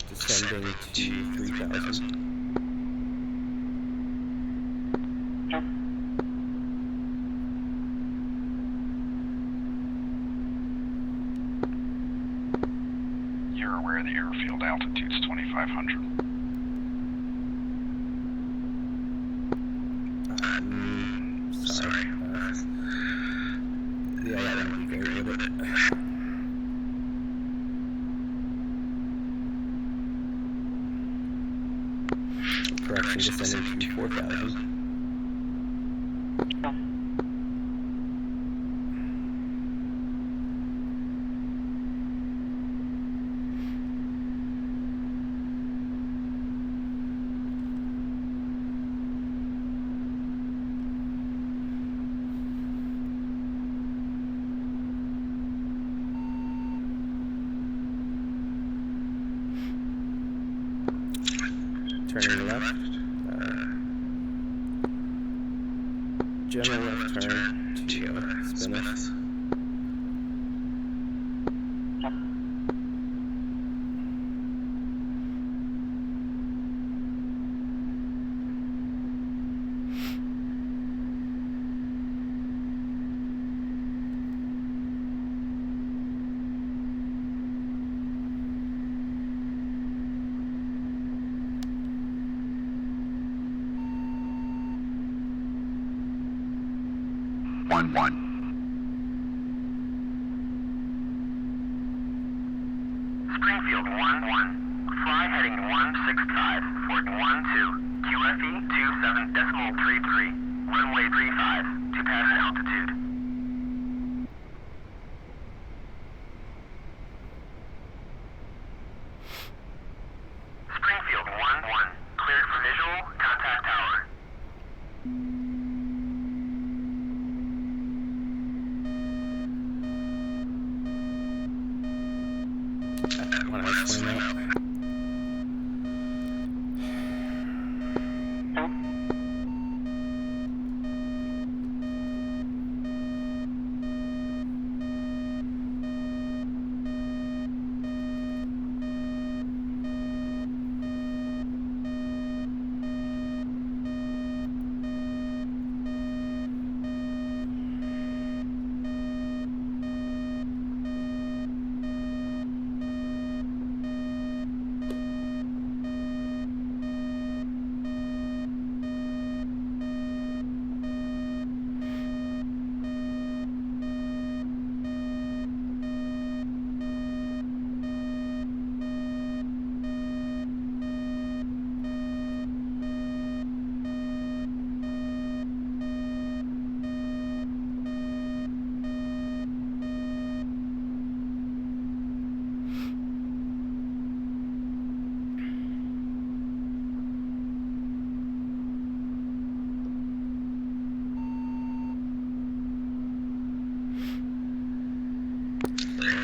Descending to 3,000. You're aware the airfield altitude's 2,500. Sorry. Yeah, that wouldn't be great, would it? Correction, descending to 4,000. Turning left, general left turn to spin us. Springfield 1-1. Fly heading 165, Fort 12, QFE 27.33, runway 35, to pass altitude. Springfield 1-1, cleared for visual, contact tower. When I swing out.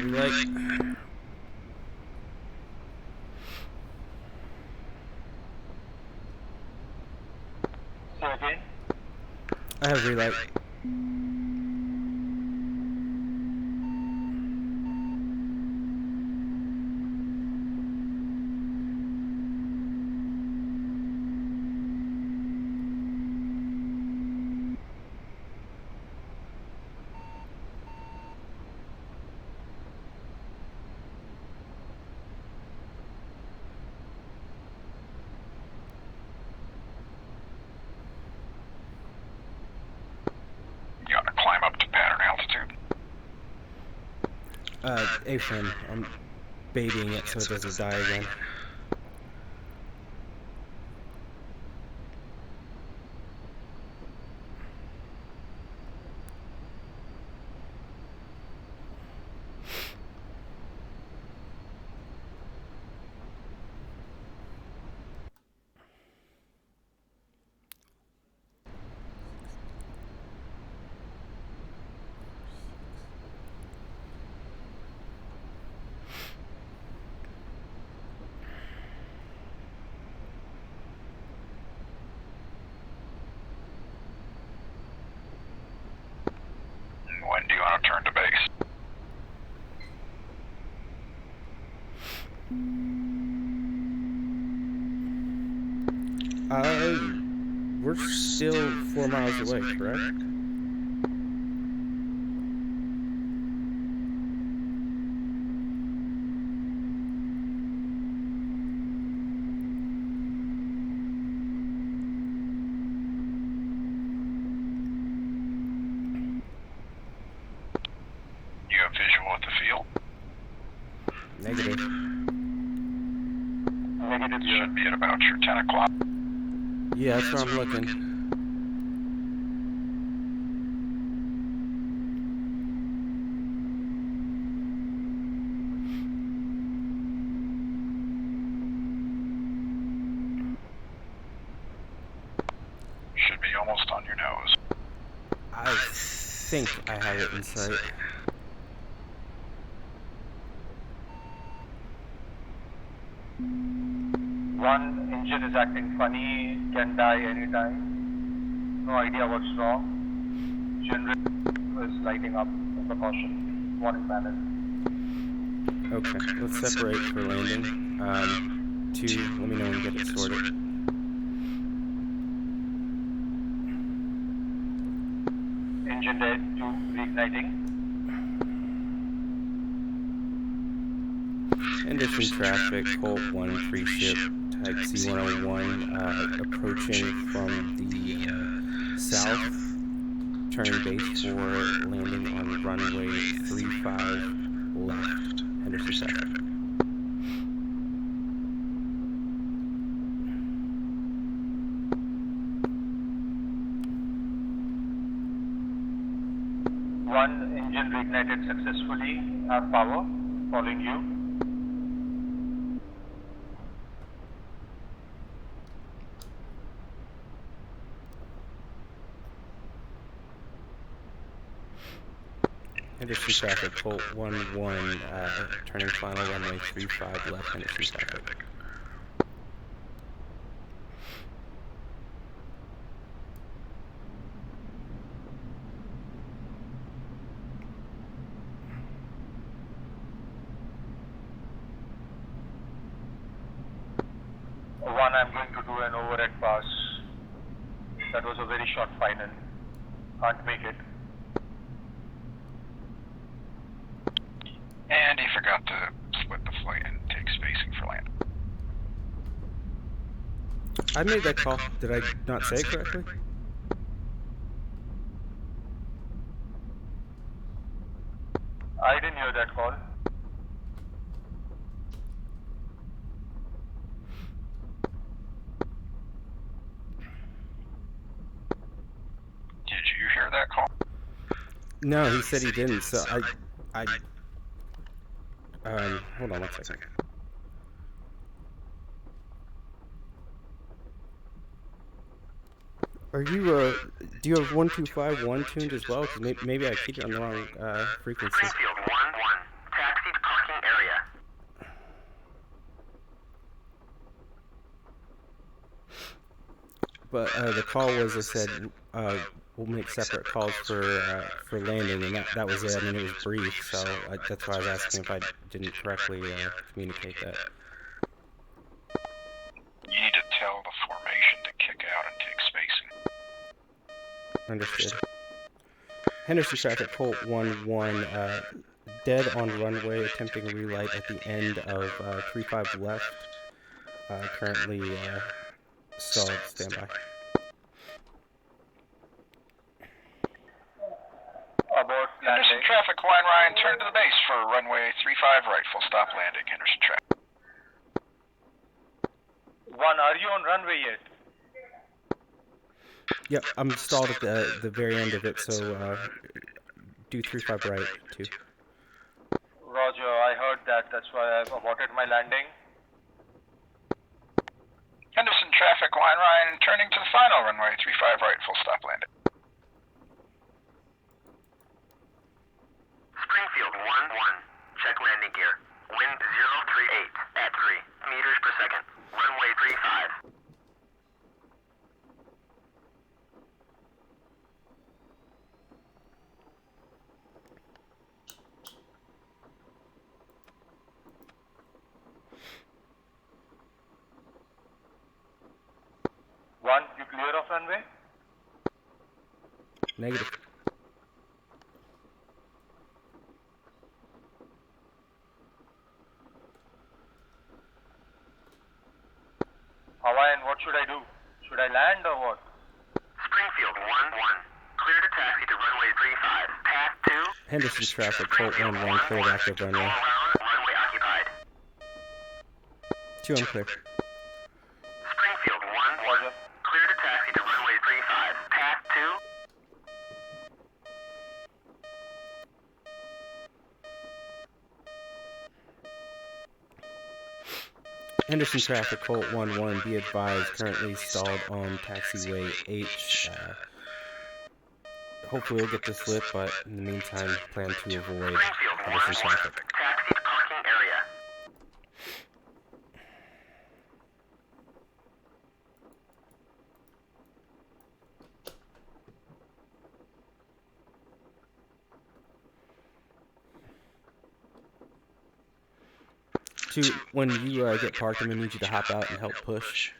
Relight. Say again. I have relight. You gotta climb up to pattern altitude. A-frame. I'm babying it so it doesn't die again. When do you want to turn to base? We're still 4 miles away, correct? You have visual at the field? Negative. Negative. Should be at about your 10 o'clock. Yeah, that's where I'm looking. Should be almost on your nose. I think I have it in sight. One engine is acting funny, can die anytime. No idea what's wrong. Generator is lighting up. A caution. Warning panel. Okay, let's separate for landing. 2, let me know when you get it sorted. Engine dead. 2 reigniting. Henderson traffic, Colt 1, free ship, type C101, approaching from the south, turning base for landing on runway 35 left, Henderson traffic. One engine reignited successfully. Have power. Following you. Henderson traffic, Colt 1-1, turning final runway 35 left, Henderson traffic. One, I'm going to do an overhead pass. That was a very short final. Can't make it. And he forgot to split the flight and take spacing for land. I made that call. Did I not say it correctly? I didn't hear that call. Did you hear that call? No, he said he didn't, so hold on 1 second. Are you, do you have 125.1 tuned as well? Because maybe I keep it on the wrong, frequency. Greenfield 1-1. Taxi area. But the call was, they said, we'll make separate calls for landing, and that was it. I mean, it was brief, so that's why I was asking if I didn't correctly communicate that. You need to tell the formation to kick out and take spacing. Understood. Henderson traffic, Colt 1-1, dead on runway, attempting relight at the end of 35 left. Currently stalled, standby. About Henderson landing. traffic, Hawaiian Ryan, turn to the base for runway 35 right, full stop landing, Henderson traffic. 1, are you on runway yet? Yep, I'm stalled at the very end of it, so do 35 right, too. Roger, I heard that. That's why I've aborted my landing. Henderson traffic, Hawaiian Ryan, turning to the final runway 35 right, full stop landing. Springfield 1-1. Check landing gear. Wind 038 at 3 meters per second. Runway 35. One, you clear off runway? Negative. Hawaiian, what should I do? Should I land or what? Springfield 1-1. Clear to taxi to runway 35. Path 2. Henderson traffic, Colt 1-1, cleared active runway. All around, runway occupied. 2 unclear. Springfield 1-1. Clear to taxi to runway 35. Path 2. Henderson traffic, Colt 1-1, be advised, currently stalled on taxiway H. Hopefully we'll get this lit, but in the meantime, plan to avoid Springfield Henderson 1-1. traffic. Taxi to parking area. When you get parked, I'm going to need you to hop out and help push.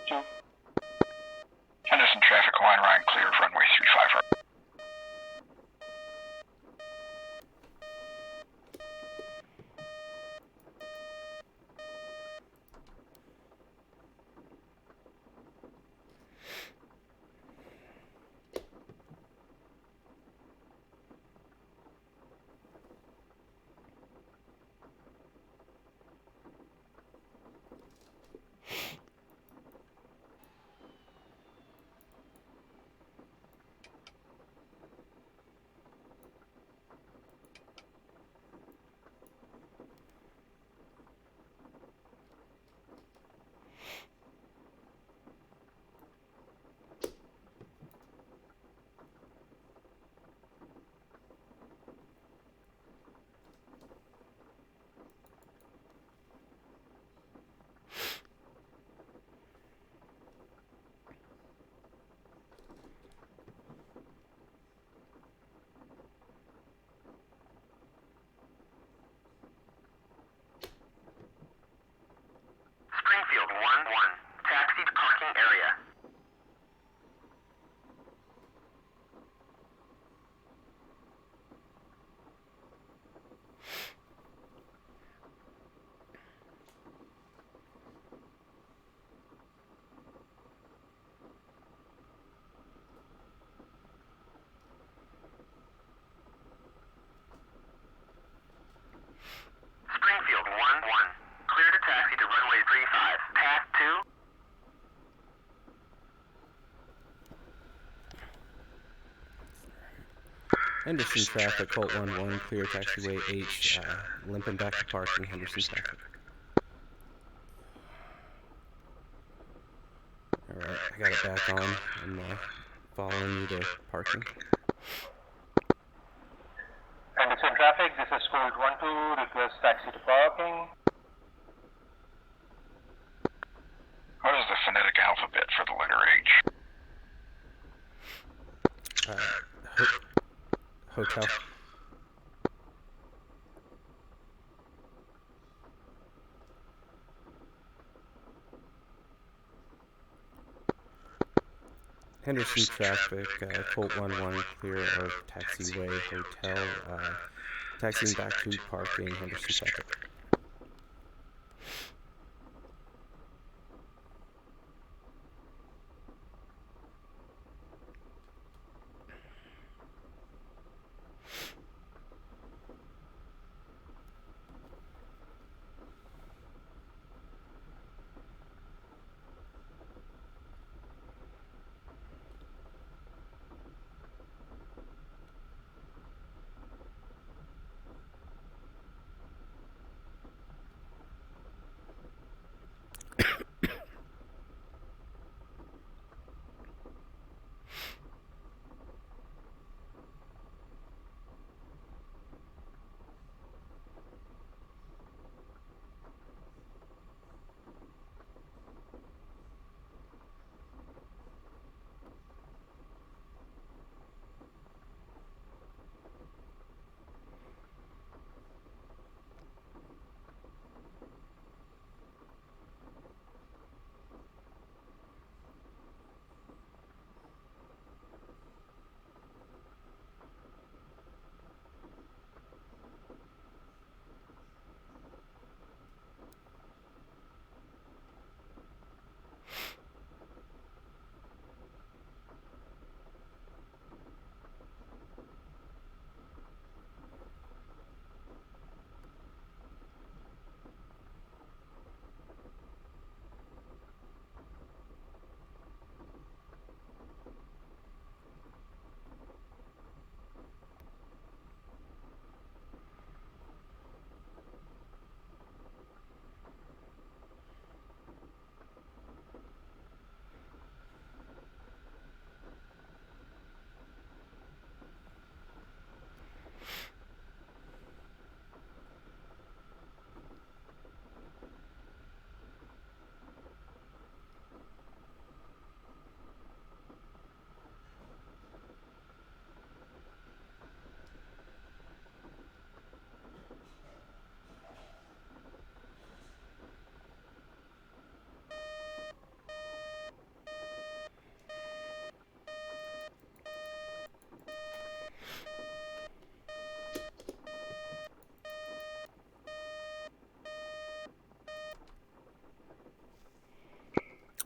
2. Henderson traffic, Hawaiian Ryan, clear of runway 35 right. Springfield 1-1. Taxi to parking area. Springfield 1-1. Clear to taxi to runway 35. Path 2. Henderson traffic, Colt 1-1, clear taxiway H, limping back to parking, Henderson traffic. Alright, I got it back on. I'm following you to parking. Henderson traffic, this is Colt 1-2, request taxi to parking. What is the phonetic alphabet for the letter H? Hotel. Henderson traffic, Colt 1-1, clear of taxiway hotel, taxiing back to parking, Henderson traffic.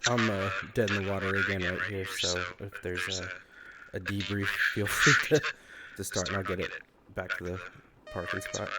I'm dead in the water again right here, so if there's a debrief, feel free to start and I'll get it back to the parking spot.